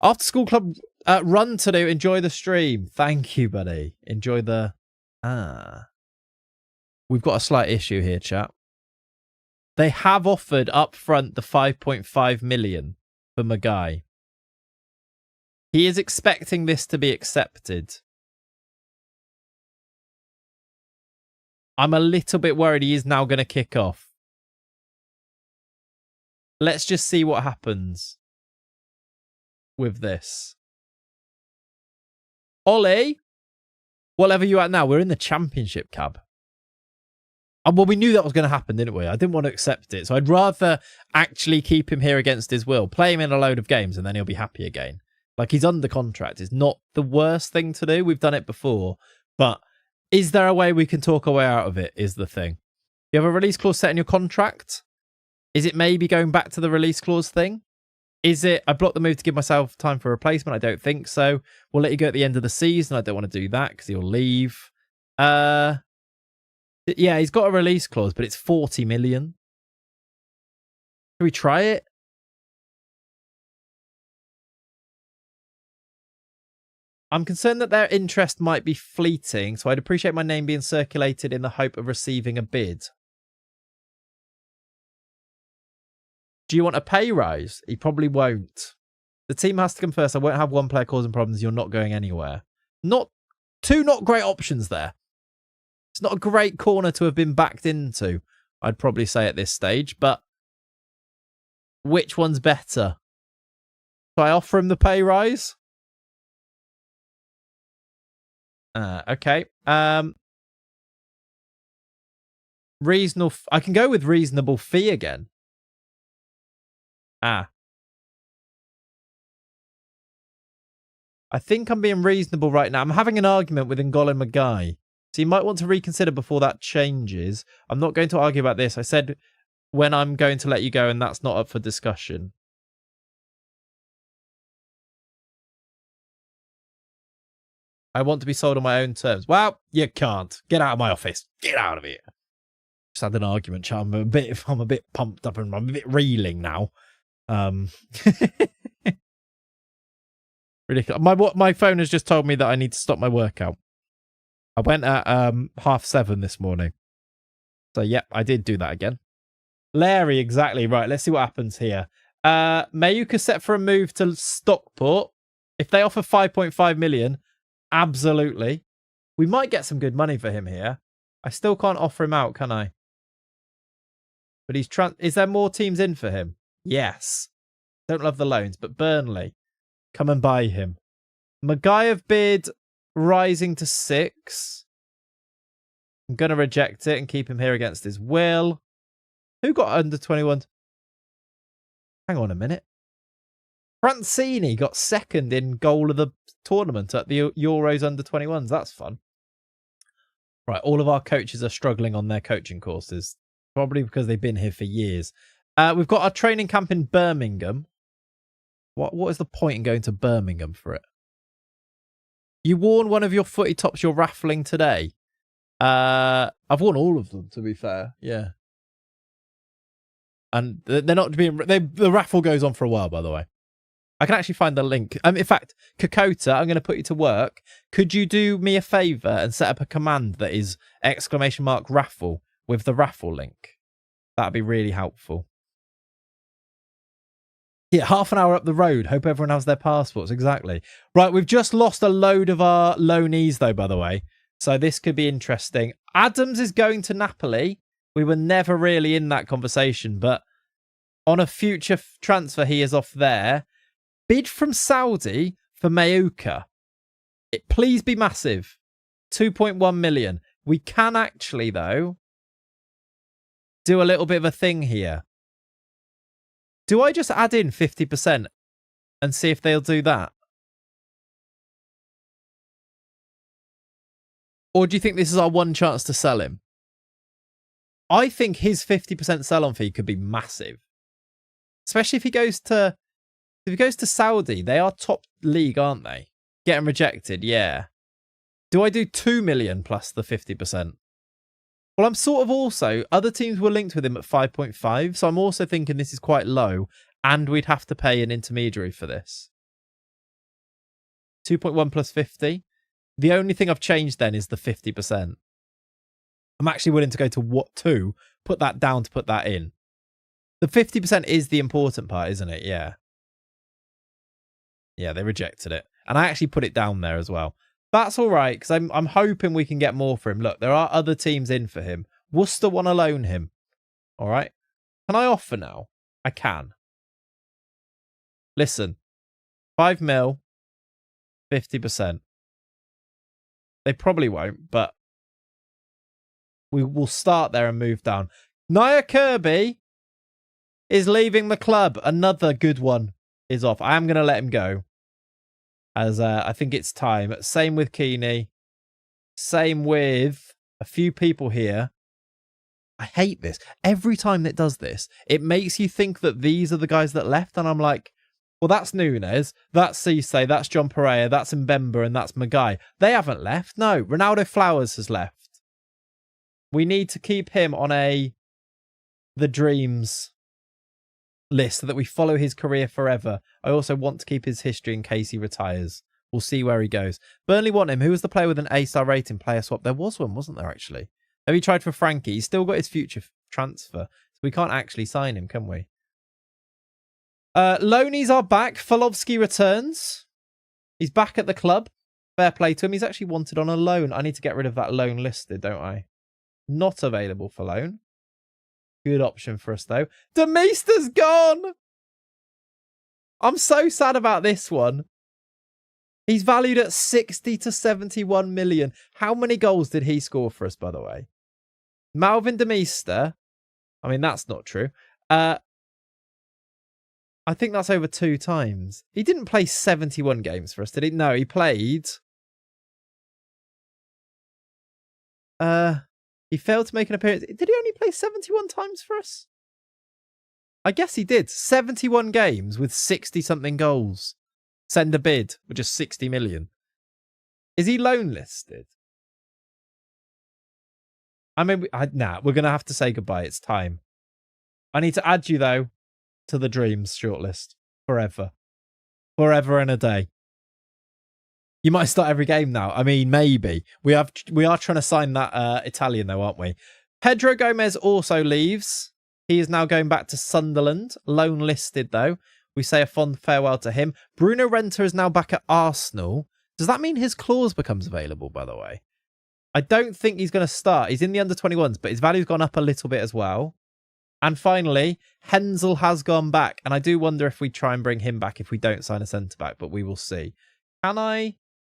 After school club run to do. Enjoy the stream. Thank you, buddy. Enjoy the... We've got a slight issue here, chat. They have offered up front the 5.5 million for Maguire. He is expecting this to be accepted. I'm a little bit worried he is now going to kick off. Let's just see what happens with this. Ollie, what level are you at now? We're in the championship, cab. Well, we knew that was going to happen, didn't we? I didn't want to accept it. So I'd rather actually keep him here against his will. Play him in a load of games and then he'll be happy again. Like, he's under contract. It's not the worst thing to do. We've done it before. But is there a way we can talk our way out of it is the thing. You have a release clause set in your contract? Is it maybe going back to the release clause thing? Is it, I blocked the move to give myself time for replacement? I don't think so. We'll let you go at the end of the season. I don't want to do that because he'll leave. Yeah, he's got a release clause, but it's 40 million. Can we try it? I'm concerned that their interest might be fleeting, so I'd appreciate my name being circulated in the hope of receiving a bid. Do you want a pay rise? He probably won't. The team has to come first. I won't have one player causing problems. You're not going anywhere. Not great options there. It's not a great corner to have been backed into, I'd probably say at this stage, but which one's better? So I offer him the pay rise? Okay. Reasonable. I can go with reasonable fee again. I think I'm being reasonable right now. I'm having an argument with N'Golo Maguire. So you might want to reconsider before that changes. I'm not going to argue about this. I said when I'm going to let you go, and that's not up for discussion. I want to be sold on my own terms. Well, you can't. Get out of my office. Get out of here. Just had an argument, chat. I'm a bit pumped up and I'm a bit reeling now. Ridiculous. My phone has just told me that I need to stop my workout. I went at 7:30 this morning. So yeah, I did do that again. Larry, exactly right. Let's see what happens here. Mayuka set for a move to Stockport. If they offer 5.5 million, absolutely. We might get some good money for him here. I still can't offer him out, can I? But is there more teams in for him? Yes. Don't love the loans, but Burnley, come and buy him. Magayev bid rising to 6. I'm going to reject it and keep him here against his will. Who got under 21? Hang on a minute. Francini got second in goal of the tournament at the Euros under 21s. That's fun. Right, all of our coaches are struggling on their coaching courses. Probably because they've been here for years. We've got our training camp in Birmingham. What is the point in going to Birmingham for it? You worn one of your footy tops you're raffling today. I've worn all of them, to be fair. Yeah. And they're not being... the raffle goes on for a while, by the way. I can actually find the link. In fact, Kokota, I'm going to put you to work. Could you do me a favour and set up a command that is !raffle with the raffle link? That'd be really helpful. Yeah, half an hour up the road. Hope everyone has their passports. Exactly. Right, we've just lost a load of our loanees, though, by the way. So this could be interesting. Adams is going to Napoli. We were never really in that conversation, but on a future transfer, he is off there. Bid from Saudi for Mayuka. Please be massive. 2.1 million. We can actually, though, do a little bit of a thing here. Do I just add in 50% and see if they'll do that? Or do you think this is our one chance to sell him? I think his 50% sell-on fee could be massive. Especially if he goes to Saudi. They are top league, aren't they? Getting rejected, yeah. Do I do 2 million plus the 50%? Well, I'm sort of also... Other teams were linked with him at 5.5, so I'm also thinking this is quite low, and we'd have to pay an intermediary for this. 2.1 plus 50. The only thing I've changed then is the 50%. I'm actually willing to go to 2, put that down to put that in. The 50% is the important part, isn't it? Yeah. Yeah, they rejected it. And I actually put it down there as well. That's all right, because I'm hoping we can get more for him. Look, there are other teams in for him. Worcester want to loan him. All right. Can I offer now? I can. Listen. 5 mil. 50%. They probably won't, but we will start there and move down. Nia Kirby is leaving the club. Another good one is off. I am going to let him go, as I think it's time. Same with Keeney. Same with a few people here. I hate this. Every time that does this, it makes you think that these are the guys that left. And I'm like, well, that's Nunes, that's Cisse, that's John Pereira, that's Mbemba, and that's Magai. They haven't left. No, Ronaldo Flowers has left. We need to keep him on the dreams list so that we follow his career forever. I also want to keep his history in case he retires. We'll see where he goes. Burnley want him. Who was the player with an A-star rating player swap? There was one, wasn't there, actually? Have you tried for Frankie? He's still got his future transfer. So we can't actually sign him, can we? Loanies are back. Folovsky returns. He's back at the club. Fair play to him. He's actually wanted on a loan. I need to get rid of that loan listed, don't I? Not available for loan. Good option for us, though. Demeester's gone! I'm so sad about this one. He's valued at 60 to 71 million. How many goals did he score for us, by the way? Malvin Demeester. I mean, that's not true. I think that's over 2 times. He didn't play 71 games for us, did he? No, he played He failed to make an appearance. Did he only play 71 times for us? I guess he did. 71 games with 60-something goals. Send a bid with just 60 million. Is he loan listed? I mean, nah, we're going to have to say goodbye. It's time. I need to add you, though, to the Dreams shortlist. Forever. Forever and a day. You might start every game now. I mean, maybe. We are trying to sign that Italian, though, aren't we? Pedro Gomez also leaves. He is now going back to Sunderland. Loan listed, though. We say a fond farewell to him. Bruno Renta is now back at Arsenal. Does that mean his clause becomes available, by the way? I don't think he's going to start. He's in the under-21s, but his value's gone up a little bit as well. And finally, Hensel has gone back. And I do wonder if we try and bring him back if we don't sign a centre-back, but we will see. Can I?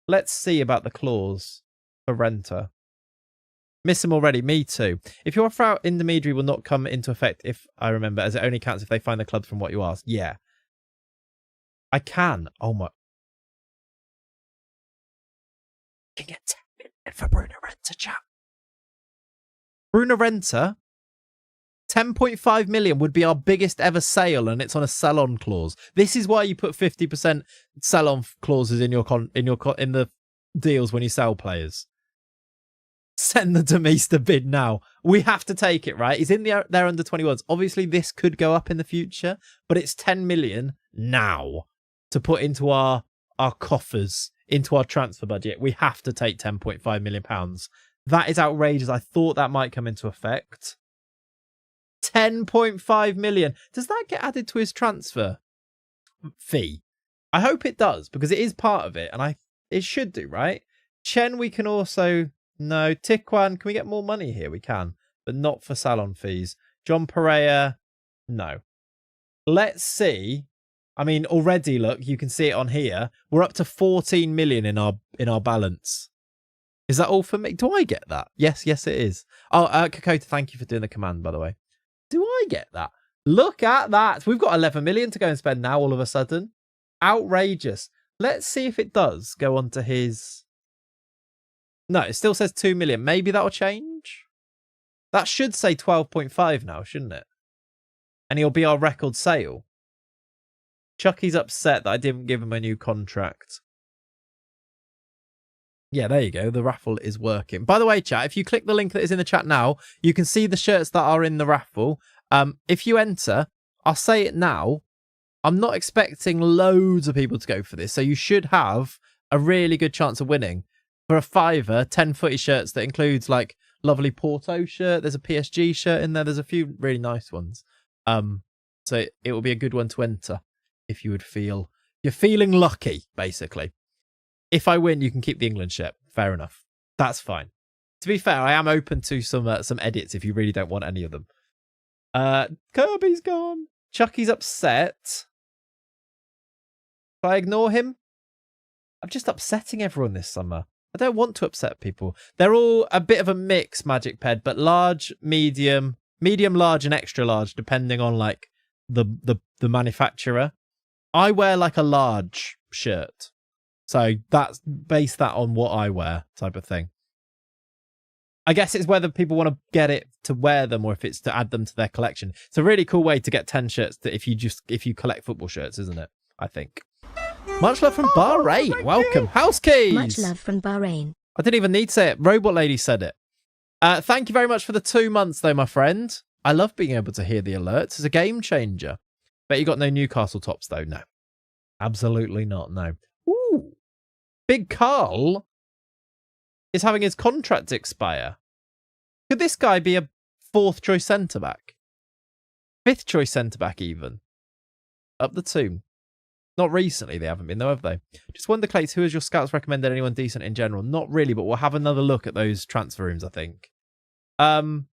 Let's see about the clause for Renta. Miss him already. Me too. If your offer out intermediary will not come into effect, if I remember, as it only counts if they find the clubs from what you asked. Yeah. I can. Oh my. You can get 10 million for Bruno Renta, chap. Bruno Renta, 10.5 million would be our biggest ever sale, and it's on a sell-on clause. This is why you put 50% sell-on clauses in in the deals when you sell players. Send the Demista bid now. We have to take it, right? He's in their under 21s. Obviously, this could go up in the future, but it's 10 million now to put into our coffers, into our transfer budget. We have to take 10.5 million pounds. That is outrageous. I thought that might come into effect. 10.5 million. Does that get added to his transfer fee? I hope it does, because it is part of it, and it should do, right? Chen, we can also... No. Tikwan, can we get more money here? We can, but not for salon fees. John Pereira, no. Let's see. I mean, already, look, you can see it on here. We're up to 14 million in our balance. Is that all for me? Do I get that? Yes, it is. Oh, Kakota, thank you for doing the command, by the way. Do I get that? Look at that. We've got 11 million to go and spend now all of a sudden. Outrageous. Let's see if it does go on to his... No, it still says 2 million. Maybe that'll change. That should say 12.5 now, shouldn't it? And he'll be our record sale. Chucky's upset that I didn't give him a new contract. Yeah, there you go. The raffle is working. By the way, chat, if you click the link that is in the chat now, you can see the shirts that are in the raffle. If you enter, I'll say it now, I'm not expecting loads of people to go for this, so you should have a really good chance of winning. For a £5, 10 footy shirts that includes like lovely Porto shirt. There's a PSG shirt in there. There's a few really nice ones. So it will be a good one to enter if you would feel you're feeling lucky, basically. If I win, you can keep the England shirt. Fair enough. That's fine. To be fair, I am open to some edits if you really don't want any of them. Kirby's gone. Chucky's upset. If I ignore him, I'm just upsetting everyone this summer. I don't want to upset people. They're all a bit of a mix, Magic Ped, but large, medium, large, and extra large, depending on like the manufacturer. I wear like a large shirt, so that's base that on what I wear, type of thing. I guess it's whether people want to get it to wear them or if it's to add them to their collection. It's a really cool way to get 10 shirts if you collect football shirts, isn't it? I think. Much love from Bahrain. Welcome. House keys. Much love from Bahrain. I didn't even need to say it. Robot Lady said it. Thank you very much for the 2 months, though, my friend. I love being able to hear the alerts. It's a game changer. Bet you got no Newcastle tops, though. No. Absolutely not, no. Ooh. Big Carl is having his contract expire. Could this guy be a 4th choice centre-back? 5th choice centre-back, even. Up the two. Not recently, they haven't been, though, have they? Just wonder, Clayts, who has your scouts recommended anyone decent in general? Not really, but we'll have another look at those transfer rooms, I think. And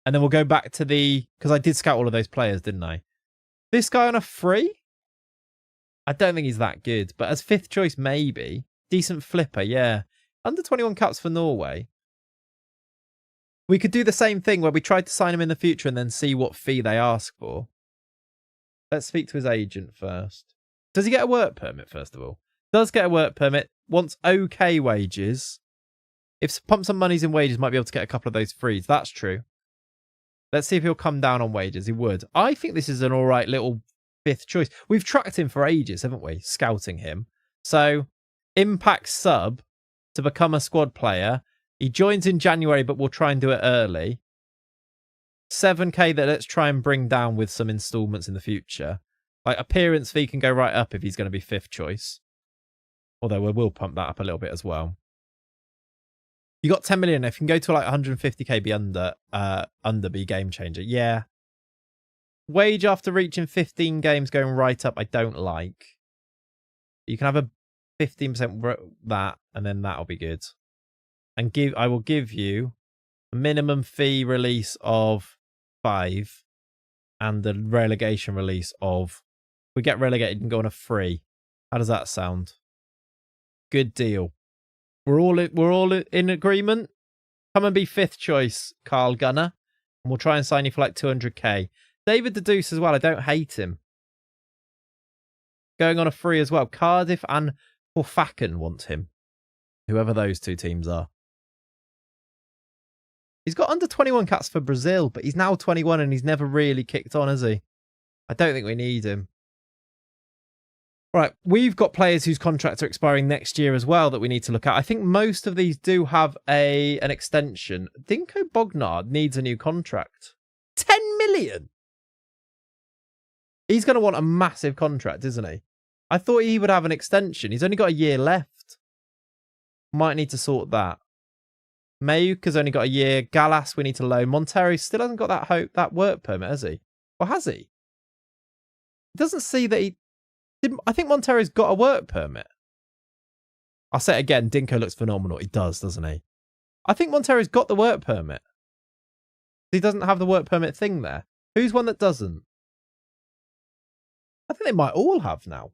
then we'll go back to because I did scout all of those players, didn't I? This guy on a free? I don't think he's that good, but as 5th choice, maybe. Decent flipper, yeah. Under 21 caps for Norway. We could do the same thing where we tried to sign him in the future and then see what fee they ask for. Let's speak to his agent first. Does he get a work permit, first of all? Does get a work permit. Wants okay wages. If pump some monies in wages, might be able to get a couple of those frees. That's true. Let's see if he'll come down on wages. He would. I think this is an all right little 5th choice. We've tracked him for ages, haven't we? Scouting him. So, impact sub to become a squad player. He joins in January, but we'll try and do it early. 7k that let's try and bring down with some installments in the future. Like, appearance fee can go right up if he's going to be 5th choice. Although we will pump that up a little bit as well. You got 10 million. If you can go to like 150k be under be game changer. Yeah. Wage after reaching 15 games going right up, I don't like. You can have a 15% that, and then that'll be good. And I will give you a minimum fee release of 5 and the relegation release of, if we get relegated, you can go on a free. How does that sound? Good deal. We're all in agreement. Come and be 5th choice, Carl Gunner, and we'll try and sign you for like 200k. David the Deuce as well. I don't hate him. Going on a free as well. Cardiff and Forfaken want him. Whoever those two teams are. He's got under 21 caps for Brazil, but he's now 21 and he's never really kicked on, has he? I don't think we need him. Right, we've got players whose contracts are expiring next year as well that we need to look at. I think most of these do have an extension. Dinko Bognard needs a new contract. 10 million! He's going to want a massive contract, isn't he? I thought he would have an extension. He's only got a year left. Might need to sort that. Mayuk has only got a year. Gallas, we need to loan. Montero still hasn't got that work permit, has he? Or has he? It doesn't see that he... I think Montero's got a work permit. I'll say it again. Dinko looks phenomenal. He does, doesn't he? I think Montero's got the work permit. He doesn't have the work permit thing there. Who's one that doesn't? I think they might all have now.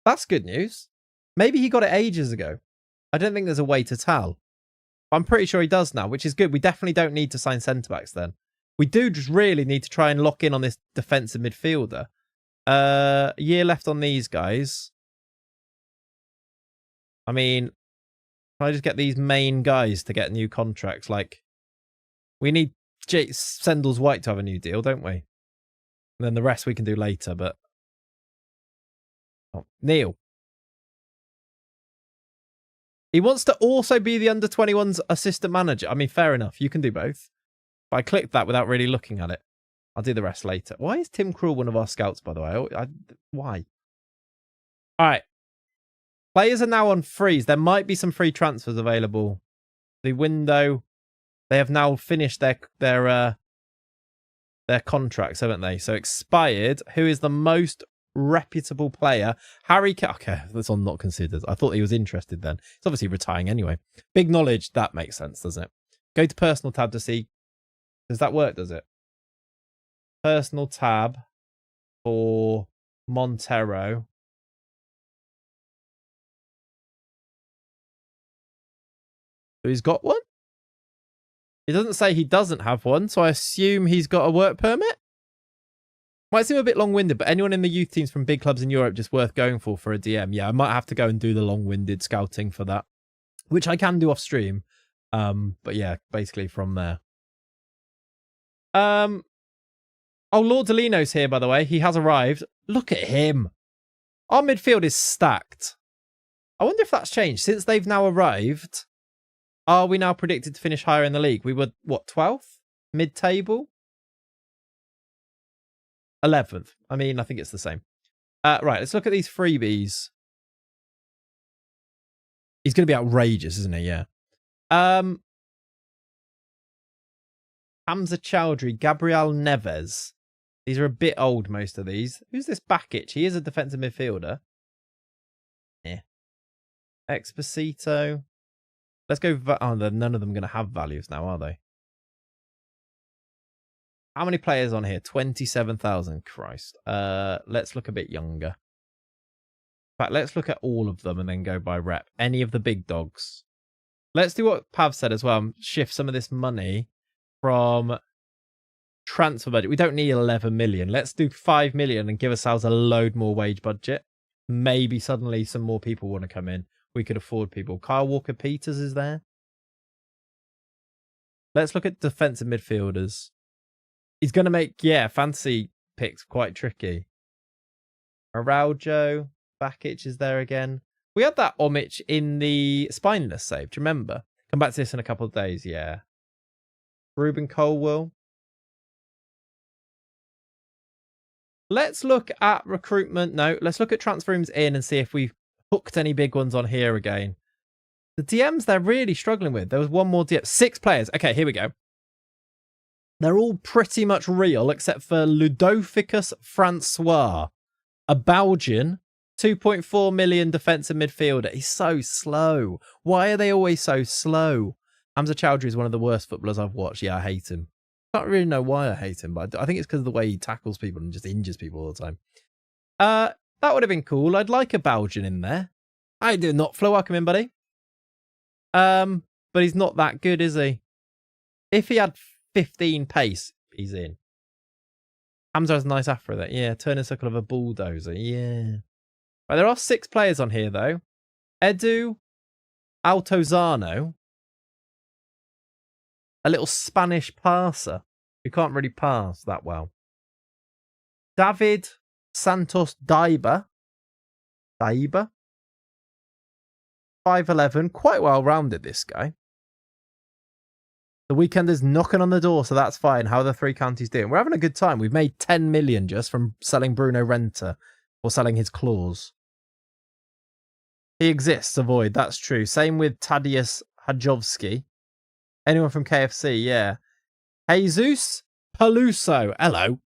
That's good news. Maybe he got it ages ago. I don't think there's a way to tell. I'm pretty sure he does now, which is good. We definitely don't need to sign centre-backs then. We do just really need to try and lock in on this defensive midfielder. A year left on these guys. I mean, can I just get these main guys to get new contracts? Like, we need Sendles White to have a new deal, don't we? And then the rest we can do later, but... Oh, Neil. He wants to also be the under-21's assistant manager. I mean, fair enough. You can do both. I clicked that without really looking at it. I'll do the rest later. Why is Tim Krul one of our scouts, by the way? Why? All right. Players are now on freeze. There might be some free transfers available. The window, they have now finished their contracts, haven't they? So expired. Who is the most reputable player? Harry Kane. Okay, that's on not considered. I thought he was interested then. He's obviously retiring anyway. Big knowledge. That makes sense, doesn't it? Go to personal tab to see. Does that work, does it? Personal tab for Montero. So he's got one? It doesn't say he doesn't have one, so I assume he's got a work permit? Might seem a bit long-winded, but anyone in the youth teams from big clubs in Europe just worth going for a DM. Yeah, I might have to go and do the long-winded scouting for that, which I can do off stream. But yeah, basically from there. Oh, Lord Delino's here, by the way. He has arrived. Look at him. Our midfield is stacked. I wonder if that's changed. Since they've now arrived, are we now predicted to finish higher in the league? We were, what, 12th? Mid-table? 11th. I mean, I think it's the same. Right, let's look at these freebies. He's going to be outrageous, isn't he? Yeah. Hamza Chowdhury, Gabriel Neves. These are a bit old, most of these. Who's this Bakic? He is a defensive midfielder. Yeah. Exposito. Let's go. Oh, none of them going to have values now, are they? How many players on here? 27,000. Christ. Let's look a bit younger. In fact, let's look at all of them and then go by rep. Any of the big dogs. Let's do what Pav said as well. Shift some of this money from transfer budget. We don't need 11 million. Let's do 5 million and give ourselves a load more wage budget. Maybe suddenly some more people want to come in. we could afford people. Kyle Walker-Peters is there. Let's look at defensive midfielders. He's going to make, fantasy picks quite tricky. Araujo, Bakic is there again. We had that Omic in the spineless save. Do you remember? Come back to this in a couple of days, yeah. Ruben Colwell. Let's look at recruitment. No, let's look at transfer rooms in and see if we've hooked any big ones on here again. The DMs they're really struggling with. There was one more DM. 6 players. Okay, here we go. They're all pretty much real except for Ludovicus Francois, a Belgian, 2.4 million defensive midfielder. He's so slow. Why are they always so slow? Hamza Chowdhury is one of the worst footballers I've watched. Yeah, I hate him. I don't really know why I hate him, but I think it's because of the way he tackles people and just injures people all the time. That would have been cool. I'd like a Belgian in there. I do not. Flo, welcome in, buddy. But he's not that good, is he? If he had 15 pace, he's in. Hamza has a nice afro there. Yeah, turning circle of a bulldozer. Yeah. Right, there are 6 players on here, though. Edu Altozano. A little Spanish passer who can't really pass that well. David Santos Daiba. 5'11", quite well rounded, this guy. The Weekender's knocking on the door, so that's fine. How are the 3 counties doing? We're having a good time. We've made 10 million just from selling Bruno Renta or selling his claws. He exists, avoid. That's true. Same with Tadeusz Hajowski. Anyone from KFC, yeah. Jesus Peluso. Hello.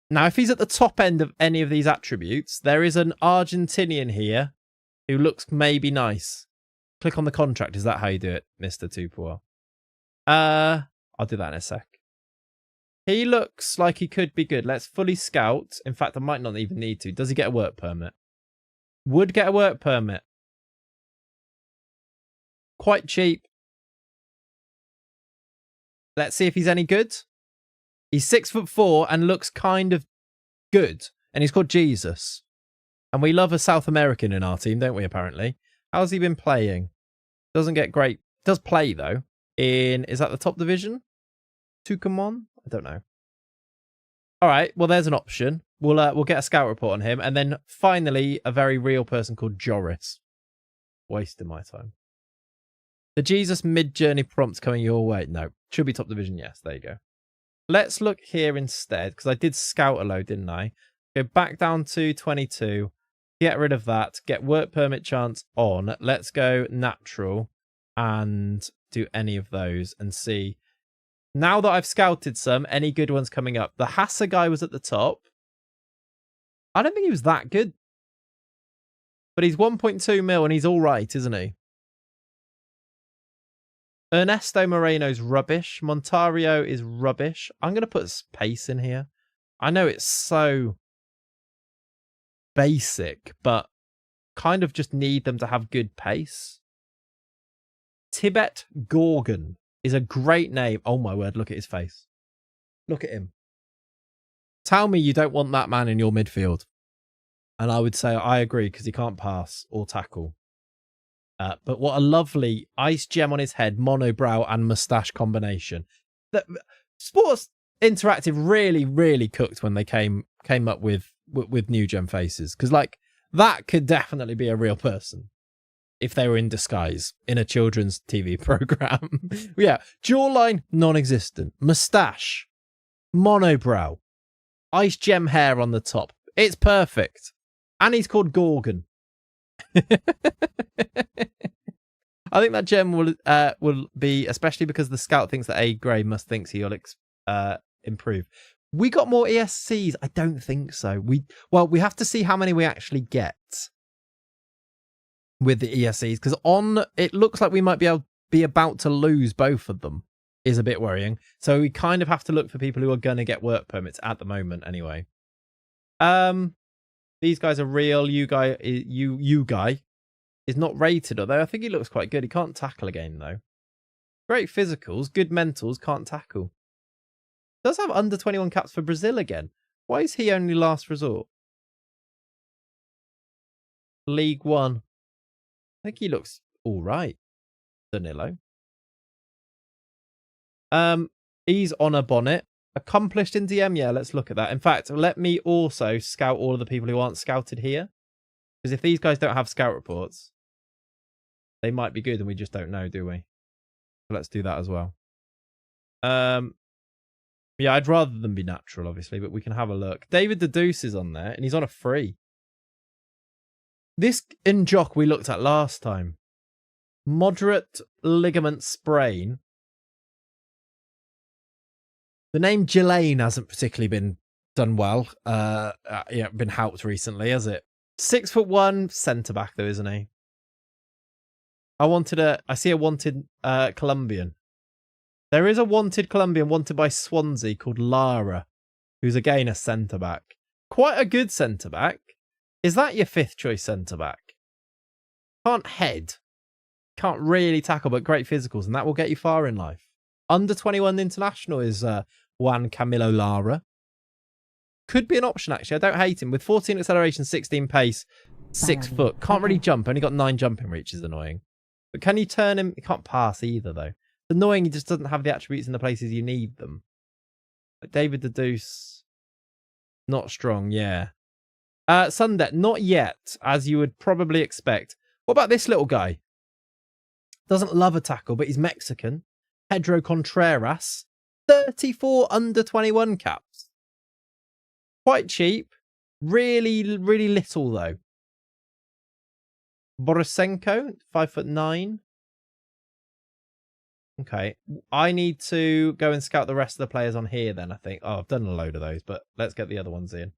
Now, if he's at the top end of any of these attributes, there is an Argentinian here who looks maybe nice. Click on the contract. Is that how you do it, Mr. Tupua? I'll do that in a sec. He looks like he could be good. Let's fully scout. In fact, I might not even need to. Does he get a work permit? Would get a work permit. Quite cheap. Let's see if he's any good. He's 6'4" and looks kind of good. And he's called Jesus. And we love a South American in our team, don't we, apparently? How's he been playing? Doesn't get great. Does play, though. Is that the top division? Tucumon? I don't know. All right. Well, there's an option. We'll get a scout report on him. And then finally, a very real person called Joris. Wasting my time. The Jesus mid-journey prompt coming your way. No. Should be top division. Yes. There you go. Let's look here instead, because I did scout a load, didn't I? Go back down to 22. Get rid of that. Get work permit chance on. Let's go natural and do any of those and see. Now that I've scouted some, any good ones coming up. The Hassa guy was at the top. I don't think he was that good. But he's 1.2 mil and he's all right, isn't he? Ernesto Moreno's rubbish. Montario is rubbish. I'm going to put pace in here. I know it's so basic, but kind of just need them to have good pace. Tibet Gorgon is a great name. Oh my word, look at his face. Look at him. Tell me you don't want that man in your midfield. And I would say I agree because he can't pass or tackle. But what a lovely ice gem on his head, monobrow and moustache combination. Sports Interactive really, really cooked when they came up with new gem faces. Because like that could definitely be a real person. If they were in disguise in a children's TV program. Yeah. Jawline, non-existent. Moustache. Monobrow. Ice gem hair on the top. It's perfect. And he's called Gorgon. I think that gem will be, especially because the scout thinks that A Gray must thinks he'll improve. We got more ESCs? I don't think so. We have to see how many we actually get with the ESCs, because it looks like we might be about to lose both of them. Is a bit worrying. So we kind of have to look for people who are going to get work permits at the moment anyway. These guys are real. You guy is not rated, although I think he looks quite good. He can't tackle again though. Great physicals, good mentals, can't tackle. Does have under 21 caps for Brazil again. Why is he only last resort? League One. think he looks all right, Danilo. He's on a bonnet. Accomplished in DM. Yeah, let's look at that. In fact, let me also scout all of the people who aren't scouted here. Because if these guys don't have scout reports, they might be good and we just don't know, do we? So let's do that as well. Yeah, I'd rather them be natural, obviously, but we can have a look. David the Deuce is on there, and he's on a free. This in Jock we looked at last time. Moderate ligament sprain. The name Ghislaine hasn't particularly been done well. Yeah, been helped recently, has it? 6'1", centre back though, isn't he? I see a wanted Colombian. There is a wanted Colombian wanted by Swansea called Lara, who's again a centre back. Quite a good centre back. Is that your 5th choice centre back? Can't head. Can't really tackle, but great physicals, and that will get you far in life. Under 21 international is Juan Camilo Lara. Could be an option, actually. I don't hate him. With 14 acceleration, 16 pace, 6 foot. Can't really jump. Only got 9 jumping reach, is annoying. But can you turn him? He can't pass either, though. It's annoying he just doesn't have the attributes in the places you need them. Like David the Deuce. Not strong, yeah. Sundet, not yet, as you would probably expect. What about this little guy? Doesn't love a tackle, but he's Mexican. Pedro Contreras. 34 under 21 caps. Quite cheap. Really, really little, though. Borisenko, 5'9". Okay. I need to go and scout the rest of the players on here then, I think. Oh, I've done a load of those, but let's get the other ones in.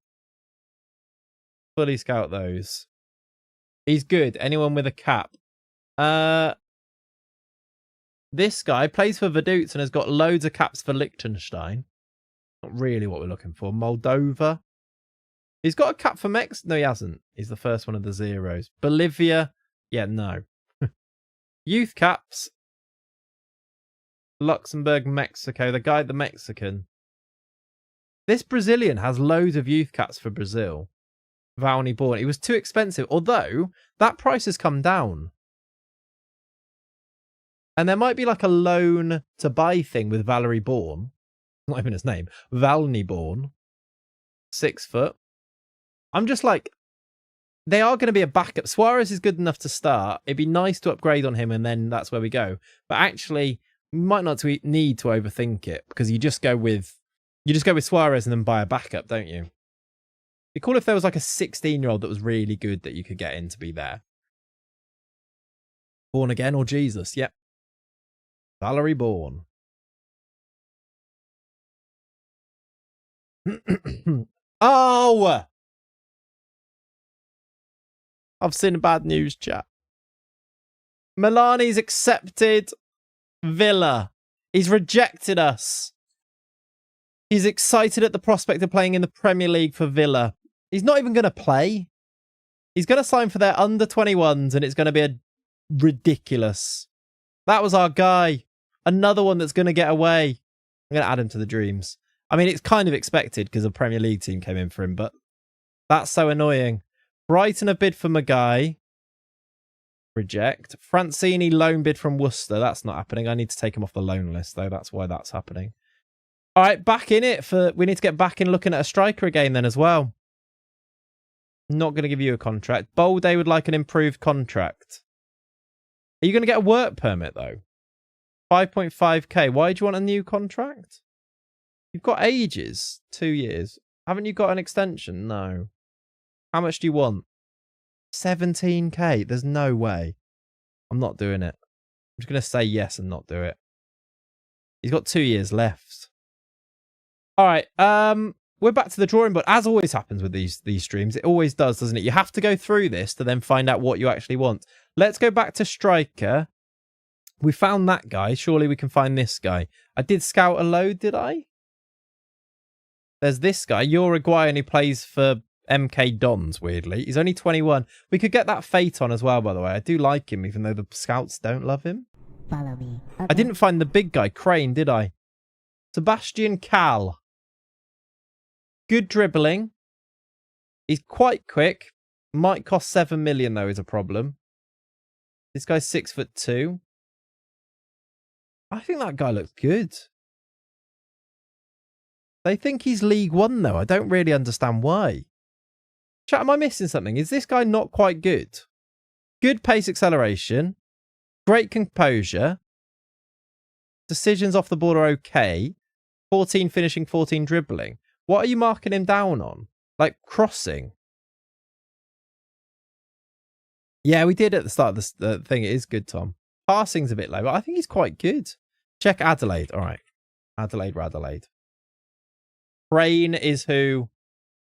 Fully scout those. He's good. Anyone with a cap. This guy plays for Vaduz and has got loads of caps for Liechtenstein. Not really what we're looking for. Moldova. He's got a cap for Mexico. No, he hasn't. He's the first one of the zeros. Bolivia. Yeah, no. Youth caps. Luxembourg, Mexico. The Mexican. This Brazilian has loads of youth caps for Brazil. Valney Born. It was too expensive, although that price has come down. And there might be like a loan to buy thing with Valerie Bourne. Not even his name. Valney Born. 6 foot. I'm just like, they are going to be a backup. Suarez is good enough to start. It'd be nice to upgrade on him and then that's where we go. But actually, you might not need to overthink it because you just go with Suarez and then buy a backup, don't you? It'd be cool if there was like a 16-year-old that was really good that you could get in to be there. Born again or Jesus? Yep. Valerie Bourne. Oh! I've seen bad news, chat. Milani's accepted Villa. He's rejected us. He's excited at the prospect of playing in the Premier League for Villa. He's not even going to play. He's going to sign for their under-21s and it's going to be ridiculous. That was our guy. Another one that's going to get away. I'm going to add him to the dreams. I mean, it's kind of expected because a Premier League team came in for him, but that's so annoying. Brighton have bid for Magai. Reject. Francini loan bid from Worcester. That's not happening. I need to take him off the loan list, though. That's why that's happening. All right, back in it. We need to get back in looking at a striker again then as well. Not going to give you a contract. Bolday would like an improved contract. Are you going to get a work permit, though? 5.5k. Why do you want a new contract? You've got ages. 2 years. Haven't you got an extension? No. How much do you want? 17k. There's no way. I'm not doing it. I'm just going to say yes and not do it. He's got 2 years left. All right. We're back to the drawing board. As always happens with these streams. It always does, doesn't it? You have to go through this to then find out what you actually want. Let's go back to striker. We found that guy. Surely we can find this guy. I did scout a load, did I? There's this guy, Uruguay, and he plays for MK Dons, weirdly. He's only 21. We could get that Fate on as well, by the way. I do like him, even though the scouts don't love him. Follow me. Okay. I didn't find the big guy, Crane, did I? Sebastian Cal. Good dribbling. He's quite quick. Might cost 7 million, though, is a problem. This guy's 6'2". I think that guy looks good. They think he's League One, though. I don't really understand why. Chat, am I missing something? Is this guy not quite good? Good pace acceleration. Great composure. Decisions off the ball are okay. 14 finishing, 14 dribbling. What are you marking him down on? Like crossing? Yeah, we did at the start of the thing. It is good, Tom. Passing's a bit low, but I think he's quite good. Check Adelaide. All right. Adelaide. Crane is who?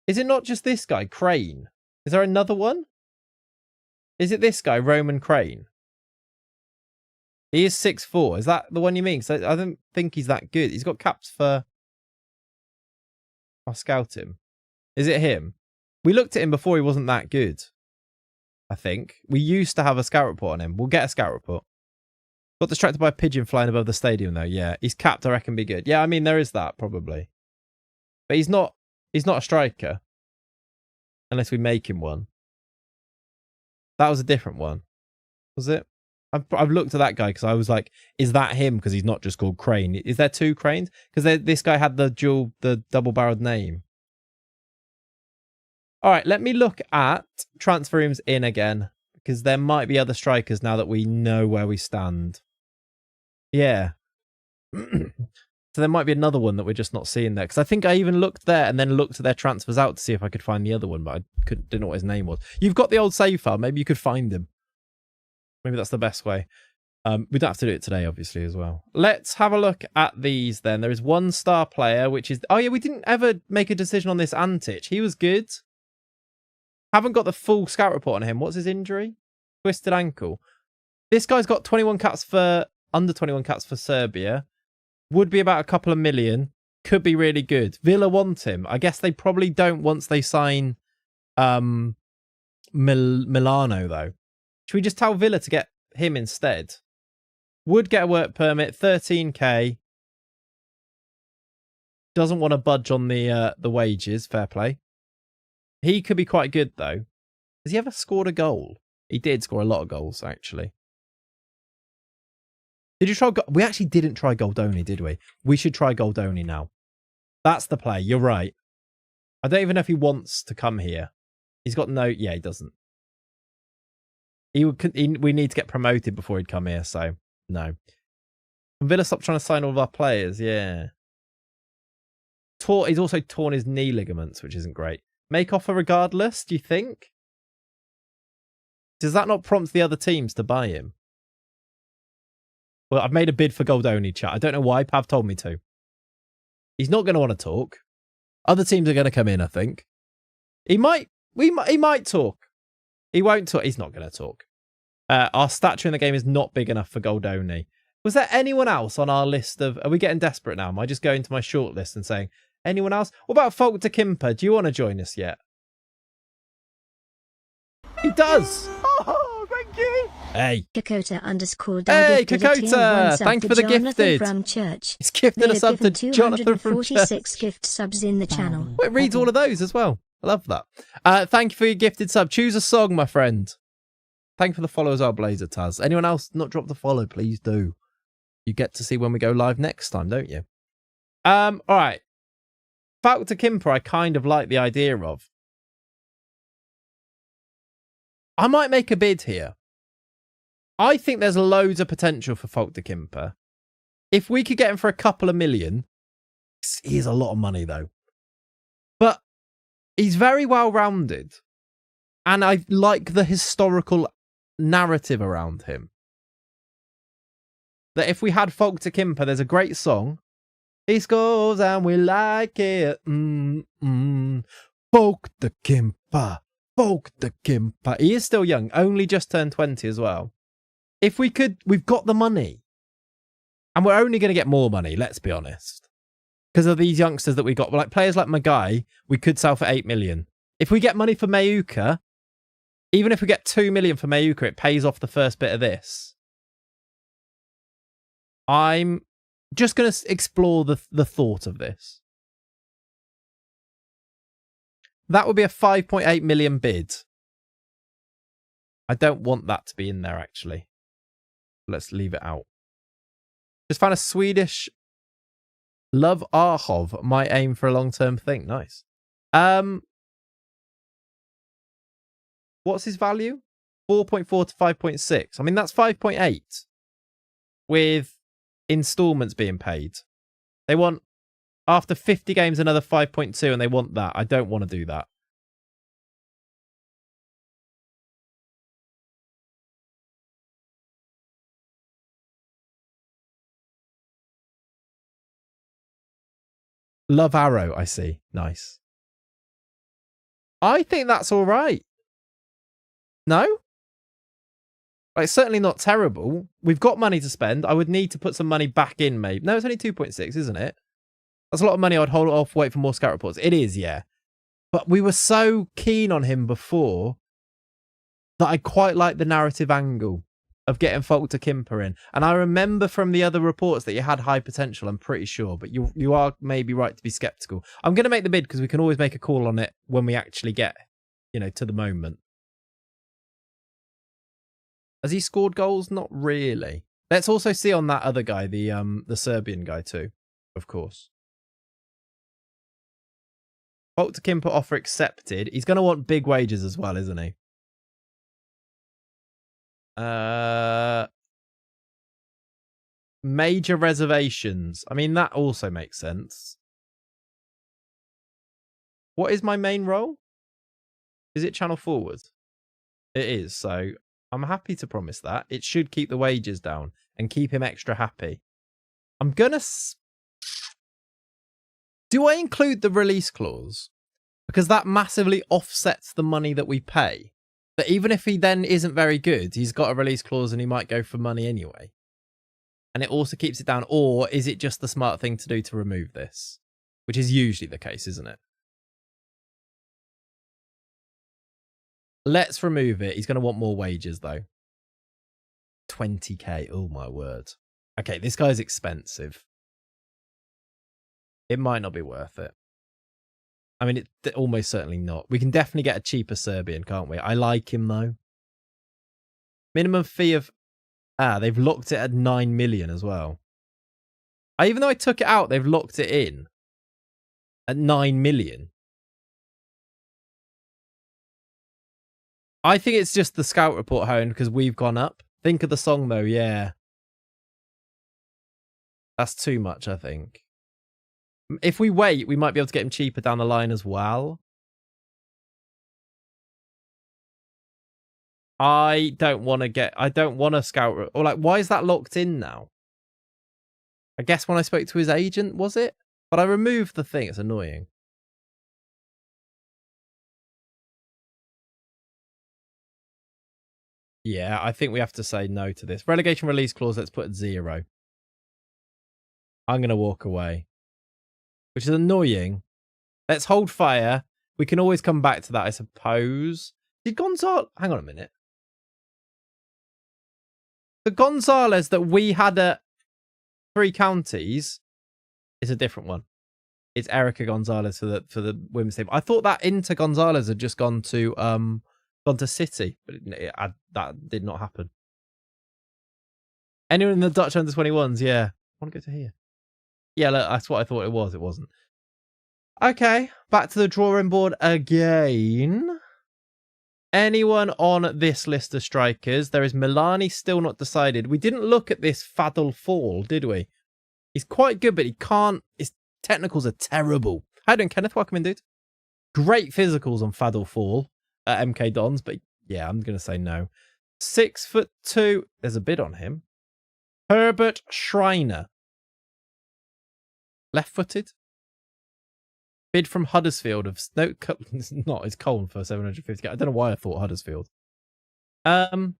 Is it not just this guy, Crane? Is there another one? Is it this guy, Roman Crane? He is 6'4". Is that the one you mean? So I don't think he's that good. He's got caps for... I'll scout him. Is it him? We looked at him before. He wasn't that good, I think. We used to have a scout report on him. We'll get a scout report. Got distracted by a pigeon flying above the stadium, though. Yeah, he's capped, I reckon, be good. Yeah, I mean, there is that, probably. But he's not a striker. Unless we make him one. That was a different one. Was it? I've looked at that guy because I was like, is that him? Because he's not just called Crane. Is there two Cranes? Because this guy had the double-barreled name. All right, let me look at transfer rooms in again. Because there might be other strikers now that we know where we stand. Yeah. So there might be another one that we're just not seeing there. Because I think I even looked there and then looked at their transfers out to see if I could find the other one. But I didn't know what his name was. You've got the old save file. Maybe you could find him. Maybe that's the best way. We don't have to do it today, obviously, as well. Let's have a look at these then. There is one star player, which is... Oh, yeah, we didn't ever make a decision on this Antich. He was good. Haven't got the full scout report on him. What's his injury? Twisted ankle. This guy's got 21 caps for... Under 21 caps for Serbia. Would be about a couple of million. Could be really good. Villa want him. I guess they probably don't once they sign Milano, though. Should we just tell Villa to get him instead? Would get a work permit, 13k. Doesn't want to budge on the wages. Fair play. He could be quite good, though. Has he ever scored a goal? He did score a lot of goals, actually. Did you try... We actually didn't try Goldoni, did we? We should try Goldoni now. That's the play. You're right. I don't even know if he wants to come here. He's got no... Yeah, he doesn't. We need to get promoted before he'd come here, so no. Villa stop trying to sign all of our players, yeah. He's also torn his knee ligaments, which isn't great. Make offer regardless, do you think? Does that not prompt the other teams to buy him? Well, I've made a bid for Goldoni, chat. I don't know why. Pav told me to. He's not going to want to talk. Other teams are going to come in, I think. He might talk. He won't talk. He's not going to talk. Our stature in the game is not big enough for Goldoni. Was there anyone else on our list of... Are we getting desperate now? Am I just going to my short list and saying, anyone else? What about Folk de Kimper? Do you want to join us yet? He does. Oh, thank you. Hey. Kakota _. Hey, Kakota. Thank you for the gifted. From Church. He's gifted us up to Jonathan from 246 Church. gift subs in the channel. It reads all of those as well. I love that. Thank you for your gifted sub. Choose a song, my friend. Thank you for the follow as well, Blazer Taz. Anyone else not drop the follow, please do. You get to see when we go live next time, don't you? All right. Falk to Kimper, I kind of like the idea of. I might make a bid here. I think there's loads of potential for Falk de Kimper. If we could get him for a couple of million, he is a lot of money though. But he's very well rounded. And I like the historical narrative around him. That if we had Falk de Kimper, there's a great song. He scores and we like it. Falk de Kimper. Falk de Kimper. He is still young, only just turned 20 as well. If we could, we've got the money. And we're only going to get more money, let's be honest. Because of these youngsters that we got. Like players like Magai, we could sell for 8 million. If we get money for Mayuka, even if we get 2 million for Mayuka, it pays off the first bit of this. I'm just going to explore the thought of this. That would be a 5.8 million bid. I don't want that to be in there, actually. Let's leave it out. Just found a Swedish Love Arhov. My aim for a long-term thing. Nice. What's his value? 4.4 to 5.6. I mean, that's 5.8 with installments being paid. They want, after 50 games, another 5.2, and they want that. I don't want to do that. Love Arrow, I see. Nice. I think that's all right. No? Like, certainly not terrible. We've got money to spend. I would need to put some money back in, maybe. No, it's only 2.6, isn't it? That's a lot of money. I'd hold off, wait for more scout reports. It is, yeah. But we were so keen on him before that I quite like the narrative angle of getting Falter Kimper in. And I remember from the other reports that you had high potential, I'm pretty sure. But you are maybe right to be skeptical. I'm going to make the bid because we can always make a call on it when we actually get, to the moment. Has he scored goals? Not really. Let's also see on that other guy, the Serbian guy too, of course. Falter Kimper offer accepted. He's going to want big wages as well, isn't he? Major reservations. I mean, that also makes sense. What is my main role? Is it channel forward? It is, so I'm happy to promise that. It should keep the wages down and keep him extra happy. I'm gonna... Do I include the release clause? Because that massively offsets the money that we pay. But even if he then isn't very good, he's got a release clause and he might go for money anyway. And it also keeps it down. Or is it just the smart thing to do to remove this? Which is usually the case, isn't it? Let's remove it. He's going to want more wages, though. 20k. Oh, my word. Okay, this guy's expensive. It might not be worth it. I mean, it almost certainly not. We can definitely get a cheaper Serbian, can't we? I like him, though. Minimum fee of... they've locked it at 9 million as well. Even though I took it out, they've locked it in at 9 million. I think it's just the scout report, Hone, because we've gone up. Think of the song, though, yeah. That's too much, I think. If we wait, we might be able to get him cheaper down the line as well. I don't want a scout. Or like, why is that locked in now? I guess when I spoke to his agent, was it? But I removed the thing. It's annoying. Yeah, I think we have to say no to this. Relegation release clause, let's put at 0. I'm going to walk away. Which is annoying. Let's hold fire. We can always come back to that, I suppose. Did Gonzalez... Hang on a minute. The Gonzalez that we had at 3 counties is a different one. It's Erica Gonzalez for the women's team. I thought that Inter Gonzalez had just gone to City, but that did not happen. Anyone in the Dutch under 21s? Yeah, I want to go to here. Yeah, look, that's what I thought it was. It wasn't. Okay, back to the drawing board again. Anyone on this list of strikers? There is Milani, still not decided. We didn't look at this Fadl Fall, did we? He's quite good, but he can't... His technicals are terrible. How you doing, Kenneth? Welcome in, dude. Great physicals on Fadl Fall at MK Dons, but yeah, I'm going to say no. 6'2". There's a bid on him. Herbert Schreiner. Left-footed. Bid from Huddersfield of no, it's not. It's Colne for 750. I don't know why I thought Huddersfield. Don't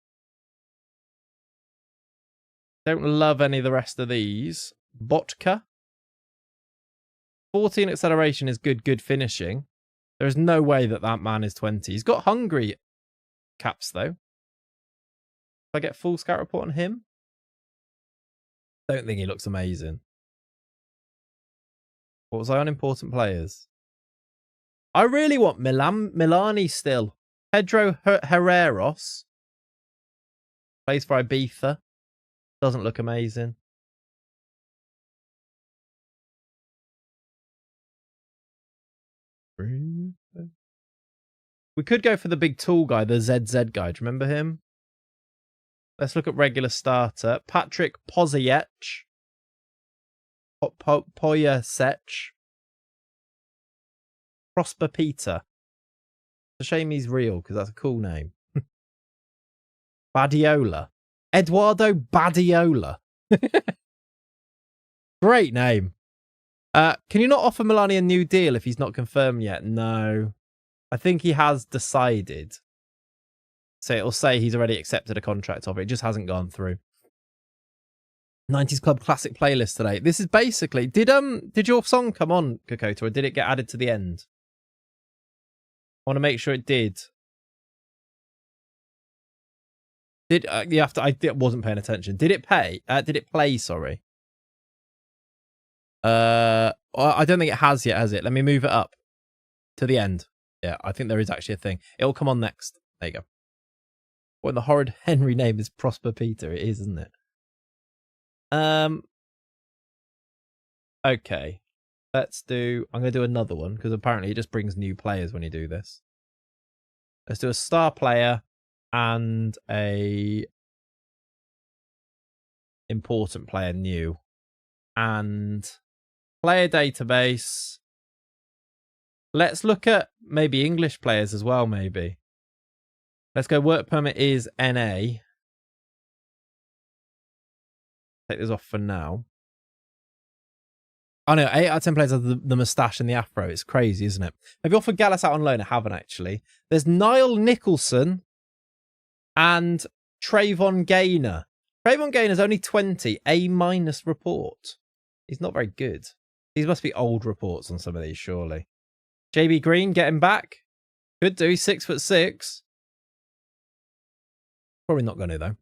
love any of the rest of these. Botka. 14 acceleration is good finishing. There is no way that man is 20. He's got hungry caps though. If I get full scout report on him, don't think he looks amazing. What was I on? Important players? I really want Milani still. Pedro Herreros. Plays for Ibiza. Doesn't look amazing. We could go for the big tall guy, the ZZ guy. Do you remember him? Let's look at regular starter. Patrick Pozajec. Poyasech. Prosper Peter. It's a shame he's real because that's a cool name. Badiola. Eduardo Badiola. Great name. Can you not offer Milani a new deal if he's not confirmed yet? No. I think he has decided. So it'll say he's already accepted a contract offer. It just hasn't gone through. 90s Club Classic playlist today. This is basically... Did your song come on, Kokoto, or did it get added to the end? I want to make sure it did. Did you have to? I wasn't paying attention. Did it pay? Did it play? Sorry. I don't think it has yet, has it? Let me move it up to the end. Yeah, I think there is actually a thing. It'll come on next. There you go. When the horrid Henry name is Prosper Peter, it is, isn't it? Okay. Let's do... I'm going to do another one, because apparently it just brings new players when you do this. Let's do a star player and a important player new. And player database. Let's look at maybe English players as well, maybe. Let's go work permit is NA. Take this off for now. I know, 8 out of 10 players have the moustache and the afro. It's crazy, isn't it? Have you offered Gallas out on loan? I haven't, actually. There's Niall Nicholson and Trayvon Gaynor. Trayvon Gaynor's only 20, A- report. He's not very good. These must be old reports on some of these, surely. JB Green, getting back. Could do, 6'6". Probably not going to,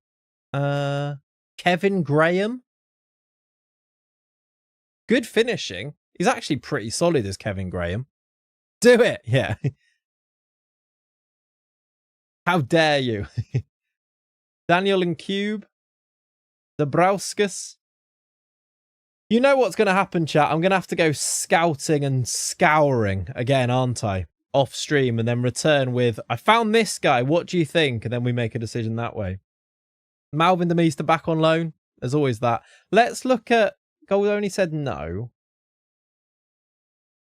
though. Kevin Graham. Good finishing. He's actually pretty solid as Kevin Graham. Do it. Yeah. How dare you? Daniel and Cube. Dabrauskas. You know what's going to happen, chat. I'm going to have to go scouting and scouring again, aren't I? Off stream and then return with, I found this guy. What do you think? And then we make a decision that way. Malvin Demeester back on loan. There's always that. Let's look at... Gold only said no.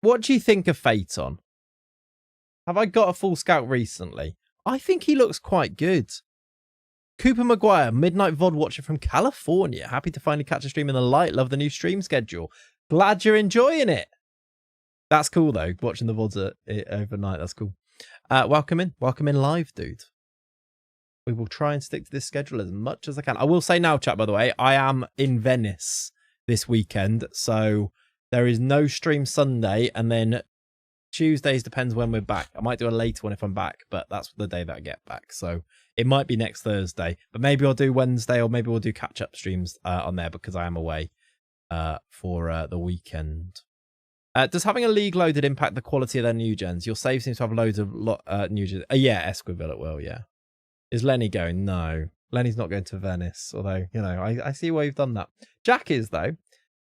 What do you think of Phaeton? Have I got a full scout recently? I think he looks quite good. Cooper Maguire, Midnight VOD watcher from California. Happy to finally catch a stream in the light. Love the new stream schedule. Glad you're enjoying it. That's cool, though. Watching the VODs overnight. That's cool. Welcome in. Welcome in live, dude. We will try and stick to this schedule as much as I can. I will say now, chat, by the way, I am in Venice this weekend, so there is no stream Sunday, and then Tuesdays depends when we're back. I might do a later one if I'm back, but that's the day that I get back, so it might be next Thursday, but maybe I'll do Wednesday, or maybe we'll do catch-up streams on there because I am away for the weekend. Does having a league loaded impact the quality of their new gens? Your save seems to have loads of new gens. Yeah, Esquivel it will, yeah. Is Lenny going? No. Lenny's not going to Venice, although, you know, I see why you've done that. Jack is, though.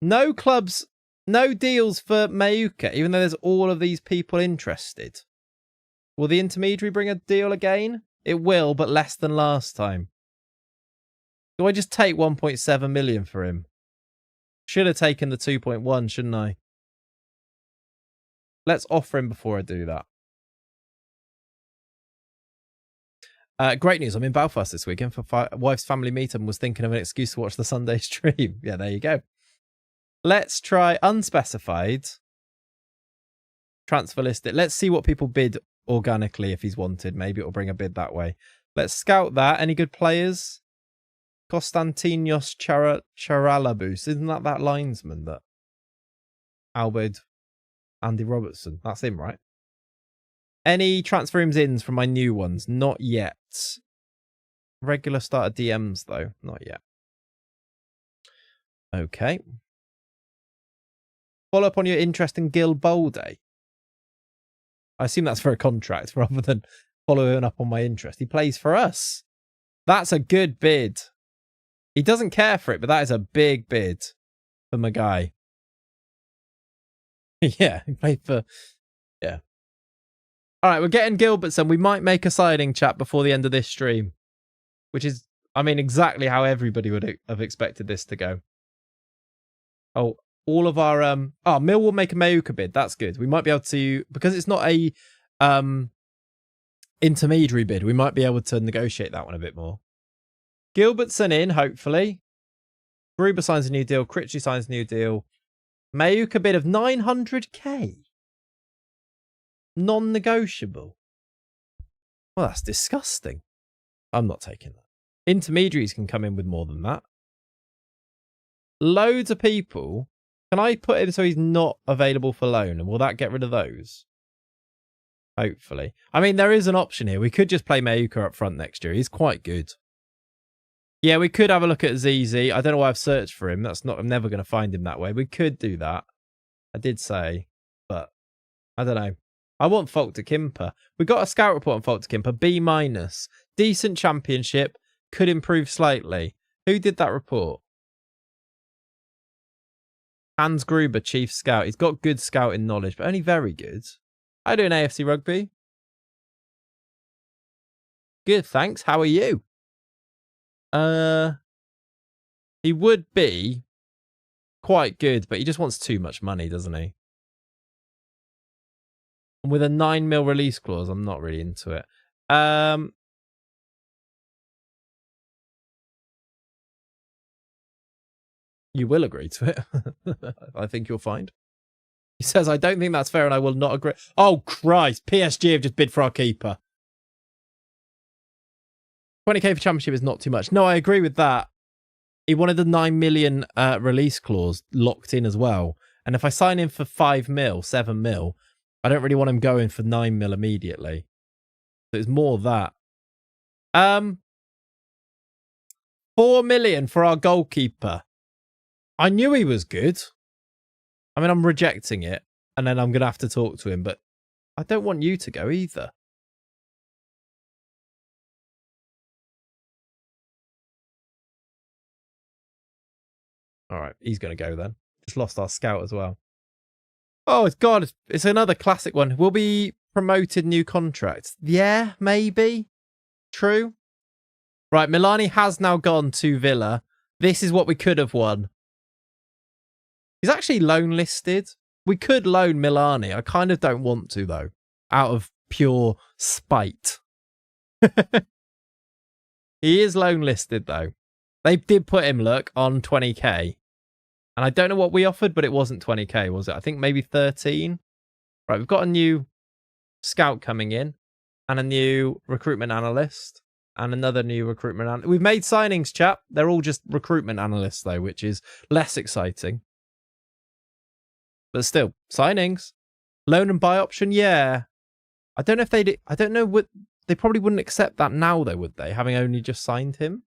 No clubs, no deals for Mayuka, even though there's all of these people interested. Will the intermediary bring a deal again? It will, but less than last time. Do I just take 1.7 million for him? Should have taken the 2.1, shouldn't I? Let's offer him before I do that. Great news. I'm in Belfast this weekend for wife's family meet and was thinking of an excuse to watch the Sunday stream. Yeah, there you go. Let's try unspecified. Transfer list it. Let's see what people bid organically if he's wanted. Maybe it'll bring a bid that way. Let's scout that. Any good players? Konstantinos Charalabous. Isn't that linesman that Albert Andy Robertson? That's him, right? Any transfer ins from my new ones? Not yet. Regular starter DMs, though. Not yet. Okay. Follow up on your interest in Gil Bolde. I assume that's for a contract rather than following up on my interest. He plays for us. That's a good bid. He doesn't care for it, but that is a big bid for my guy. Yeah, he played for... Yeah. All right, we're getting Gilbertson. We might make a signing, chat, before the end of this stream. Which is, I mean, exactly how everybody would have expected this to go. Oh, all of our... Oh, Mill will make a Mayuka bid. That's good. We might be able to... Because it's not a intermediary bid, we might be able to negotiate that one a bit more. Gilbertson in, hopefully. Gruber signs a new deal. Critchley signs a new deal. Mayuka bid of 900k. Non-negotiable. Well, that's disgusting. I'm not taking that. Intermediaries can come in with more than that. Loads of people. Can I put him so he's not available for loan? And will that get rid of those? Hopefully. I mean, there is an option here. We could just play Mayuka up front next year. He's quite good. Yeah, we could have a look at ZZ. I don't know why I've searched for him. I'm never going to find him that way. We could do that. I did say, but I don't know. I want Falk to Kimper. We got a scout report on Falk to Kimper. B-. Decent championship. Could improve slightly. Who did that report? Hans Gruber, chief scout. He's got good scouting knowledge, but only very good. How you doing, AFC Rugby? Good, thanks. How are you? He would be quite good, but he just wants too much money, doesn't he? And with a 9 mil release clause, I'm not really into it. You will agree to it. I think you'll find. He says, I don't think that's fair and I will not agree. Oh, Christ. PSG have just bid for our keeper. 20k for championship is not too much. No, I agree with that. He wanted the 9 million release clause locked in as well. And if I sign him for 5 mil, 7 mil, I don't really want him going for 9 mil immediately. So it's more that. 4 million for our goalkeeper. I knew he was good. I mean, I'm rejecting it. And then I'm going to have to talk to him. But I don't want you to go either. All right, he's going to go then. Just lost our scout as well. Oh, God, it's another classic one. Will be promoted new contract. Yeah, maybe. True. Right, Milani has now gone to Villa. This is what we could have won. He's actually loan listed. We could loan Milani. I kind of don't want to, though, out of pure spite. He is loan listed, though. They did put him, look, on 20k. And I don't know what we offered, but it wasn't 20k, was it? I think maybe 13. Right, we've got a new scout coming in and a new recruitment analyst and another new recruitment analyst. We've made signings, chap. They're all just recruitment analysts, though, which is less exciting. But still, signings. Loan and buy option, yeah. I don't know if they'd... I don't know what... They probably wouldn't accept that now, though, would they? Having only just signed him?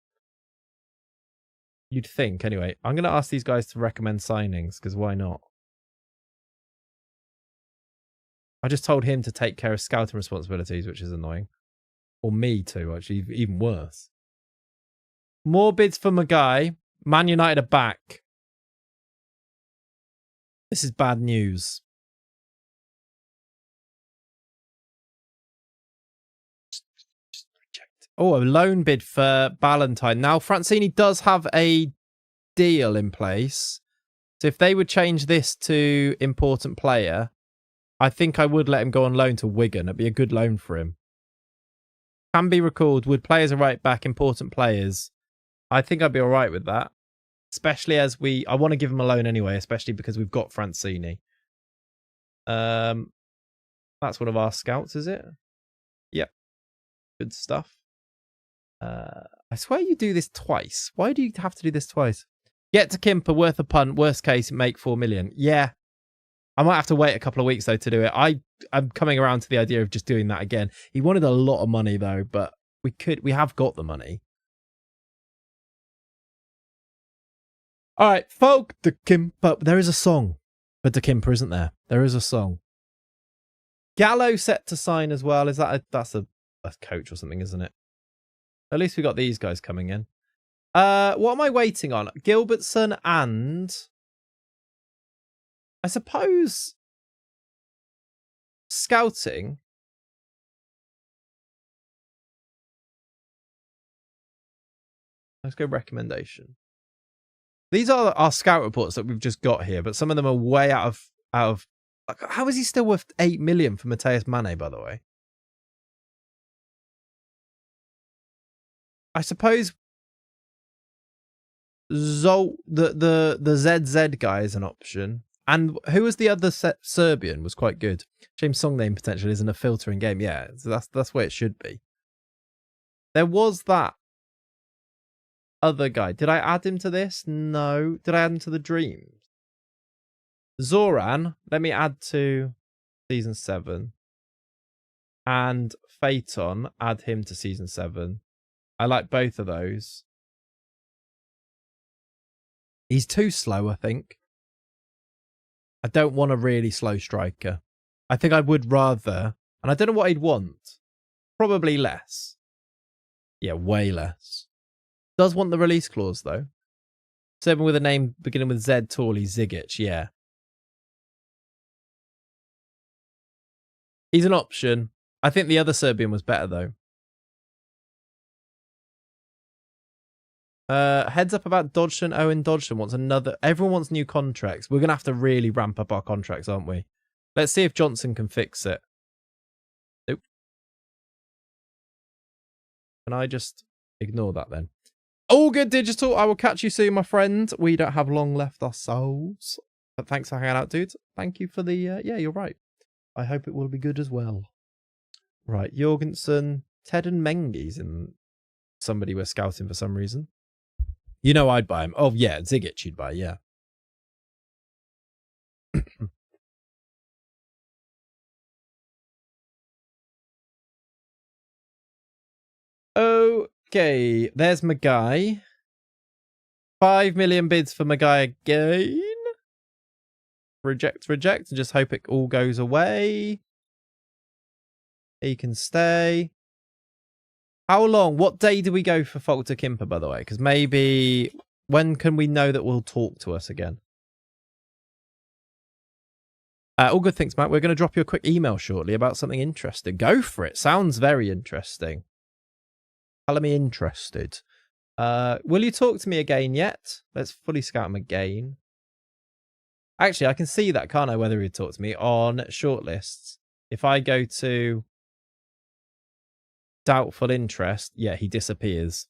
You'd think. Anyway, I'm going to ask these guys to recommend signings, because why not? I just told him to take care of scouting responsibilities, which is annoying. Or me too, actually, even worse. More bids for my guy. Man United are back. This is bad news. Oh, a loan bid for Ballantyne. Now, Francini does have a deal in place. So if they would change this to important player, I think I would let him go on loan to Wigan. It'd be a good loan for him. Can be recalled. Would players are right back, important players. I think I'd be all right with that. Especially as I want to give him a loan anyway, especially because we've got Francini. That's one of our scouts, is it? Yep. Good stuff. I swear you do this twice. Why do you have to do this twice? Get to Kimper, worth a punt. Worst case, make 4 million. Yeah. I might have to wait a couple of weeks, though, to do it. I'm coming around to the idea of just doing that again. He wanted a lot of money, though, but we have got the money. All right, folk de Kimper. There is a song for de Kimper, isn't there? There is a song. Gallo set to sign as well. Is that that's a coach or something, isn't it? At least we got these guys coming in. What am I waiting on? Gilbertson and I suppose scouting. Let's go recommendation. These are our scout reports that we've just got here, but some of them are way out of. How is he still worth 8 million for Mateus Mane, by the way? I suppose the ZZ guy is an option. And who was the other Serbian? Was quite good. James Song name potential isn't a filtering game. Yeah, so that's where it should be. There was that other guy. Did I add him to this? No. Did I add him to the Dreams? Zoran, let me add to season 7. And Phaeton, add him to season 7. I like both of those. He's too slow, I think. I don't want a really slow striker. I think I would rather, and I don't know what he'd want. Probably less. Yeah, way less. Does want the release clause, though. 7 with a name beginning with Z, Torley, Zigic, yeah. He's an option. I think the other Serbian was better, though. Heads up about Dodgson. Owen Dodgson wants another. Everyone wants new contracts. We're going to have to really ramp up our contracts, aren't we? Let's see if Johnson can fix it. Nope. Can I just ignore that then? All good, Digital. I will catch you soon, my friend. We don't have long left ourselves. But thanks for hanging out, dudes. Thank you for the... yeah, you're right. I hope it will be good as well. Right, Jorgensen. Ted and Mengi's in somebody we're scouting for some reason. You know I'd buy him. Oh, yeah, Zigic you'd buy, yeah. Okay, there's Magai. 5 million bids for Magai again. Reject, reject, and just hope it all goes away. He can stay. How long? What day do we go for Falter Kimper, by the way? Because maybe... When can we know that will talk to us again? All good things, Matt. We're going to drop you a quick email shortly about something interesting. Go for it. Sounds very interesting. Tell me interested. Will you talk to me again yet? Let's fully scout him again. Actually, I can see that, can't I, whether he'd talk to me on shortlists. If I go to doubtful interest, yeah, he disappears.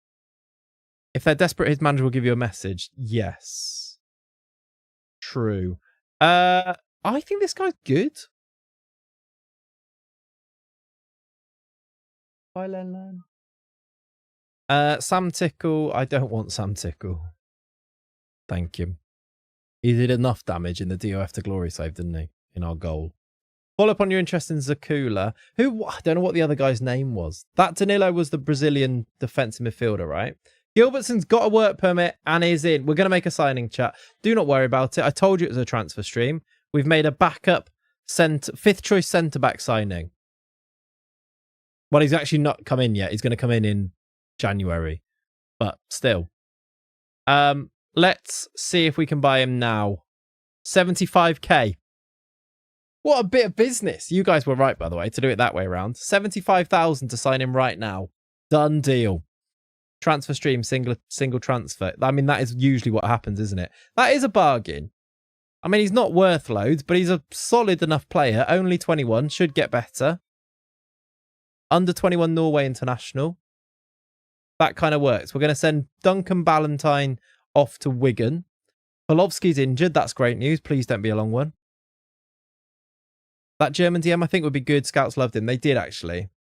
If they're desperate, his manager will give you a message. Yes. True. I think this guy's good. Bye, Len. Sam Tickle. I don't want Sam Tickle. Thank you. He did enough damage in the DOF to glory save, didn't he? In our goal. Follow up on your interest in Zakula. Who, I don't know what the other guy's name was. That Danilo was the Brazilian defensive midfielder, right? Gilbertson's got a work permit and is in. We're going to make a signing, chat. Do not worry about it. I told you it was a transfer stream. We've made a backup fifth choice centre-back signing. Well, he's actually not come in yet. He's going to come in January. But still. Let's see if we can buy him now. 75k. What a bit of business. You guys were right, by the way, to do it that way around. 75,000 to sign him right now. Done deal. Transfer stream, single transfer. I mean, that is usually what happens, isn't it? That is a bargain. I mean, he's not worth loads, but he's a solid enough player. Only 21. Should get better. Under 21 Norway international. That kind of works. We're going to send Duncan Ballantyne off to Wigan. Polovsky's injured. That's great news. Please don't be a long one. That German DM, I think, would be good. Scouts loved him. They did, actually.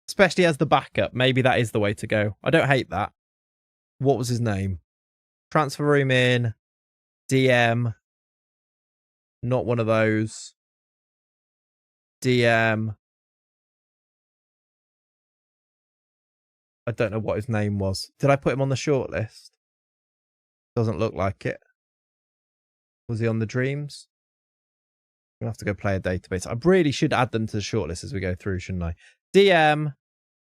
Especially as the backup. Maybe that is the way to go. I don't hate that. What was his name? Transfer room in. DM. Not one of those. DM. I don't know what his name was. Did I put him on the shortlist? Doesn't look like it. Was he on the Dreams? I'm going to have to go play a database. I really should add them to the shortlist as we go through, shouldn't I? DM.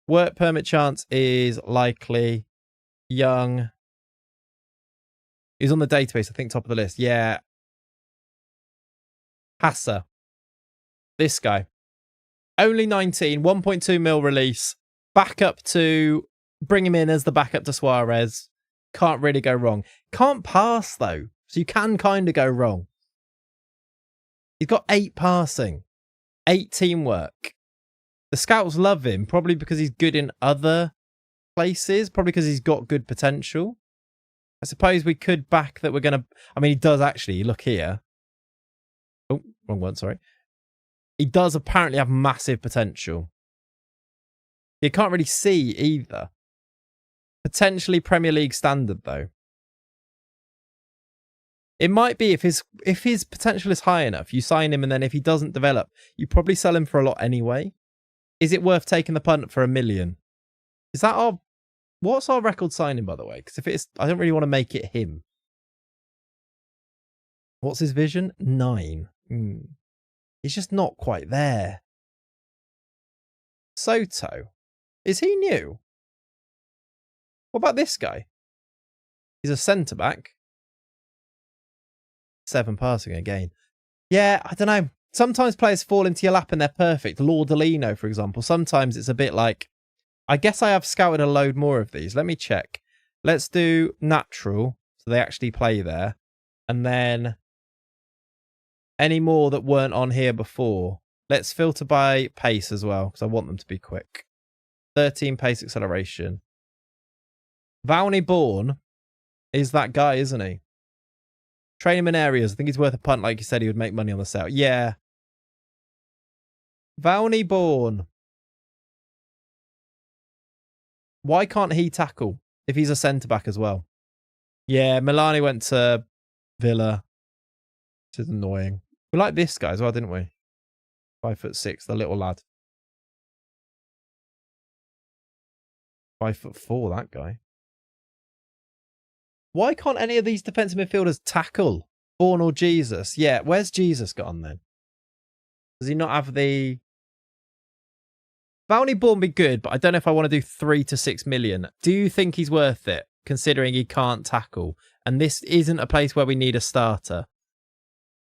Work permit chance is likely. Young. He's on the database, I think, top of the list. Yeah. Hasser. This guy. Only 19, 1.2 mil release. Backup to... Bring him in as the backup to Suarez. Can't really go wrong. Can't pass, though. So you can kind of go wrong. He's got 8 passing. 8 teamwork. The scouts love him, probably because he's good in other places. Probably because he's got good potential. I suppose we could back that we're going to... I mean, he does actually. Look here. Oh, wrong one, sorry. He does apparently have massive potential. You can't really see either. Potentially Premier League standard, though. It might be if his potential is high enough, you sign him, and then if he doesn't develop, you probably sell him for a lot anyway. Is it worth taking the punt for $1 million? Is that our... What's our record signing, by the way? Because if it's... I don't really want to make it him. What's his vision? 9. He's just not quite there. Soto. Is he new? What about this guy? He's a centre-back. 7 passing again. Yeah, I don't know. Sometimes players fall into your lap and they're perfect. Laudolino, for example. Sometimes it's a bit like... I guess I have scouted a load more of these. Let me check. Let's do natural. So they actually play there. And then... any more that weren't on here before. Let's filter by pace as well, because I want them to be quick. 13 pace acceleration. Valney Bourne is that guy, isn't he? Train him in areas. I think he's worth a punt. Like you said, he would make money on the sale. Yeah. Valney Bourne. Why can't he tackle if he's a centre-back as well? Yeah, Milani went to Villa. This is annoying. We like this guy as well, didn't we? 5'6", the little lad. 5'4", that guy. Why can't any of these defensive midfielders tackle? Bourne or Jesus? Yeah, where's Jesus gone then? Does he not have the... Valney Bourne be good, but I don't know if I want to do 3 to 6 million. Do you think he's worth it, considering he can't tackle? And this isn't a place where we need a starter.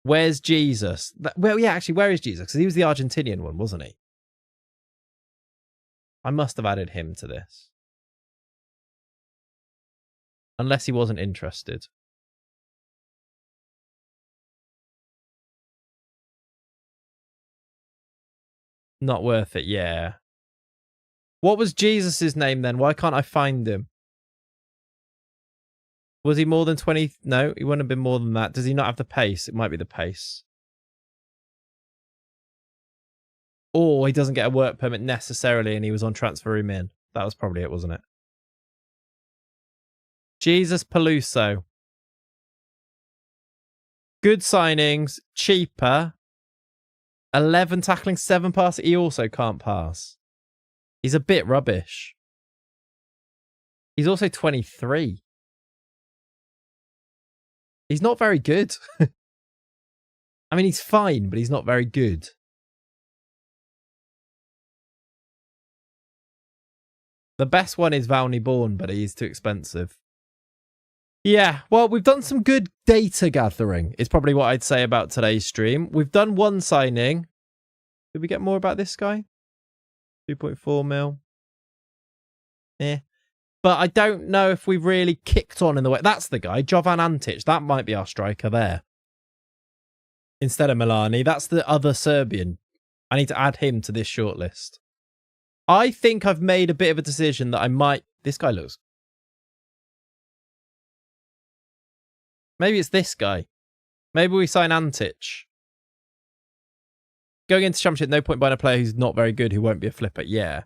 Where's Jesus? Well, yeah, actually, where is Jesus? Because he was the Argentinian one, wasn't he? I must have added him to this. Unless he wasn't interested. Not worth it, yeah. What was Jesus' name then? Why can't I find him? Was he more than 20? No, he wouldn't have been more than that. Does he not have the pace? It might be the pace. Or he doesn't get a work permit necessarily and he was on transfer room in. That was probably it, wasn't it? Jesus Peluso. Good signings. Cheaper. 11 tackling, 7 pass. He also can't pass. He's a bit rubbish. He's also 23. He's not very good. I mean, he's fine, but he's not very good. The best one is Valney Bourne, but he's too expensive. Yeah, well, we've done some good data gathering, is probably what I'd say about today's stream. We've done one signing. Did we get more about this guy? 2.4 mil. Yeah. But I don't know if we've really kicked on in the way. That's the guy, Jovan Antic. That might be our striker there. Instead of Milani. That's the other Serbian. I need to add him to this shortlist. I think I've made a bit of a decision that I might... This guy looks... Maybe it's this guy. Maybe we sign Antic. Going into Championship, no point buying a player who's not very good, who won't be a flipper. Yeah.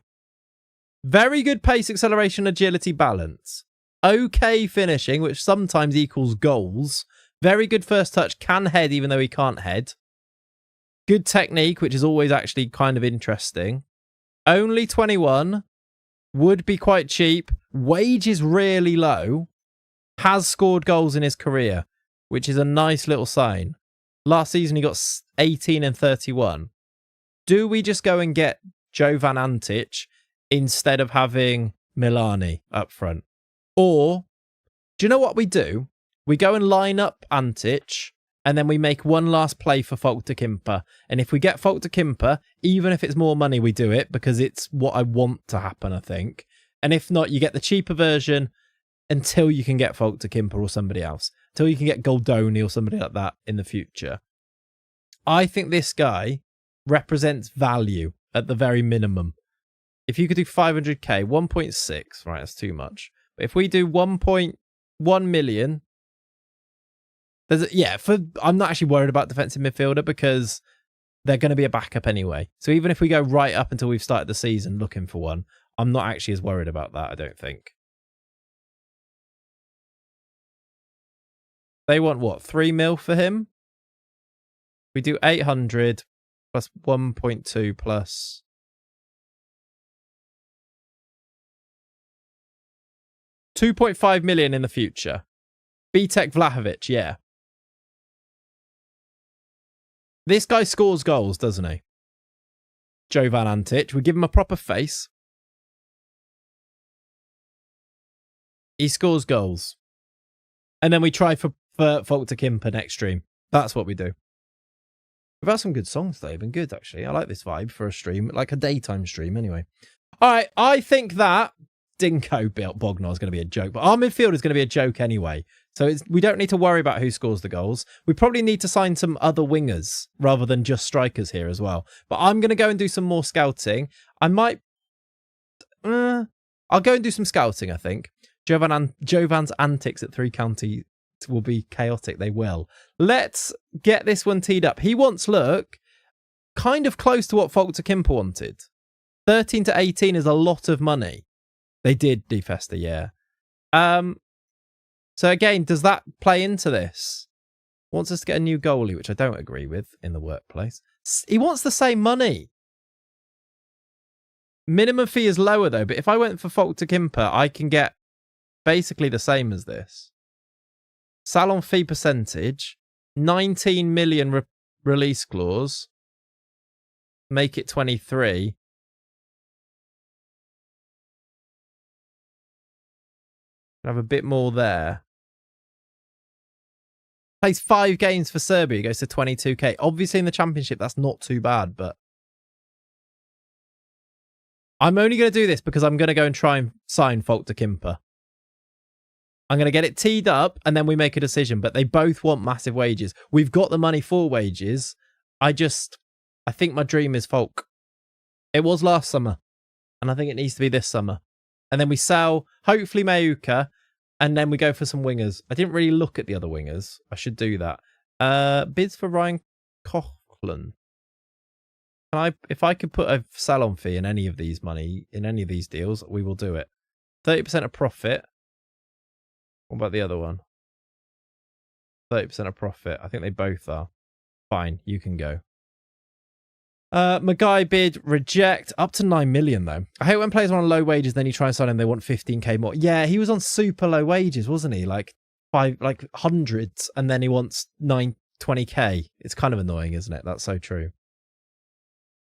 Very good pace, acceleration, agility, balance. Okay finishing, which sometimes equals goals. Very good first touch, can head even though he can't head. Good technique, which is always actually kind of interesting. Only 21. Would be quite cheap. Wage is really low. Has scored goals in his career, which is a nice little sign. Last season he got 18 and 31. Do we just go and get Jovan Antic? instead of having Milani up front. Or, do you know what we do? We go and line up Antic, and then we make one last play for Folk to Kimper. And if we get Folk to Kimper, even if it's more money, we do it because it's what I want to happen, I think. And if not, you get the cheaper version until you can get Folk to Kimper or somebody else. Until you can get Goldoni or somebody like that in the future. I think this guy represents value at the very minimum. If you could do 500k, 1.6, right, that's too much. But if we do 1.1 million, I'm not actually worried about defensive midfielder because they're going to be a backup anyway. So even if we go right up until we've started the season looking for one, I'm not actually as worried about that, I don't think. They want what, 3 mil for him? We do 800 plus 1.2 plus 2.5 million in the future. Bitek Vlahovic, yeah. This guy scores goals, doesn't he? Jovan Antic. We give him a proper face. He scores goals. And then we try for Folk to Kimper next stream. That's what we do. We've had some good songs, though. They've been good, actually. I like this vibe for a stream. Like a daytime stream, anyway. All right, I think that Dinko Bognar is going to be a joke. But our midfield is going to be a joke anyway. So we don't need to worry about who scores the goals. We probably need to sign some other wingers rather than just strikers here as well. But I'm going to go and do some more scouting. I might... I'll go and do some scouting, I think. Jovan's antics at 3 counties will be chaotic. They will. Let's get this one teed up. He wants, look, kind of close to what Folk to Kimper wanted. 13 to 18 is a lot of money. They did, Defester, yeah. So again, does that play into this? Wants us to get a new goalie, which I don't agree with in the workplace. He wants the same money. Minimum fee is lower, though. But if I went for Folk to Kimper, I can get basically the same as this. Salon fee percentage, 19 million release clause. Make it 23. Have a bit more there. Plays 5 games for Serbia. Goes to 22k. Obviously in the championship, that's not too bad, but I'm only going to do this because I'm going to go and try and sign Folk to Kimper. I'm going to get it teed up and then we make a decision. But they both want massive wages. We've got the money for wages. I think my dream is Folk. It was last summer. And I think it needs to be this summer. And then we sell, hopefully, Mayuka. And then we go for some wingers. I didn't really look at the other wingers. I should do that. Bids for Ryan Coughlin. If I could put a salon fee in any of these deals, we will do it. 30% of profit. What about the other one? 30% of profit. I think they both are. Fine, you can go. Magai bid, reject. Up to 9 million, though. I hate when players are on low wages, then you try and sign him, they want 15k more. Yeah, he was on super low wages, wasn't he? Like hundreds, and then he wants 20k. It's kind of annoying, isn't it? That's so true.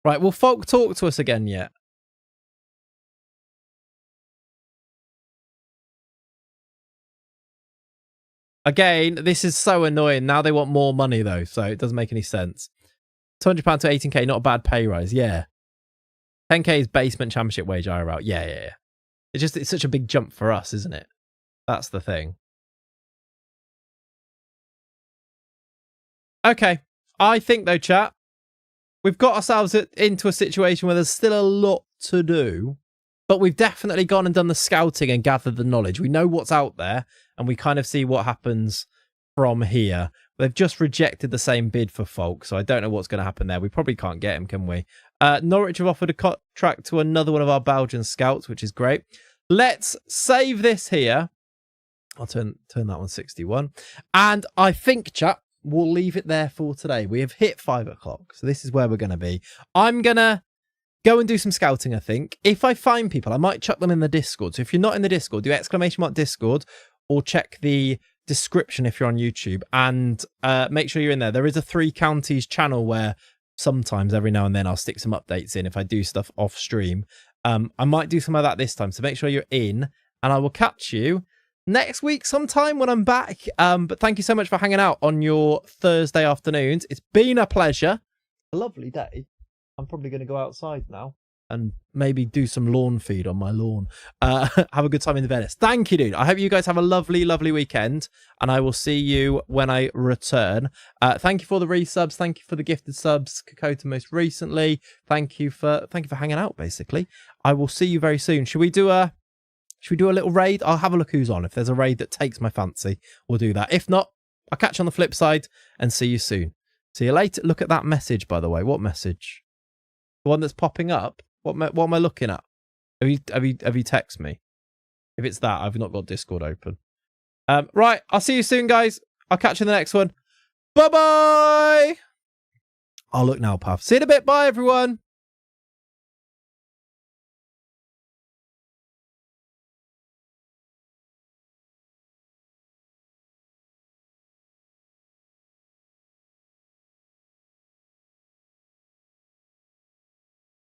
Right, will Folk talk to us again yet? Again, this is so annoying. Now they want more money, though, so it doesn't make any sense. £200 to 18k, not a bad pay rise. Yeah. 10k is basement championship wage IRL. Yeah. It's such a big jump for us, isn't it? That's the thing. Okay. I think, though, chat, we've got ourselves into a situation where there's still a lot to do, but we've definitely gone and done the scouting and gathered the knowledge. We know what's out there, and we kind of see what happens from here. They've just rejected the same bid for Folk, so I don't know what's going to happen there. We probably can't get him, can we? Norwich have offered a contract to another one of our Belgian scouts, which is great. Let's save this here. I'll turn that one 61. And I think, chat, we'll leave it there for today. We have hit 5 o'clock, so this is where we're going to be. I'm going to go and do some scouting, I think. If I find people, I might chuck them in the Discord. So if you're not in the Discord, do ! Discord or check the description if you're on YouTube and make sure you're in there. There is a 3 Counties channel where sometimes every now and then I'll stick some updates in if I do stuff off stream. I might do some of that this time, so make sure you're in, and I will catch you next week sometime when I'm back. But thank you so much for hanging out on your Thursday afternoons. It's been a pleasure. A lovely day. I'm probably going to go outside now and maybe do some lawn feed on my lawn. Have a good time in Venice. Thank you, dude. I hope you guys have a lovely, lovely weekend, and I will see you when I return. Thank you for the resubs. Thank you for the gifted subs, Kakota most recently. Thank you for hanging out, basically. I will see you very soon. Should we do a little raid? I'll have a look who's on. If there's a raid that takes my fancy, we'll do that. If not, I'll catch you on the flip side and see you soon. See you later. Look at that message, by the way. What message? The one that's popping up? What am I looking at? Have you texted me? If it's that, I've not got Discord open. Right, I'll see you soon, guys. I'll catch you in the next one. Bye-bye! I'll look now, Puff. See you in a bit. Bye, everyone.